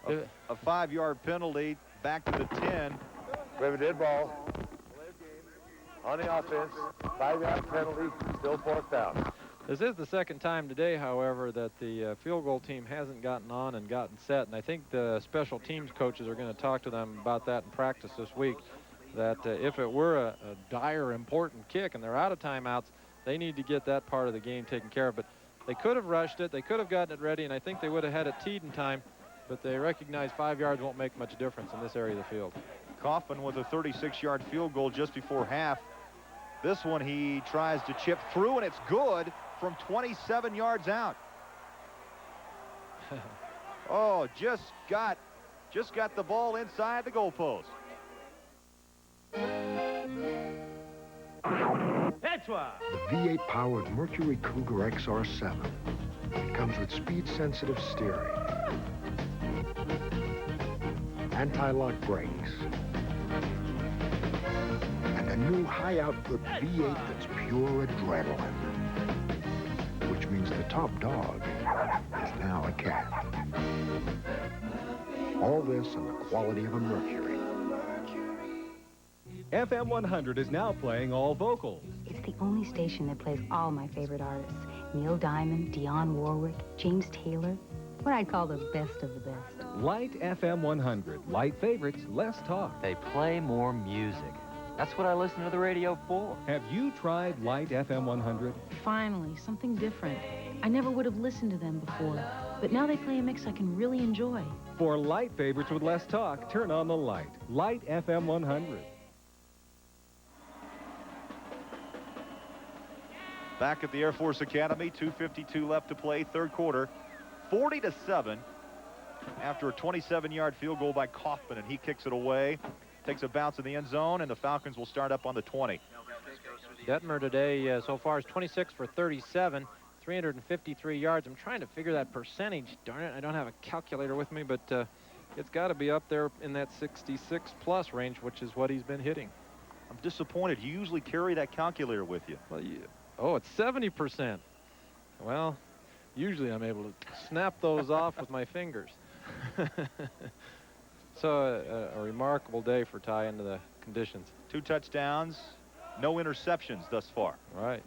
A 5-yard penalty back to the 10. We have a dead ball on the offense. 5-yard penalty, still 4th down. This is the second time today, however, that the field goal team hasn't gotten on and gotten set, and I think the special teams coaches are going to talk to them about that in practice this week, that if it were a dire, important kick and they're out of timeouts, they need to get that part of the game taken care of. But they could have rushed it, they could have gotten it ready, and I think they would have had it teed in time, but they recognize 5 yards won't make much difference in this area of the field. Kaufman with a 36-yard field goal just before half. This one he tries to chip through, and it's good from 27 yards out. Oh, just got the ball inside the goalpost. The V8-powered Mercury Cougar XR7. It comes with speed-sensitive steering, anti-lock brakes, and a new high-output V8 that's pure adrenaline. Which means the top dog is now a cat. All this in the quality of a Mercury. FM 100 is now playing all vocals. It's the only station that plays all my favorite artists. Neil Diamond, Dionne Warwick, James Taylor. What I'd call the best of the best. Light FM 100. Light favorites, less talk. They play more music. That's what I listen to the radio for. Have you tried Light FM 100? Finally, something different. I never would have listened to them before, but now they play a mix I can really enjoy. For light favorites with less talk, turn on the light. Light FM 100. Back at the Air Force Academy, 2:52 left to play, third quarter. 40-7 after a 27-yard field goal by Kaufman, and he kicks it away. Takes a bounce in the end zone, and the Falcons will start up on the 20. Detmer today so far is 26 for 37, 353 yards. I'm trying to figure that percentage. Darn it, I don't have a calculator with me, but it's got to be up there in that 66-plus range, which is what he's been hitting. I'm disappointed. You usually carry that calculator with you. Well, oh, it's 70%. Well, usually I'm able to snap those off with my fingers. So a remarkable day for Ty into the conditions. 2 touchdowns, no interceptions thus far. Right.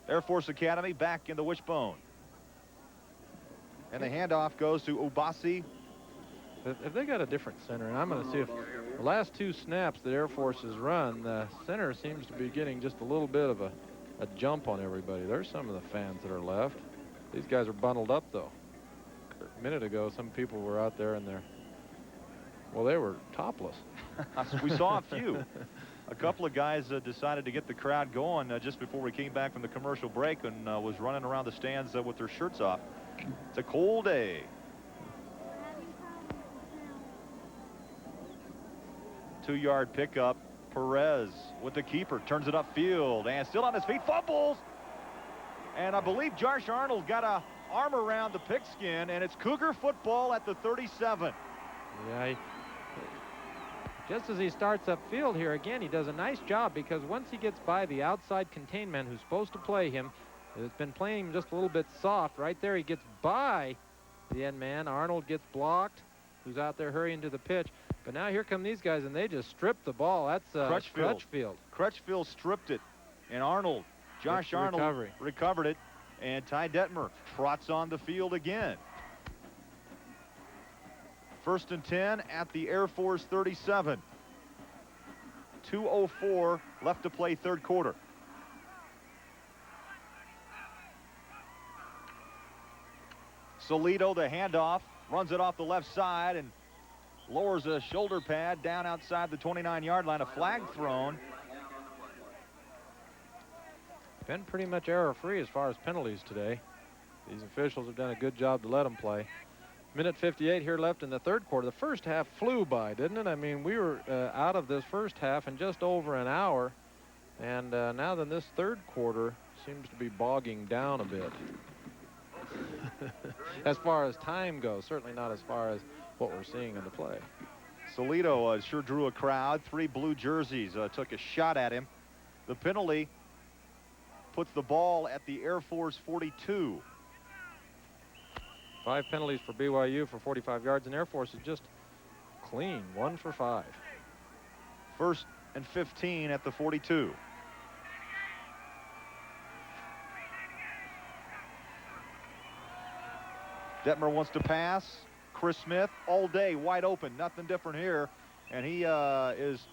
Air Force Academy back in the wishbone. And the handoff goes to Obasi. If they got a different center, and I'm going to see if the last 2 snaps that Air Force has run, the center seems to be getting just a little bit of a jump on everybody. There's some of the fans that are left. These guys are bundled up, though. A minute ago, some people were out there in their... Well, they were topless. We saw a few. A couple of guys decided to get the crowd going just before we came back from the commercial break and was running around the stands with their shirts off. It's a cold day. 2-yard pickup. Perez with the keeper, turns it upfield, and still on his feet, fumbles. And I believe Josh Arnold got a arm around the pigskin, and it's Cougar football at the 37. Yeah, just as he starts upfield here, again, he does a nice job, because once he gets by the outside contained man who's supposed to play him, has been playing him just a little bit soft. Right there, he gets by the end man. Arnold gets blocked, who's out there hurrying to the pitch. But now here come these guys, and they just strip the ball. That's Crutchfield. Crutchfield stripped it, and Josh Arnold recovered it, and Ty Detmer trots on the field again. 1st and 10 at the Air Force 37. 2:04 left to play, third quarter. Solito, the handoff, runs it off the left side and lowers a shoulder pad down outside the 29-yard line. A flag thrown. Been pretty much error-free as far as penalties today. These officials have done a good job to let them play. Minute 58 here left in the third quarter. The first half flew by, didn't it? I mean, we were out of this first half in just over an hour. And now then this third quarter seems to be bogging down a bit. As far as time goes, certainly not as far as what we're seeing in the play. Solito sure drew a crowd. 3 blue jerseys took a shot at him. The penalty puts the ball at the Air Force 42. 5 penalties for BYU for 45 yards, and Air Force is just clean, 1 for 5. 1st and 15 at the 42. Detmer wants to pass. Chris Smith all day wide open, nothing different here, and he is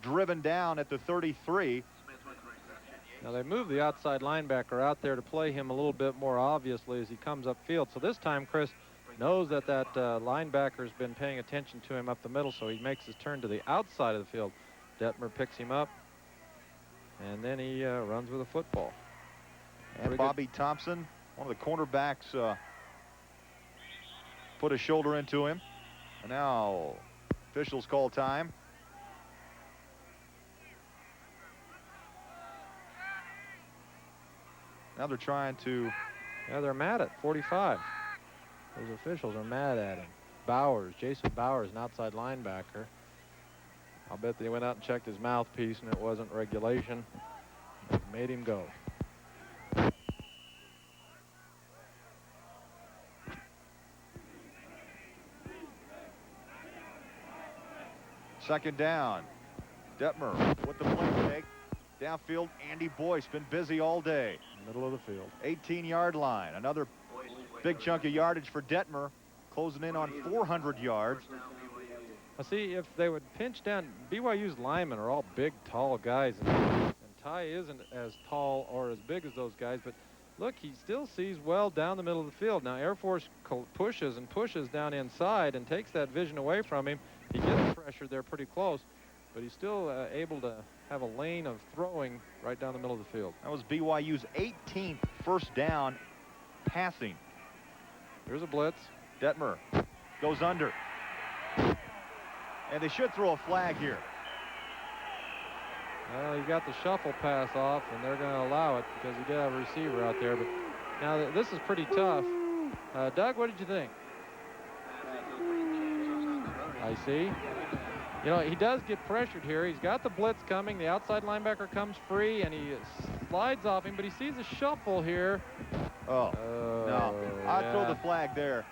driven down at the 33. Now they move the outside linebacker out there to play him a little bit more obviously as he comes upfield. So this time Chris knows that linebacker's been paying attention to him up the middle, so he makes his turn to the outside of the field. Detmer picks him up, and then he runs with the football. And Bobby Thompson, one of the cornerbacks, put a shoulder into him. And now officials call time. Now they're trying to... Yeah, they're mad at 45. Those officials are mad at him. Bowers, Jason Bowers, an outside linebacker. I'll bet they went out and checked his mouthpiece and it wasn't regulation. It made him go. Second down. Detmer with the play fake. Downfield, Andy Boyce been busy all day. Middle of the field. 18-yard line. Another big chunk of yardage for Detmer, closing in on 400 yards. Now see, if they would pinch down, BYU's linemen are all big, tall guys, and Ty isn't as tall or as big as those guys, but look, he still sees well down the middle of the field. Now Air Force pushes and pushes down inside and takes that vision away from him. He gets pressured there pretty close, but he's still able to have a lane of throwing right down the middle of the field. That was BYU's 18th first down passing. Here's a blitz. Detmer goes under. And they should throw a flag here. Well, he got the shuffle pass off, and they're going to allow it because he did have a receiver out there. But now this is pretty tough. Doug, what did you think? I see. You know, he does get pressured here. He's got the blitz coming. The outside linebacker comes free, and he slides off him, but he sees a shuffle here. Oh, no. I'd throw the flag there.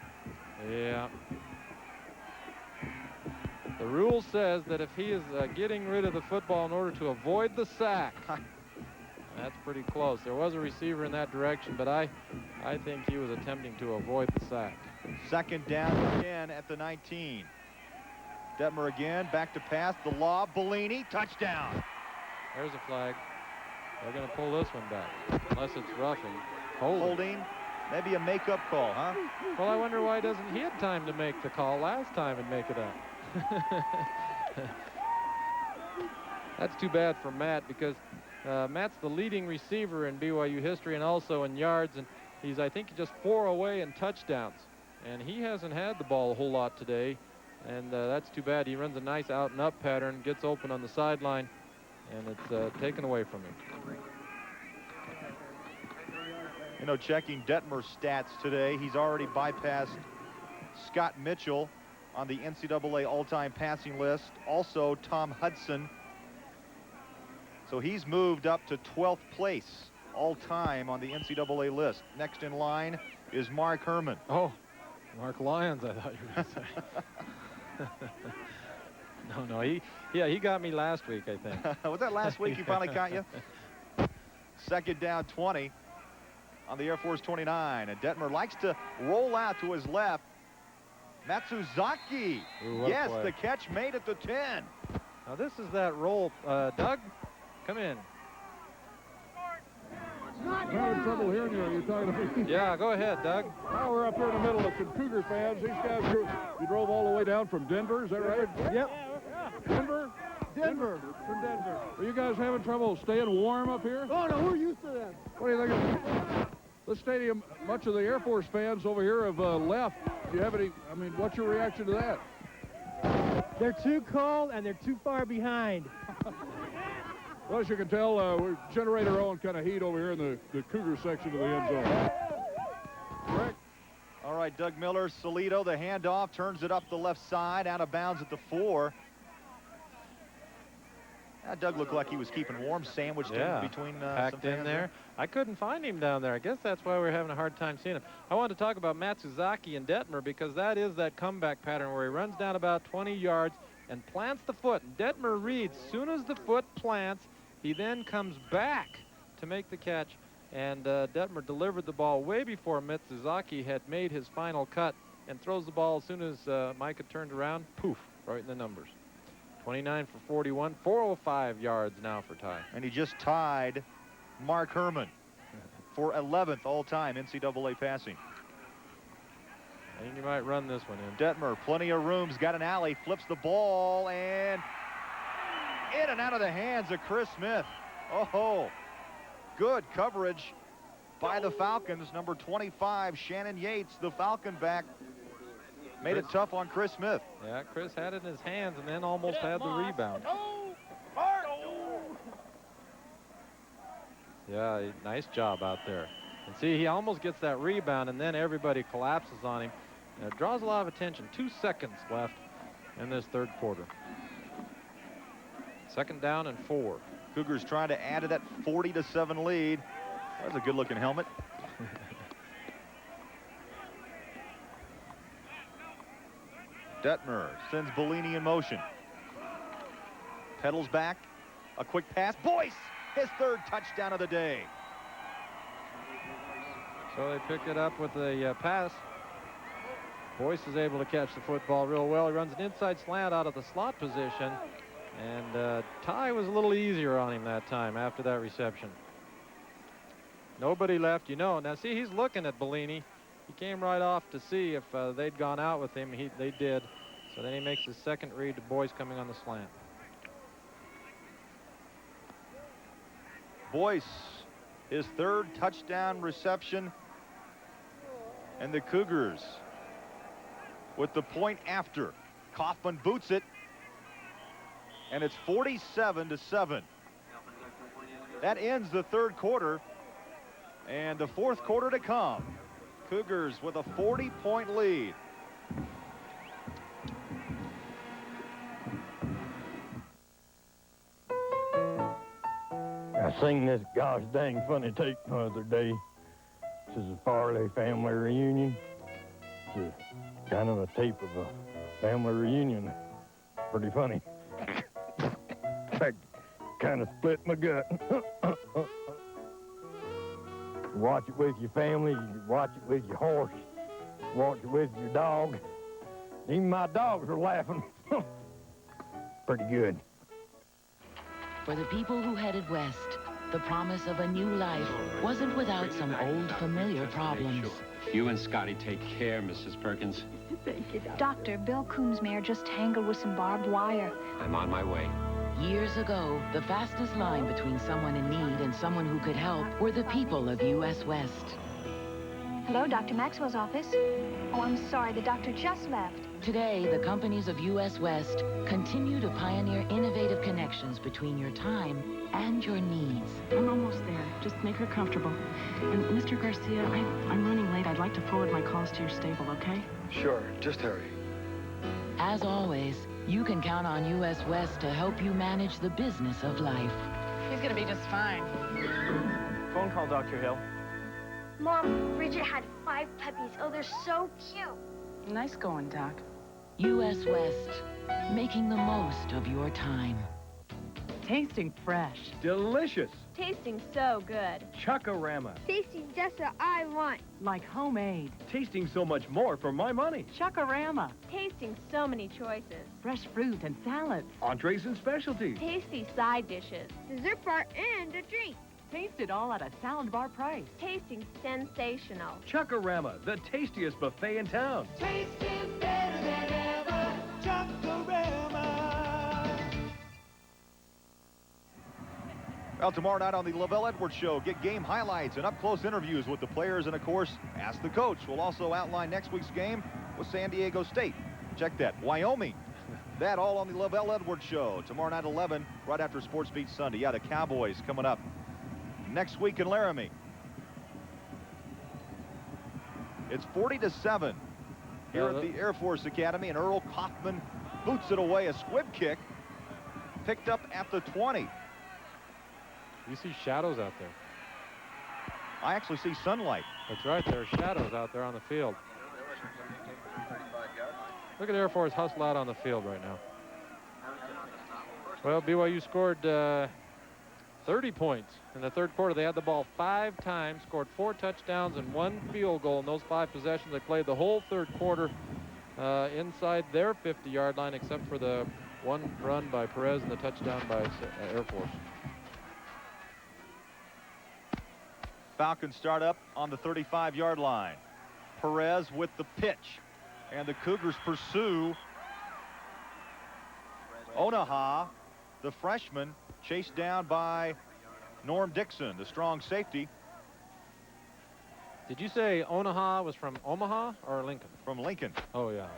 Yeah. The rule says that if he is getting rid of the football in order to avoid the sack, that's pretty close. There was a receiver in that direction, but I think he was attempting to avoid the sack. Second down again at the 19. Detmer again, back to pass, the lob, Bellini, touchdown. There's a flag. They're going to pull this one back, unless it's roughing. Holding, maybe a make-up call, huh? Well, I wonder why he had time to make the call last time and make it up. That's too bad for Matt, because Matt's the leading receiver in BYU history and also in yards, and he's, I think, just 4 away in touchdowns. And he hasn't had the ball a whole lot today. And that's too bad. He runs a nice out and up pattern, gets open on the sideline, and it's taken away from him. You know, checking Detmer's stats today, he's already bypassed Scott Mitchell on the NCAA all-time passing list. Also, Tom Hudson. So he's moved up to 12th place all-time on the NCAA list. Next in line is Mark Herman. Oh, Mark Lyons, I thought you were going to say. No, he got me last week, I think. Was that last week he finally caught you? Second down 20 on the Air Force 29. And Detmer likes to roll out to his left. Matsuzaki. Ooh, yes, the catch made at the 10. Now this is that roll. Doug, come in. I'm having trouble hearing you. Are you talking to me? Yeah, go ahead, Doug. Now we're up here in the middle of some Cougar fans. These guys, you drove all the way down from Denver, is that right? Yep. Denver? Denver. From Denver. Are you guys having trouble staying warm up here? Oh, no, we're used to that. What do you think of the stadium? Much of the Air Force fans over here have left. Do you have any, what's your reaction to that? They're too cold and they're too far behind. Well, as you can tell, we generate our own kind of heat over here in the Cougar section of the end zone. Correct. All right, Doug Miller, Solito, the handoff, turns it up the left side, out of bounds at the 4. Doug looked like he was keeping warm, sandwiched in between packed in there. I couldn't find him down there. I guess that's why we're having a hard time seeing him. I wanted to talk about Matsuzaki and Detmer because that is that comeback pattern where he runs down about 20 yards and plants the foot. Detmer reads, soon as the foot plants, he then comes back to make the catch. And Detmer delivered the ball way before Matsuzaki had made his final cut and throws the ball as soon as Micah turned around. Poof, right in the numbers. 29 for 41, 405 yards now for Ty. And he just tied Mark Herman for 11th all-time NCAA passing. I think you might run this one in. Detmer, plenty of rooms, got an alley, flips the ball, and in and out of the hands of Chris Smith. Oh, good coverage by the Falcons. Number 25, Shannon Yates, the Falcon back, made it tough on Chris Smith. Yeah, Chris had it in his hands and then almost had the rebound. Yeah, nice job out there. And see, he almost gets that rebound and then everybody collapses on him. And it draws a lot of attention. 2 seconds left in this third quarter. Second down and 4. Cougars trying to add to that 40-7 lead. That's a good-looking helmet. Detmer sends Bellini in motion. Pedals back. A quick pass. Boyce, his 3rd touchdown of the day. So they pick it up with a pass. Boyce is able to catch the football real well. He runs an inside slant out of the slot position. And Ty was a little easier on him that time after that reception. Nobody left, you know. Now, see, he's looking at Bellini. He came right off to see if they'd gone out with him. They did. So then he makes his second read to Boyce coming on the slant. Boyce, his 3rd touchdown reception. And the Cougars with the point after. Kaufman boots it. And it's 47-7. That ends the 3rd quarter. And the 4th quarter to come. Cougars with a 40-point lead. I seen this gosh dang funny tape the other day. This is a Farley family reunion. It's a kind of a tape of a family reunion. Pretty funny. I kind of split my gut. Watch it with your family, you watch it with your horse, watch it with your dog. Even my dogs are laughing. Pretty good. For the people who headed west, the promise of a new life wasn't without some old familiar problems. You and Scotty take care, Mrs. Perkins. Thank you, Doctor. Bill Coombs' mare just tangled with some barbed wire. I'm on my way. Years ago, the fastest line between someone in need and someone who could help were the people of U.S. West. Hello, Dr. Maxwell's office. Oh, I'm sorry, the doctor just left. Today, the companies of U.S. West continue to pioneer innovative connections between your time and your needs. I'm almost there. Just make her comfortable. And Mr. Garcia, I'm running late. I'd like to forward my calls to your stable, okay? Sure, just hurry. As always, you can count on U.S. West to help you manage the business of life. He's gonna be just fine. Phone call, Dr. Hill. Mom, Bridget had 5 puppies. Oh, they're so cute. Nice going, Doc. U.S. West, making the most of your time. Tasting fresh. Delicious. Tasting so good. Chuck-a-rama. Tasting just what I want. Like homemade. Tasting so much more for my money. Chuck-a-rama. Tasting so many choices. Fresh fruit and salads. Entrees and specialties. Tasty side dishes. Dessert bar and a drink. Taste it all at a salad bar price. Tasting sensational. Chuck-a-rama, the tastiest buffet in town. Tasting better than ever. Chuck-a-rama. Well, tomorrow night on the Lavelle Edwards Show, get game highlights and up-close interviews with the players and, of course, ask the coach. We'll also outline next week's game with San Diego State. Check that. Wyoming. That all on the Lavelle Edwards Show. Tomorrow night, 11, right after Sports Beat Sunday. Yeah, the Cowboys coming up next week in Laramie. It's 40-7 here at the Air Force Academy, and Earl Kaufman boots it away. A squib kick picked up at the 20. You see shadows out there. I actually see sunlight. That's right. There are shadows out there on the field. Look at Air Force hustle out on the field right now. Well, BYU scored 30 points in the third quarter. They had the ball 5 times, scored 4 touchdowns and 1 field goal in those 5 possessions. They played the whole third quarter inside their 50-yard line, except for the 1 run by Perez and the touchdown by Air Force. Falcons start up on the 35-yard line. Perez with the pitch, and the Cougars pursue. Onaha, the freshman, chased down by Norm Dixon, the strong safety. Did you say Onaha was from Omaha or Lincoln? From Lincoln. Oh, yeah.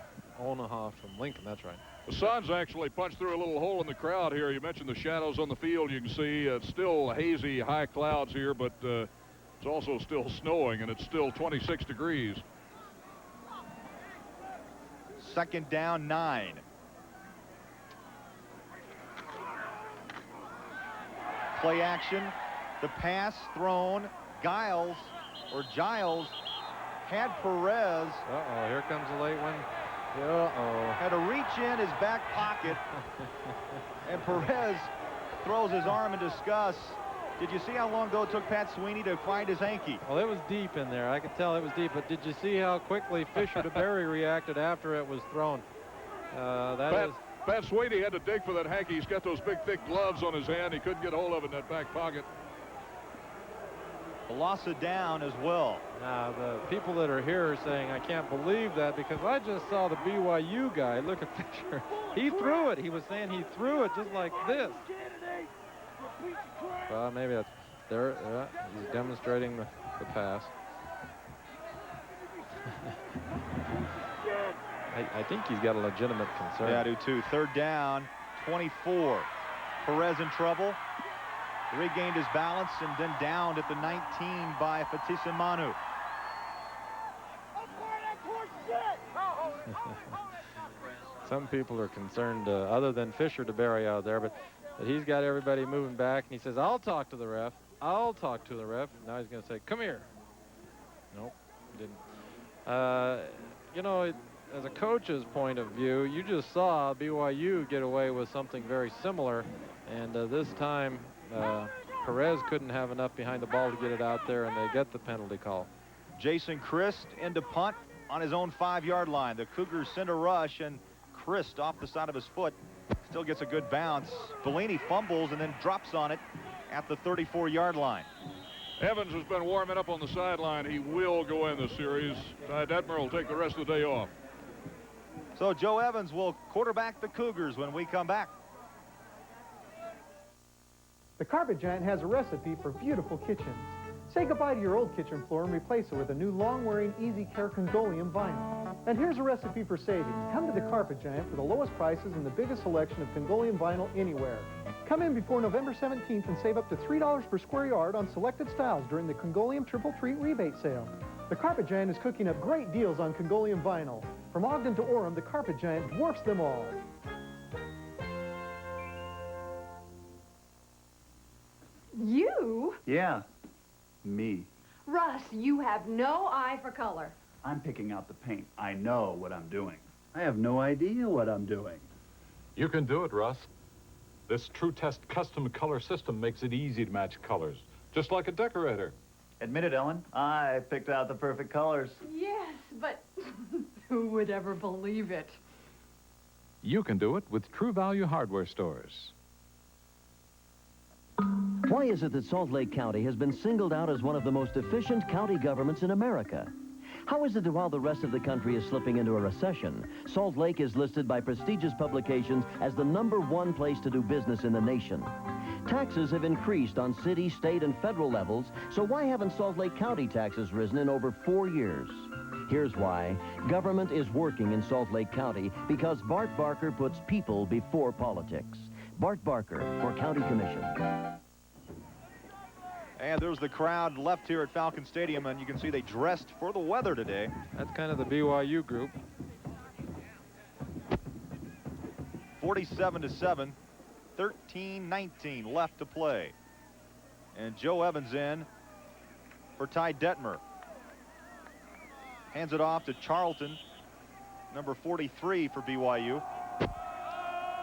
Onaha from Lincoln, that's right. The sun's actually punched through a little hole in the crowd here. You mentioned the shadows on the field. You can see it's still hazy, high clouds here, but it's also still snowing, and it's still 26 degrees. Second down, 9. Play action. The pass thrown. Giles had Perez. Uh-oh, here comes a late one. Uh-oh. Had to reach in his back pocket. And Perez throws his arm in disgust. Did you see how long ago it took Pat Sweeney to find his hanky? Well, it was deep in there. I could tell it was deep. But did you see how quickly Fisher DeBerry reacted after it was thrown? Pat Sweeney had to dig for that hanky. He's got those big, thick gloves on his hand. He couldn't get hold of it in that back pocket. A loss of down as well. Now, the people that are here are saying, I can't believe that, because I just saw the BYU guy. Look at Fisher. He threw it. He was saying he threw it just like this. Well, maybe that's there. He's demonstrating the pass. I think he's got a legitimate concern. Yeah, I do too. Third down, 24. Perez in trouble. Regained his balance and then downed at the 19 by Fatisa Manu. Some people are concerned, other than Fisher DeBerry out there, but he's got everybody moving back, and he says, I'll talk to the ref. I'll talk to the ref. Now he's going to say, come here. Nope, didn't. You know, as a coach's point of view, you just saw BYU get away with something very similar, and this time Perez couldn't have enough behind the ball to get it out there, and they get the penalty call. Jason Christ into punt on his own 5-yard line. The Cougars send a rush, and Christ off the side of his foot still gets a good bounce. Bellini fumbles and then drops on it at the 34-yard line. Evans has been warming up on the sideline. He will go in this series. Ty Detmer will take the rest of the day off. So Joe Evans will quarterback the Cougars when we come back. The Carpet Giant has a recipe for beautiful kitchens. Say goodbye to your old kitchen floor and replace it with a new long-wearing, easy-care Congolium vinyl. And here's a recipe for saving. Come to the Carpet Giant for the lowest prices and the biggest selection of Congolium vinyl anywhere. Come in before November 17th and save up to $3 per square yard on selected styles during the Congolium Triple Treat rebate sale. The Carpet Giant is cooking up great deals on Congolium vinyl. From Ogden to Orem, the Carpet Giant dwarfs them all. You? Yeah, me. Russ, you have no eye for color. I'm picking out the paint. I know what I'm doing. I have no idea what I'm doing. You can do it, Russ. This True Test custom color system makes it easy to match colors, just like a decorator. Admit it, Ellen. I picked out the perfect colors. Yes, but who would ever believe it? You can do it with True Value hardware stores. Why is it that Salt Lake County has been singled out as one of the most efficient county governments in America? How is it that while the rest of the country is slipping into a recession, Salt Lake is listed by prestigious publications as the #1 place to do business in the nation? Taxes have increased on city, state, and federal levels, so why haven't Salt Lake County taxes risen in over 4 years? Here's why. Government is working in Salt Lake County because Bart Barker puts people before politics. Bart Barker for County Commission. And there's the crowd left here at Falcon Stadium, and you can see they dressed for the weather today. That's kind of the BYU group. 47-7, 13-19 left to play. And Joe Evans in for Ty Detmer. Hands it off to Charlton, number 43 for BYU.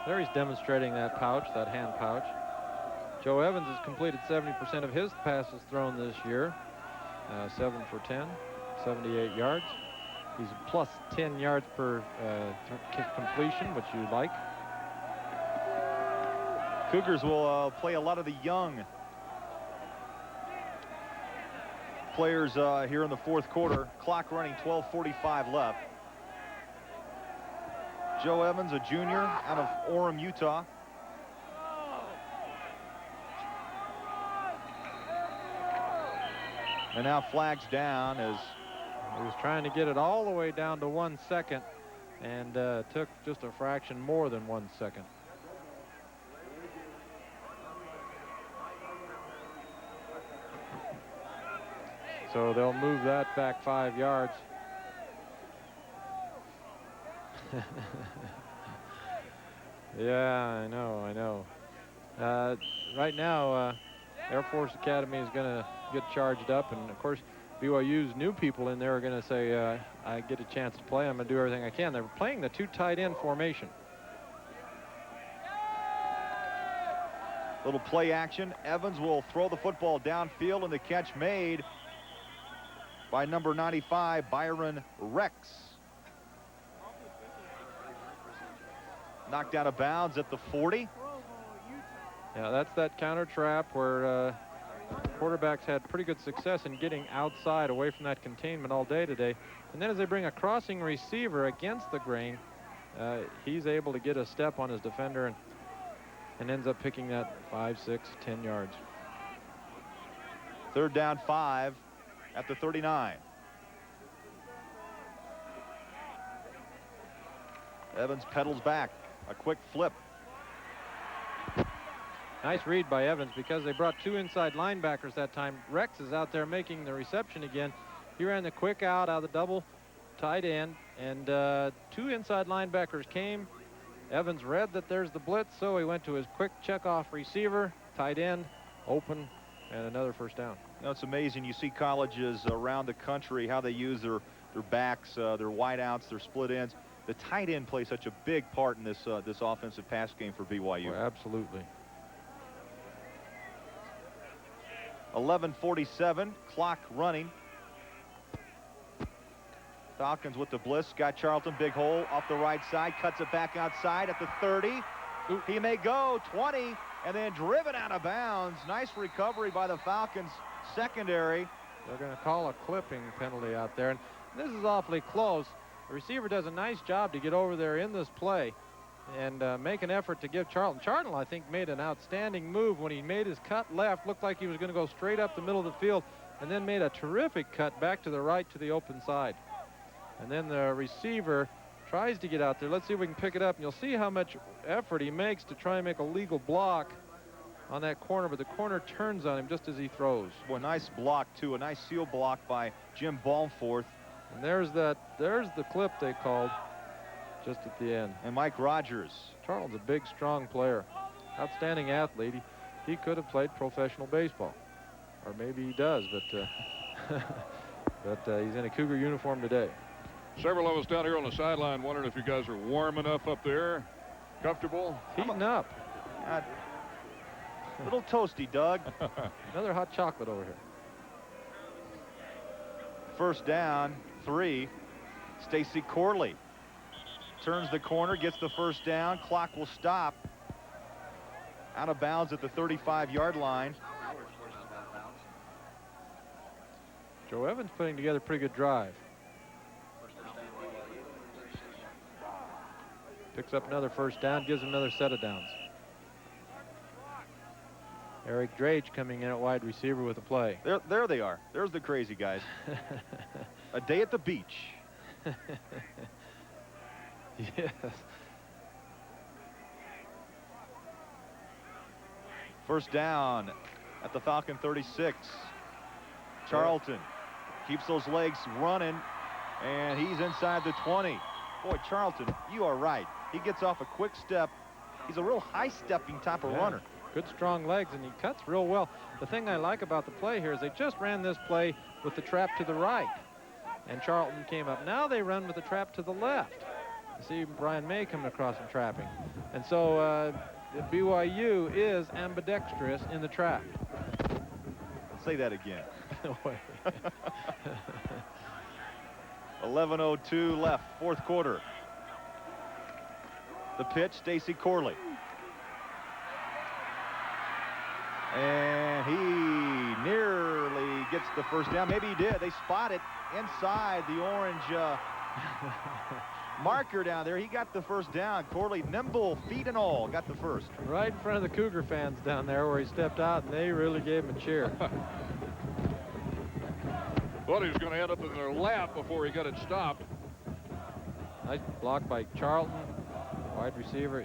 There he's demonstrating that pouch, that hand pouch. Joe Evans has completed 70% of his passes thrown this year. 7 for 10, 78 yards. He's plus 10 yards per kick completion, which you like. Cougars will play a lot of the young players here in the fourth quarter. Clock running, 12:45 left. Joe Evans, a junior out of Orem, Utah. And now flags down as he was trying to get it all the way down to 1 second, and took just a fraction more than 1 second. So they'll move that back 5 yards. Yeah, I know. Right now, Air Force Academy is going to get charged up, and of course BYU's new people in there are going to say, I get a chance to play, I'm going to do everything I can. They're playing the 2 tight end formation. Little play action. Evans will throw the football downfield, and the catch made by number 95, Byron Rex. Knocked out of bounds at the 40. Yeah, that's that counter trap where quarterbacks had pretty good success in getting outside away from that containment all day today. And then as they bring a crossing receiver against the grain, he's able to get a step on his defender and ends up picking that 5, 6, 10 yards. 3rd down 5 at the 39. Evans pedals back. A quick flip. Nice read by Evans because they brought 2 inside linebackers that time. Rex is out there making the reception again. He ran the quick out of the double tight end, and 2 inside linebackers came. Evans read that there's the blitz, so he went to his quick check-off receiver, tight end, open, and another first down. You know, it's amazing. You see colleges around the country, how they use their backs, their wideouts, their split ends. The tight end plays such a big part in this this offensive pass game for BYU. Oh, absolutely. 11:47, clock running. Falcons with the blitz. Got Charlton, big hole off the right side, cuts it back outside at the 30. Ooh. He may go 20, and then driven out of bounds. Nice recovery by the Falcons secondary. They're going to call a clipping penalty out there, and this is awfully close. The receiver does a nice job to get over there in this play and make an effort to give Charlton. Charlton, I think, made an outstanding move when he made his cut left. Looked like he was going to go straight up the middle of the field. and then made a terrific cut back to the right to the open side. And then the receiver tries to get out there. Let's see if we can pick it up. And you'll see how much effort he makes to try and make a legal block on that corner, but the corner turns on him just as he throws. Boy, nice block, too. A nice seal block by Jim Balmforth. And there's the clip they called just at the end. And Mike Rogers. Charlton's a big, strong player. Outstanding athlete. He could have played professional baseball. Or maybe he does, but, but he's in a Cougar uniform today. Several of us down here on the sideline wondering if you guys are warm enough up there. Comfortable? Heating up. A little toasty, Doug. Another hot chocolate over here. First down, 3. Stacy Corley turns the corner, gets the first down. Clock will stop. Out of bounds at the 35-yard line. Joe Evans putting together a pretty good drive. Picks up another first down, gives him another set of downs. Eric Drage coming in at wide receiver with a play. There they are. There's the crazy guys. A day at the beach. Yes. First down at the Falcon 36. Charlton keeps those legs running, and he's inside the 20. Boy, Charlton, you are right. He gets off a quick step. He's a real high-stepping type of runner. Good strong legs, and he cuts real well. The thing I like about the play here is they just ran this play with the trap to the right, and Charlton came up. Now they run with the trap to the left. You see Brian May coming across and trapping. And so BYU is ambidextrous in the trap. Say that again. 11:02 left, fourth quarter. The pitch, Stacy Corley. And he nearly gets the first down. Maybe he did. They spot it inside the orange marker down there. He got the first down. Corley, nimble, feet and all, got the first. Right in front of the Cougar fans down there where he stepped out, and they really gave him a cheer. Thought he was going to end up in their lap before he got it stopped. Nice block by Charlton. Wide receiver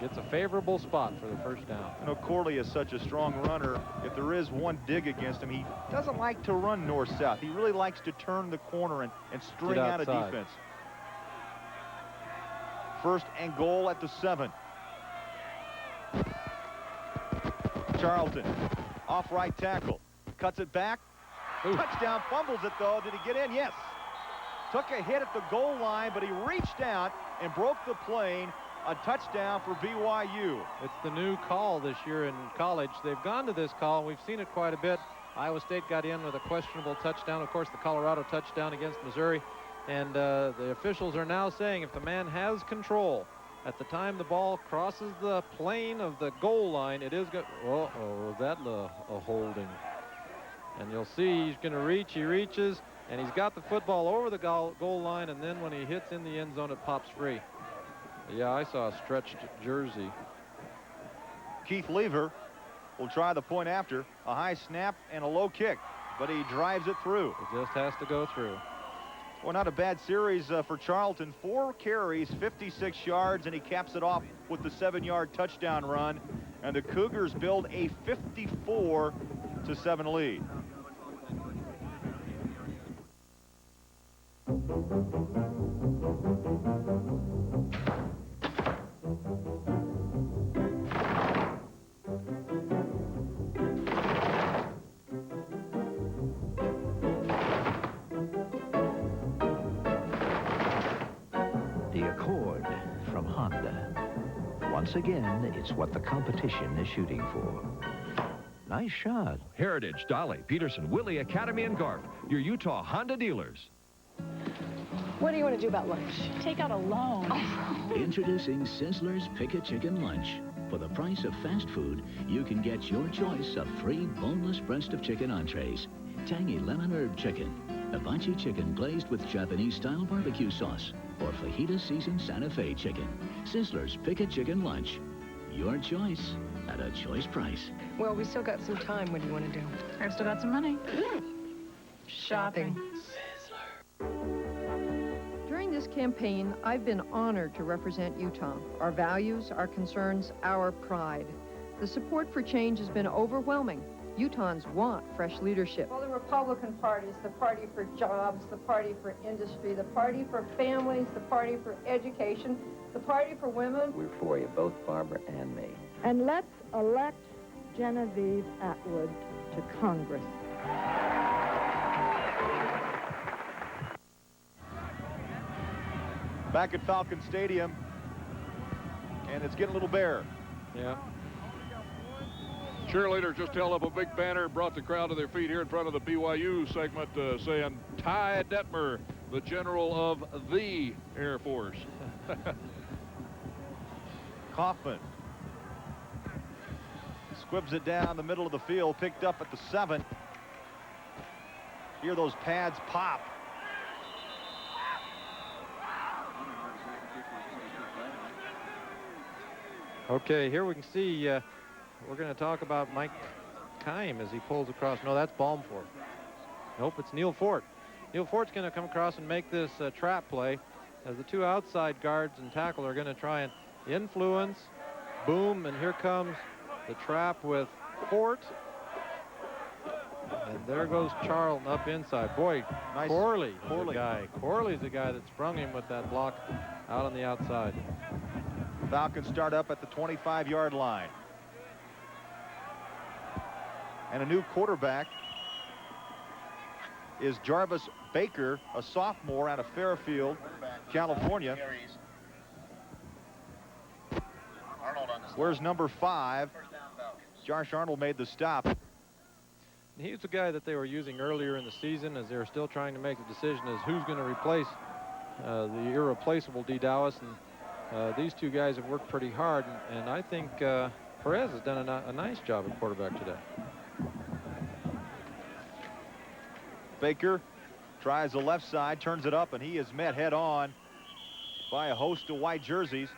gets a favorable spot for the first down. You know, Corley is such a strong runner. If there is one dig against him, he doesn't like to run north-south. He really likes to turn the corner and string out a defense. First and goal at the 7. Charlton, off right tackle, cuts it back. Ooh. Touchdown, fumbles it though. Did he get in? Yes. Took a hit at the goal line, but he reached out and broke the plane. A touchdown for BYU. It's the new call this year in college. They've gone to this call, and we've seen it quite a bit. Iowa State got in with a questionable touchdown. Of course, the Colorado touchdown against Missouri. And the officials are now saying if the man has control at the time the ball crosses the plane of the goal line, it is good. Uh-oh, is that a holding? And you'll see he's going to reach. He reaches, and he's got the football over the goal line, and then when he hits in the end zone, it pops free. Yeah, I saw a stretched jersey. Keith Lever will try the point after. A high snap and a low kick, but he drives it through. It just has to go through. Well, not a bad series for Charlton. 4 carries, 56 yards, and he caps it off with the 7-yard touchdown run. And the Cougars build a 54-7 lead. Once again, it's what the competition is shooting for. Nice shot. Heritage, Dolly, Peterson, Willie, Academy, and Garf, your Utah Honda dealers. What do you want to do about lunch? Take out a loan. Introducing Sizzler's Pick a Chicken Lunch. For the price of fast food, you can get your choice of 3 boneless breast of chicken entrees, tangy lemon herb chicken, hibachi chicken glazed with Japanese-style barbecue sauce, or fajita seasoned Santa Fe chicken. Sizzler's Pick a Chicken Lunch. Your choice, at a choice price. Well, we still got some time. What do you want to do? I've still got some money. Shopping. During this campaign, I've been honored to represent Utah. Our values, our concerns, our pride. The support for change has been overwhelming. Utahns want fresh leadership. Well, the Republican Party is the party for jobs, the party for industry, the party for families, the party for education, the party for women. We're for you, both Barbara and me. And let's elect Genevieve Atwood to Congress. Back at Falcon Stadium, and it's getting a little bare. Yeah. Cheerleaders just held up a big banner, brought the crowd to their feet here in front of the BYU segment, saying, Ty Detmer, the general of the Air Force. Kaufman squibs it down the middle of the field, picked up at the 7. Hear those pads pop. Okay, here we can see, we're going to talk about Mike Kime as he pulls across. No, that's Balmfort. Nope, it's Neil Fort. Neil Fort's going to come across and make this trap play as the two outside guards and tackle are going to try and influence. Boom, and here comes the trap with Fort. And there goes Charlton up inside. Boy, nice. Corley's the guy that sprung him with that block out on the outside. Falcons start up at the 25-yard line. And a new quarterback is Jarvis Baker, a sophomore out of Fairfield, California. Where's number 5? Josh Arnold made the stop. He's the guy that they were using earlier in the season as they were still trying to make the decision as who's going to replace the irreplaceable D. Dowis. And these two guys have worked pretty hard, and I think Perez has done a nice job at quarterback today. Baker tries the left side, turns it up, and he is met head-on by a host of white jerseys.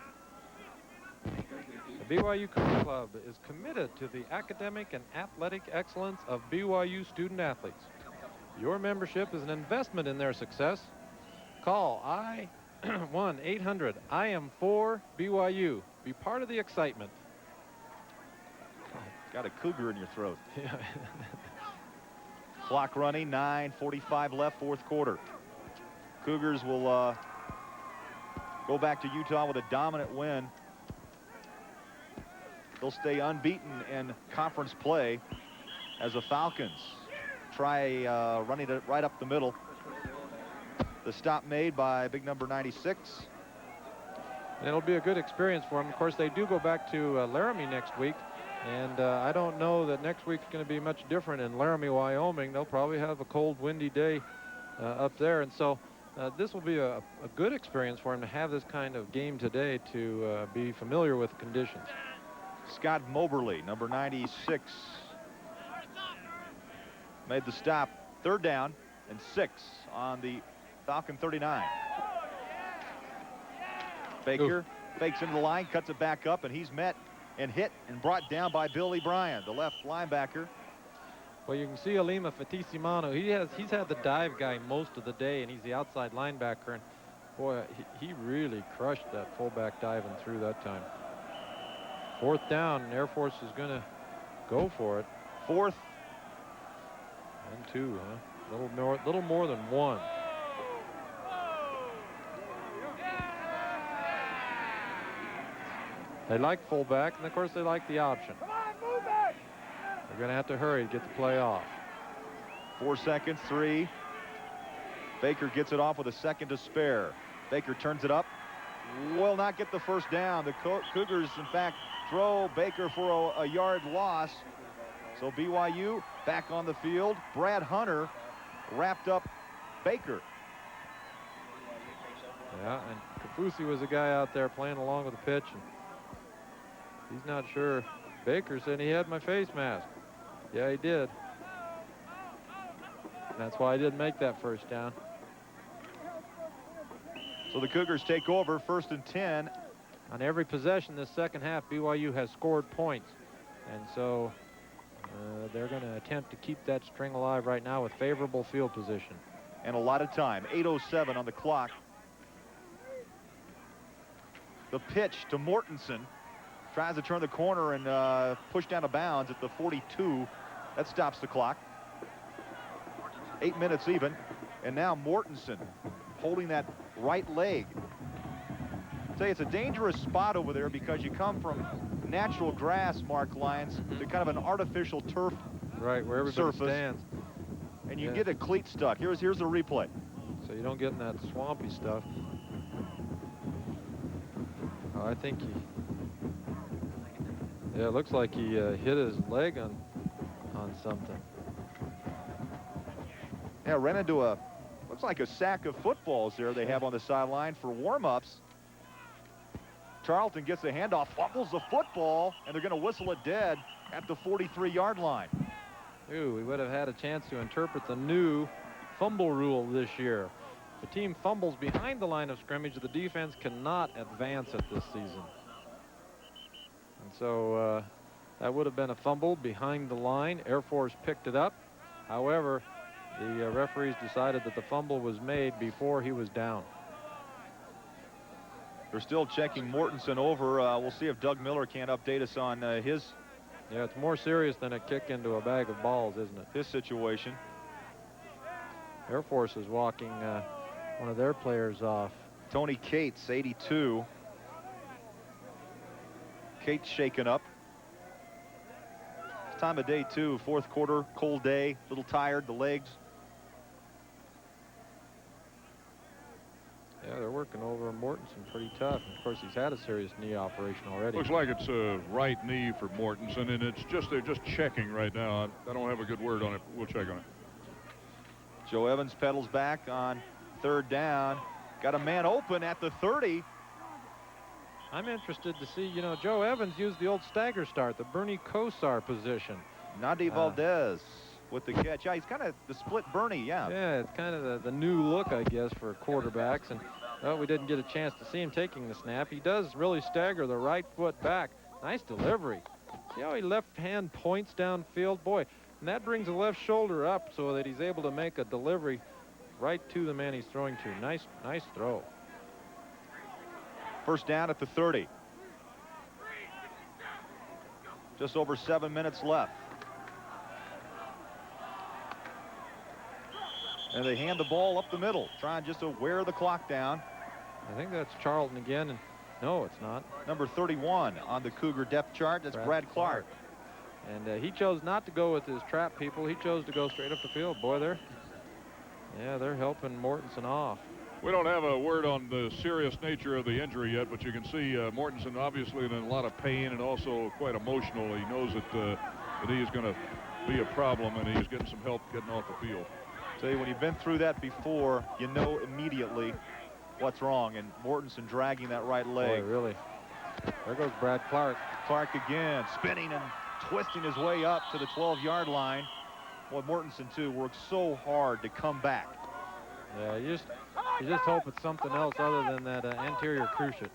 The BYU Cougar Club is committed to the academic and athletic excellence of BYU student athletes. Your membership is an investment in their success. Call 1-800-I-AM-4-BYU. Be part of the excitement. Got a cougar in your throat. Clock running, 9:45 left, fourth quarter. Cougars will go back to Utah with a dominant win. They'll stay unbeaten in conference play as the Falcons try running it right up the middle. The stop made by big number 96. And it'll be a good experience for them. Of course, they do go back to Laramie next week. And I don't know that next week's going to be much different in Laramie, Wyoming. They'll probably have a cold, windy day up there. And so this will be a good experience for him to have this kind of game today to be familiar with conditions. Scott Moberly, number 96, made the stop. 3rd down and 6 on the Falcon 39. Baker fakes into the line, cuts it back up, and he's met and hit and brought down by Billy Bryan, the left linebacker. Well, you can see Alima Fatisimano. He's had the dive guy most of the day, and he's the outside linebacker. And boy, he really crushed that fullback diving through that time. 4th down, and Air Force is going to go for it. 4th and 2, huh? Little more than 1. They like fullback, and of course they like the option. Come on, move it! They're going to have to hurry to get the play off. 4 seconds, 3. Baker gets it off with a second to spare. Baker turns it up. Will not get the first down. The Cougars, in fact, throw Baker for a yard loss. So BYU back on the field. Brad Hunter wrapped up Baker. Yeah, and Kafusi was a guy out there playing along with the pitch. And he's not sure. Baker said he had my face mask. Yeah, he did. And that's why I didn't make that first down. So the Cougars take over, 1st and 10. On every possession this second half, BYU has scored points. And so they're going to attempt to keep that string alive right now with favorable field position. And a lot of time. 8:07 on the clock. The pitch to Mortensen. Tries to turn the corner and push down a bounds at the 42. That stops the clock. 8 minutes even. And now Mortensen holding that right leg. I'll tell you, it's a dangerous spot over there because you come from natural grass, Mark Lyons, to kind of an artificial turf right, where everybody surface. stands. And you get a cleat stuck. Here's the replay. So you don't get in that swampy stuff. Oh, I think it looks like he hit his leg on something. Yeah, ran into looks like a sack of footballs there they have on the sideline for warm-ups. Charlton gets a handoff, fumbles the football, and they're going to whistle it dead at the 43-yard line. Ooh, we would have had a chance to interpret the new fumble rule this year. If a team fumbles behind the line of scrimmage, the defense cannot advance it this season. And so that would have been a fumble behind the line. Air Force picked it up. However, the referees decided that the fumble was made before he was down. They're still checking Mortensen over. We'll see if Doug Miller can't update us on his. Yeah, it's more serious than a kick into a bag of balls, isn't it? His situation. Air Force is walking one of their players off. Tony Cates, 82. Cates shaken up. It's time of day, too. Fourth quarter, cold day, a little tired, the legs. Yeah, they're working over Mortensen pretty tough. And of course, he's had a serious knee operation already. Looks like it's a right knee for Mortensen, and they're just checking right now. I don't have a good word on it. We'll check on it. Joe Evans pedals back on third down. Got a man open at the 30. I'm interested to see, you know, Joe Evans used the old stagger start, the Bernie Kosar position. Nadi Valdez with the catch. Yeah, he's kind of the split Bernie, yeah. Yeah, it's kind of the new look, I guess, for quarterbacks. And well, we didn't get a chance to see him taking the snap. He does really stagger the right foot back. Nice delivery. See how he left hand points downfield? Boy, and that brings the left shoulder up so that he's able to make a delivery right to the man he's throwing to. Nice throw. First down at the 30. Just over 7 minutes left. And they hand the ball up the middle, trying just to wear the clock down. I think that's Charlton again, and no, it's not. Number 31 on the Cougar depth chart, that's Brad Clark. And he chose not to go with his trap people. He chose to go straight up the field. Boy, they're helping Mortensen off. We don't have a word on the serious nature of the injury yet, but you can see Mortensen obviously in a lot of pain and also quite emotional. He knows that the knee is going to be a problem, and he's getting some help getting off the field. Tell you, when you've been through that before, you know immediately what's wrong. And Mortensen dragging that right leg. Boy, really. There goes Brad Clark. Clark again, spinning and twisting his way up to the 12-yard line. Boy, Mortensen, too, works so hard to come back. Yeah, you just hope it's something else other than that anterior cruciate.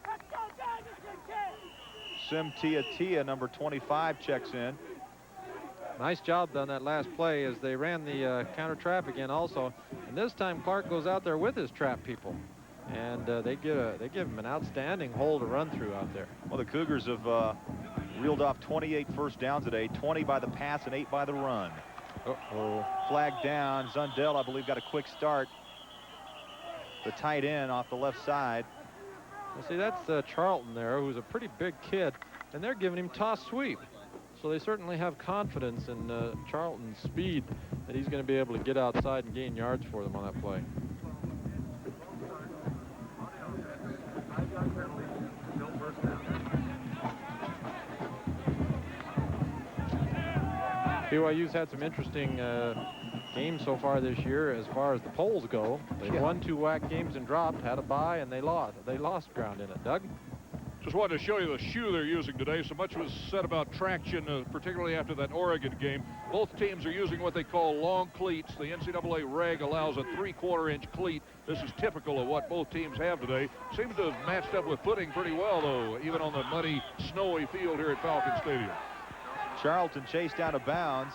Sim Tia, number 25, checks in. Nice job on that last play as they ran the counter trap again also. And this time Clark goes out there with his trap people. And they give him an outstanding hole to run through out there. Well, the Cougars have reeled off 28 first downs today, 20 by the pass and 8 by the run. Uh-oh. Flag down. Zundell, I believe, got a quick start. The tight end off the left side. Well, see, that's Charlton there, who's a pretty big kid, and they're giving him toss sweep. So they certainly have confidence in Charlton's speed that he's going to be able to get outside and gain yards for them on that play. BYU's had some interesting games so far this year as far as the polls go. They've won 2 WAC games and dropped, had a bye, and they lost ground in it. Doug? Just wanted to show you the shoe they're using today. So much was said about traction, particularly after that Oregon game. Both teams are using what they call long cleats. The NCAA reg allows a 3/4-inch cleat. This is typical of what both teams have today. Seems to have matched up with footing pretty well, though, even on the muddy, snowy field here at Falcon Stadium. Charlton chased out of bounds.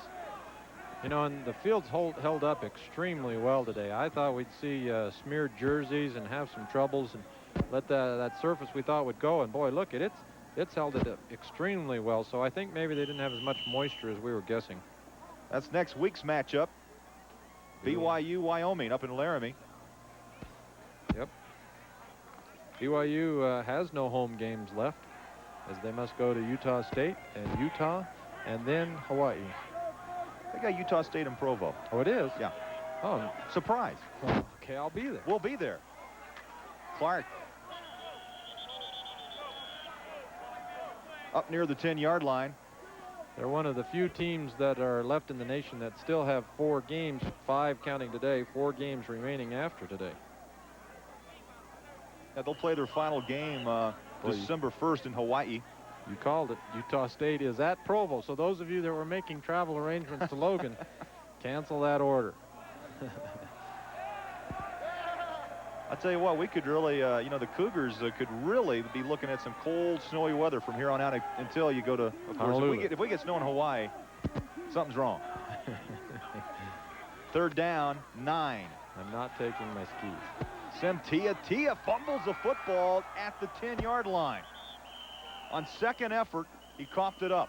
You know, and the field's held up extremely well today. I thought we'd see smeared jerseys and have some troubles and let that surface we thought would go. And boy, look at it. It's held it up extremely well. So I think maybe they didn't have as much moisture as we were guessing. That's next week's matchup. BYU, Wyoming up in Laramie. Yep. BYU has no home games left, as they must go to Utah State and Utah and then Hawaii. They got Utah State and Provo. Oh, it is? Yeah. Oh, surprise. Okay, I'll be there. We'll be there. Clark up near the 10-yard line. They're one of the few teams that are left in the nation that still have 4 games, 5 counting today, 4 games remaining after today. Yeah, they'll play their final game December 1st in Hawaii. You called it. Utah State is at Provo. So those of you that were making travel arrangements to Logan, cancel that order. I'll tell you what, we could really, you know, the Cougars could really be looking at some cold, snowy weather from here on out until you go to, of course, if we get snow in Hawaii, something's wrong. 3rd down, 9. I'm not taking my skis. Sem Tia fumbles the football at the 10-yard line. On second effort, he coughed it up.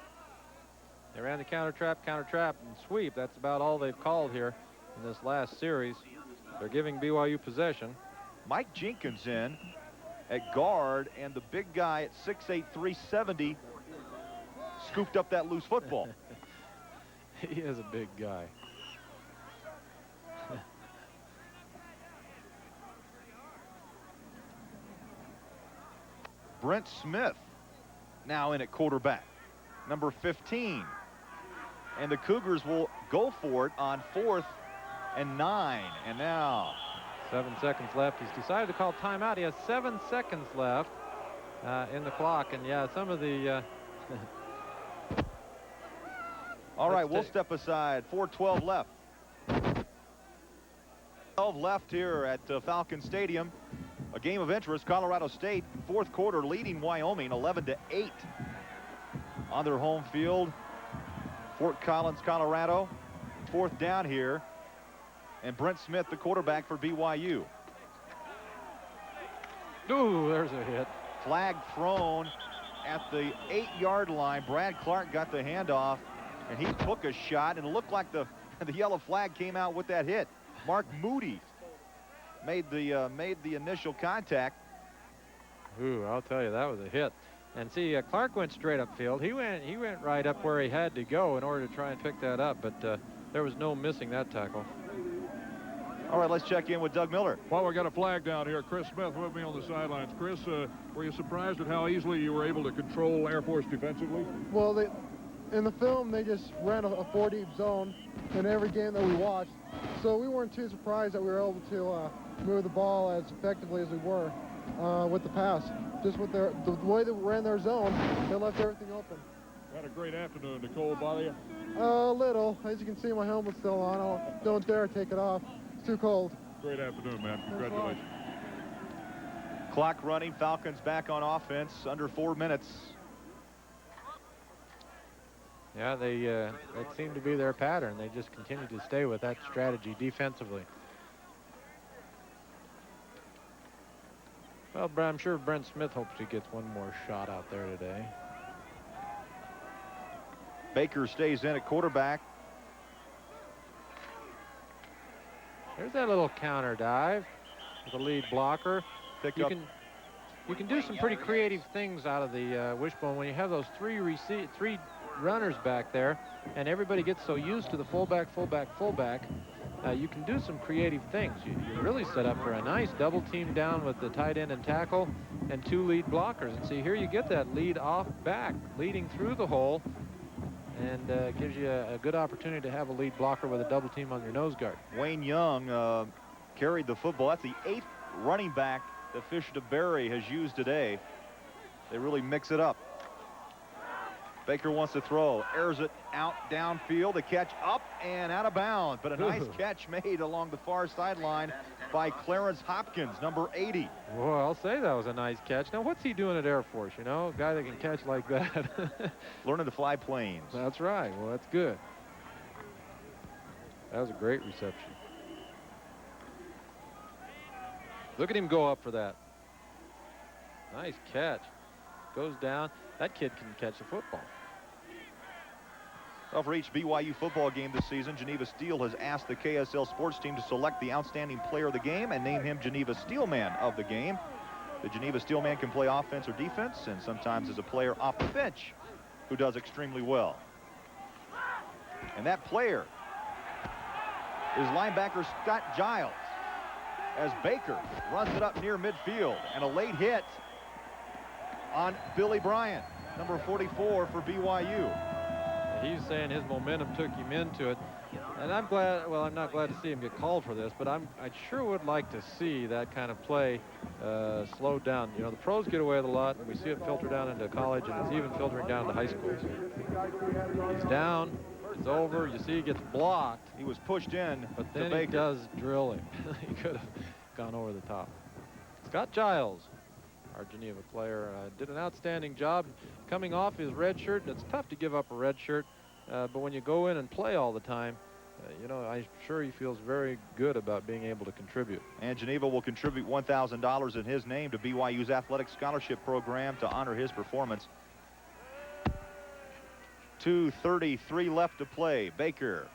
They ran the counter trap, and sweep. That's about all they've called here in this last series. They're giving BYU possession. Mike Jenkins in at guard, and the big guy at 6'8", 370 scooped up that loose football. He is a big guy. Brent Smith now in at quarterback, number 15. And the Cougars will go for it on 4th and 9. And now 7 seconds left. He's decided to call timeout. He has 7 seconds left in the clock. And yeah, some of the all right, we'll step aside. 4:12 left. 12 left here at Falcon Stadium. A game of interest. Colorado State, 4th quarter, leading Wyoming 11-8 on their home field. Fort Collins, Colorado. 4th down here. And Brent Smith, the quarterback for BYU. Ooh, there's a hit. Flag thrown at the 8-yard line. Brad Clark got the handoff, and he took a shot, and it looked like the yellow flag came out with that hit. Mark Moody made the initial contact. Ooh, I'll tell you, that was a hit. And see, Clark went straight upfield. He went right up where he had to go in order to try and pick that up, but there was no missing that tackle. All right, let's check in with Doug Miller. Well, we got a flag down here. Chris Smith with me on the sidelines. Chris, were you surprised at how easily you were able to control Air Force defensively? Well, in the film, they just ran a 4-deep zone in every game that we watched. So we weren't too surprised that we were able to move the ball as effectively as we were with the pass. Just with the way they ran their zone, they left everything open. Had a great afternoon. Nicole, bother you? A little. As you can see, my helmet's still on. Don't dare take it off. It's too cold. Great afternoon, man. Congratulations. Clock running. Falcons back on offense. Under 4 minutes. Yeah, that seemed to be their pattern. They just continue to stay with that strategy defensively. Well, I'm sure Brent Smith hopes he gets one more shot out there today. Baker stays in at quarterback. There's that little counter dive with the lead blocker. You can do some pretty creative things out of the wishbone when you have those three runners back there, and everybody gets so used to the fullback. You can do some creative things. You're really set up for a nice double team down with the tight end and tackle and 2 lead blockers. And see, here you get that lead off back, leading through the hole, and gives you a good opportunity to have a lead blocker with a double team on your nose guard. Wayne Young carried the football. That's the 8th running back that Fish DeBerry has used today. They really mix it up. Baker wants to throw, airs it out downfield, the catch up and out of bounds, but a nice catch made along the far sideline by Clarence Hopkins, number 80. Well, I'll say that was a nice catch. Now, what's he doing at Air Force, you know? A guy that can catch like that. Learning to fly planes. That's right. Well, that's good. That was a great reception. Look at him go up for that. Nice catch. Goes down. That kid can catch the football. Well, for each BYU football game this season, Geneva Steel has asked the KSL sports team to select the outstanding player of the game and name him Geneva Steelman of the game. The Geneva Steelman can play offense or defense, and sometimes is a player off the bench who does extremely well. And that player is linebacker Scott Giles, as Baker runs it up near midfield, and a late hit on Billy Bryant, number 44 for BYU. He's saying his momentum took him into it. And I'm glad, well, I'm not glad to see him get called for this, but I sure would like to see that kind of play slowed down. You know, the pros get away with a lot, and we see it filter down into college, and it's even filtering down to high schools. He's down. It's over. You see he gets blocked. He was pushed in, but then he does drill him. He could have gone over the top. Scott Giles, our Geneva player, did an outstanding job coming off his red shirt. It's tough to give up a red shirt, but when you go in and play all the time, you know, I'm sure he feels very good about being able to contribute. And Geneva will contribute $1,000 in his name to BYU's athletic scholarship program to honor his performance. 2:33 left to play. Baker,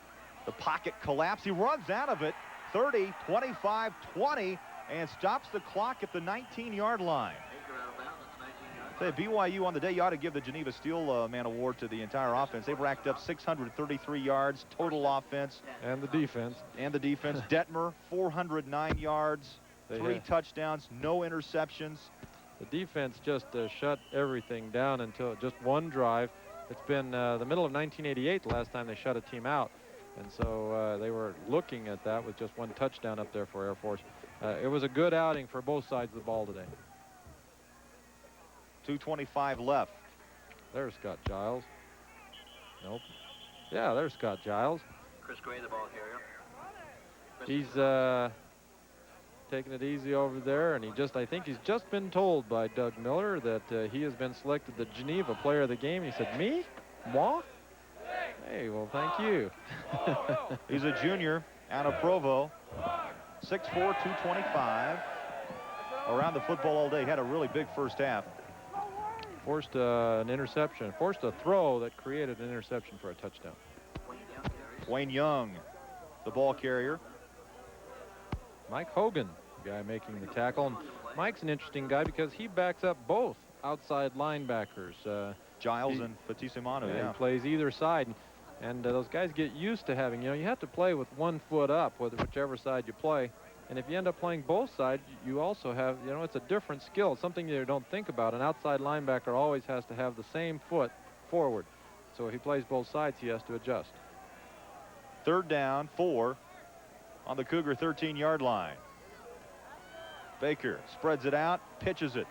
the pocket collapse. He runs out of it. 30, 25, 20, and stops the clock at the 19-yard line. Say BYU on the day, you ought to give the Geneva Steelman Award to the entire offense. They've racked up 633 yards total offense. And the defense. And the defense. Detmer, 409 yards, 3 touchdowns, no interceptions. The defense just shut everything down until just one drive. It's been the middle of 1988 the last time they shut a team out. And so they were looking at that with just one touchdown up there for Air Force. It was a good outing for both sides of the ball today. 2:25 left. There's Scott Giles. Nope. Yeah, there's Scott Giles. Chris Gray, the ball carrier. He's taking it easy over there, and I think he's just been told by Doug Miller that he has been selected the Geneva player of the game. He said, me? Moi? Hey, well, thank you. He's a junior out of Provo. 6'4", 225. Around the football all day. Had a really big first half. Forced an interception. Forced a throw that created an interception for a touchdown. Wayne Young, the ball carrier. Mike Hogan, the guy making the tackle. And Mike's an interesting guy because he backs up both outside linebackers. Giles and Fatisimano, yeah. He plays either side. And those guys get used to having, you know, you have to play with 1 foot up, whichever side you play. And if you end up playing both sides, you also have, you know, it's a different skill, something you don't think about. An outside linebacker always has to have the same foot forward. So if he plays both sides, he has to adjust. 3rd down, 4 on the Cougar 13-yard line. Baker spreads it out, pitches it.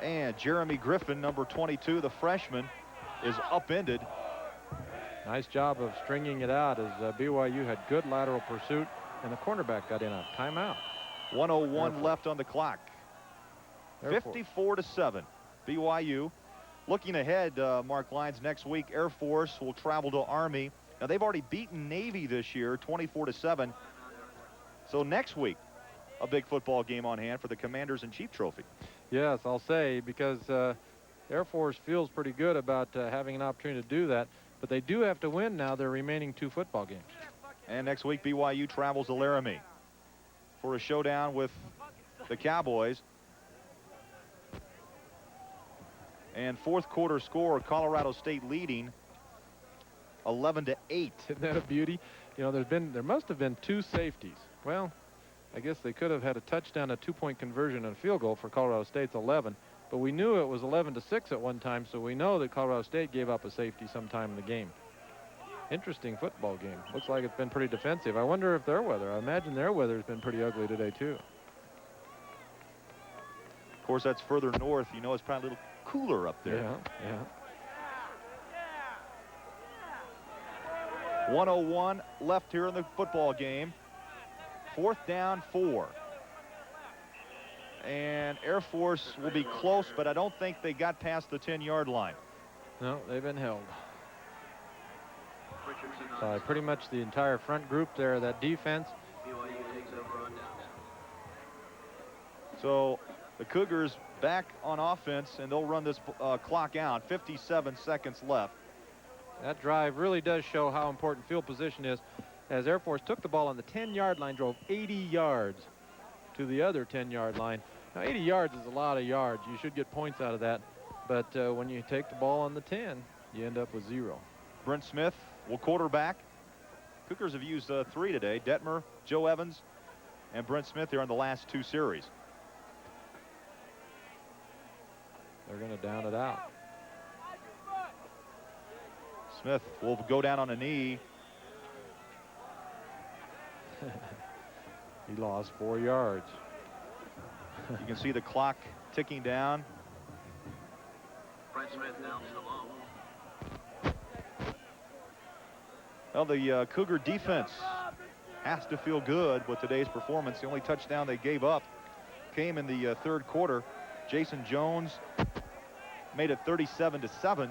And Jeremy Griffin, number 22, the freshman, is upended. Nice job of stringing it out as BYU had good lateral pursuit, and the cornerback got in a timeout. 1:01 left on the clock. 54-7. BYU. Looking ahead, Mark Lyons, next week Air Force will travel to Army. Now they've already beaten Navy this year, 24-7. So next week, a big football game on hand for the Commanders-in-Chief Trophy. Yes, I'll say, because Air Force feels pretty good about having an opportunity to do that. But they do have to win now their remaining 2 football games. And next week, BYU travels to Laramie for a showdown with the Cowboys. And 4th quarter score, Colorado State leading 11-8. Isn't that a beauty? You know, there must have been 2 safeties. Well, I guess they could have had a touchdown, a 2-point conversion, and a field goal for Colorado State's 11. But we knew it was 11-6 at one time, so we know that Colorado State gave up a safety sometime in the game. Interesting football game. Looks like it's been pretty defensive. I wonder if their weather, I imagine their weather's been pretty ugly today, too. course, that's further north. You know, it's probably a little cooler up there. Yeah. 1:01 left here in the football game. 4th down, 4. And Air Force will be close, but I don't think they got past the 10-yard line. No, they've been held. So pretty much the entire front group there, that defense. So the Cougars back on offense, and they'll run this clock out. 57 seconds left. That drive really does show how important field position is, as Air Force took the ball on the 10-yard line, drove 80 yards to the other 10-yard line. Now, 80 yards is a lot of yards. You should get points out of that. But when you take the ball on the 10, you end up with 0. Brent Smith will quarterback. Cougars have used 3 today. Detmer, Joe Evans, and Brent Smith here on the last 2 series. They're going to down it out. Smith will go down on a knee. He lost 4 yards. You can see the clock ticking down. Well, the Cougar defense has to feel good with today's performance. The only touchdown they gave up came in the 3rd quarter. Jason Jones made it 37-7.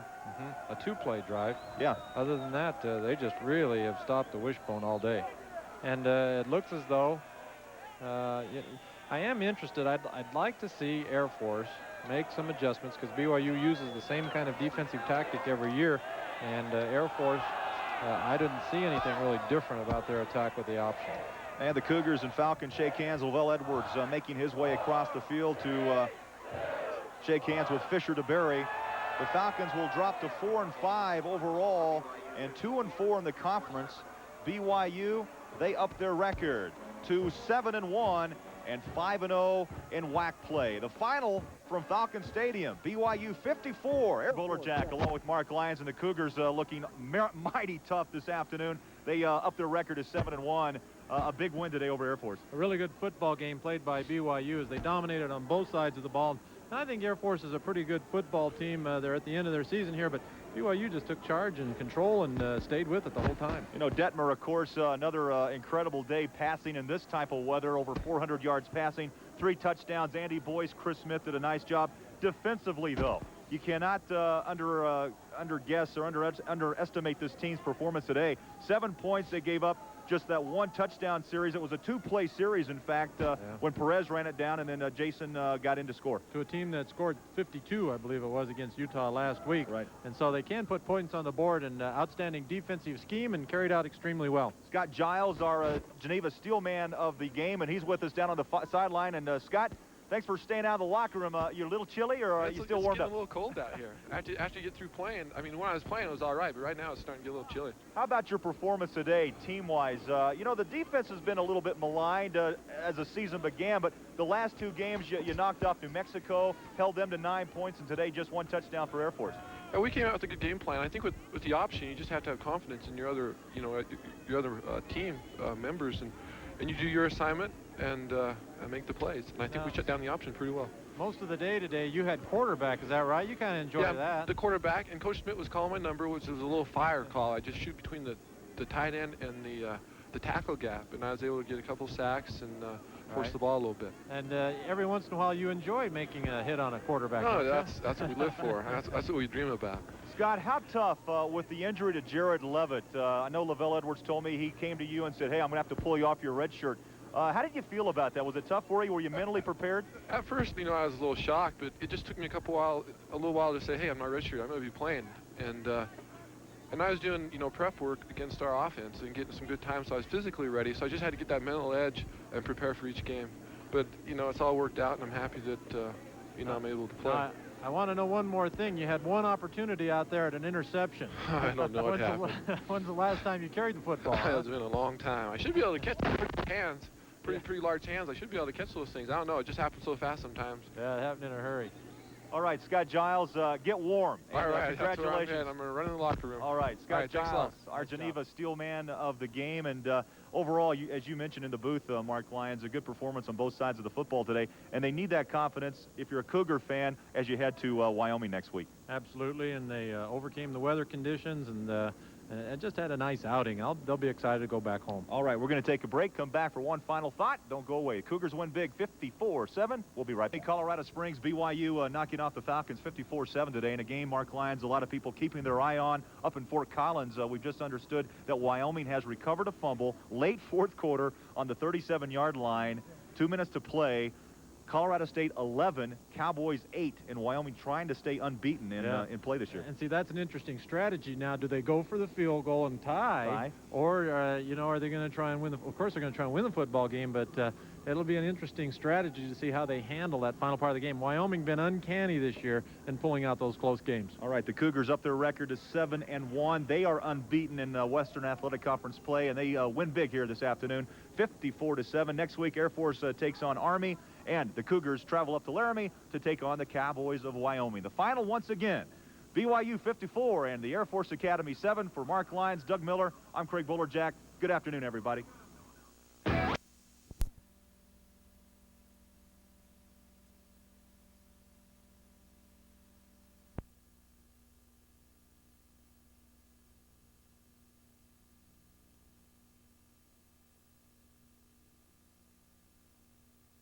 A 2-play drive. Yeah. Other than that, they just really have stopped the wishbone all day. And it looks as though I am interested. I'd like to see Air Force make some adjustments, because BYU uses the same kind of defensive tactic every year. And Air Force, I didn't see anything really different about their attack with the option. And the Cougars and Falcons shake hands. Lavelle Edwards making his way across the field to shake hands with Fisher DeBerry. The Falcons will drop to 4-5 overall and 2-4 in the conference. BYU, they up their record to 7-1 and 5-0 in WAC play. The final from Falcon Stadium, BYU 54. Bolerjack along with Mark Lyons, and the Cougars looking mighty tough this afternoon. They up their record to 7-1. A big win today over Air Force. A really good football game played by BYU as they dominated on both sides of the ball. And I think Air Force is a pretty good football team. They're at the end of their season here, but BYU just took charge and control and stayed with it the whole time. You know, Detmer, of course, another incredible day passing in this type of weather, over 400 yards passing, 3 touchdowns. Andy Boyce, Chris Smith did a nice job. Defensively, though, you cannot underguess or underestimate this team's performance today. 7 points they gave up. Just that 1 touchdown series. It was a 2-play series, in fact, when Perez ran it down, and then Jason got in to score. To a team that scored 52, I believe it was, against Utah last week. Right. And so they can put points on the board, and outstanding defensive scheme, and carried out extremely well. Scott Giles, our Geneva Steelman of the game, and he's with us down on the sideline. And Scott, thanks for staying out of the locker room. You're a little chilly, or are you still warmed up? It's getting a little cold out here. After you get through playing, I mean, when I was playing, it was all right, but right now it's starting to get a little chilly. How about your performance today, team-wise? You know, the defense has been a little bit maligned as the season began, but the last 2 games you knocked off New Mexico, held them to 9 points, and today just 1 touchdown for Air Force. We came out with a good game plan. I think with the option, you just have to have confidence in your other, team members, and you do your assignment and make the plays. And I think we shut down the option pretty well. Most of the day today, you had quarterback. Is that right? You kind of enjoyed that. The quarterback, and Coach Smith was calling my number, which was a little fire call. I just shoot between the tight end and the tackle gap, and I was able to get a couple sacks and force the ball a little bit. And every once in a while, you enjoy making a hit on a quarterback. No, that's what we live for. That's what we dream about. Scott, how tough with the injury to Jared Levitt? I know Lavelle Edwards told me he came to you and said, hey, I'm going to have to pull you off your red shirt. How did you feel about that? Was it tough for you? Were you mentally prepared? At first, I was a little shocked, but it just took me a little while to say, hey, I'm not redshirt. I'm going to be playing. And I was doing, prep work against our offense and getting some good time, so I was physically ready. So I just had to get that mental edge and prepare for each game. But, it's all worked out, and I'm happy that, I'm able to play. I want to know one more thing. You had 1 opportunity out there at an interception. I don't know what happened. When's the last time you carried the football? It's been a long time. I should be able to catch hands. Pretty large hands. I should be able to catch those things. I don't know. It just happens so fast sometimes. Yeah, it happened in a hurry. All right, Scott Giles, get warm. All And, right, that's where I'm congratulations. at. I'm going to run in the locker room. All right, Scott All right, thanks a lot. Giles, our Geneva Steelman of the game. And overall, as you mentioned in the booth, Mark Lyons, a good performance on both sides of the football today. And they need that confidence if you're a Cougar fan as you head to Wyoming next week. Absolutely, and they overcame the weather conditions and just had a nice outing. They'll be excited to go back home. All right, we're going to take a break, come back for one final thought. Don't go away. Cougars win big, 54-7. We'll be right back. Colorado Springs, BYU knocking off the Falcons 54-7 today in a game, Mark Lyons, a lot of people keeping their eye on up in Fort Collins. We've just understood that Wyoming has recovered a fumble late fourth quarter on the 37-yard line. 2 minutes to play. Colorado State 11, Cowboys 8, and Wyoming trying to stay unbeaten in play this year. And see, that's an interesting strategy. Now, do they go for the field goal and tie? Or, you know, are they going to try and win of course, they're going to try and win the football game, but it'll be an interesting strategy to see how they handle that final part of the game. Wyoming been uncanny this year in pulling out those close games. All right, the Cougars up their record to 7-1. They are unbeaten in Western Athletic Conference play, and they win big here this afternoon, 54-7. Next week, Air Force takes on Army, and the Cougars travel up to Laramie to take on the Cowboys of Wyoming. The final, once again, BYU 54 and the Air Force Academy 7. For Mark Lyons, Doug Miller, I'm Craig Bolerjack. Good afternoon, everybody.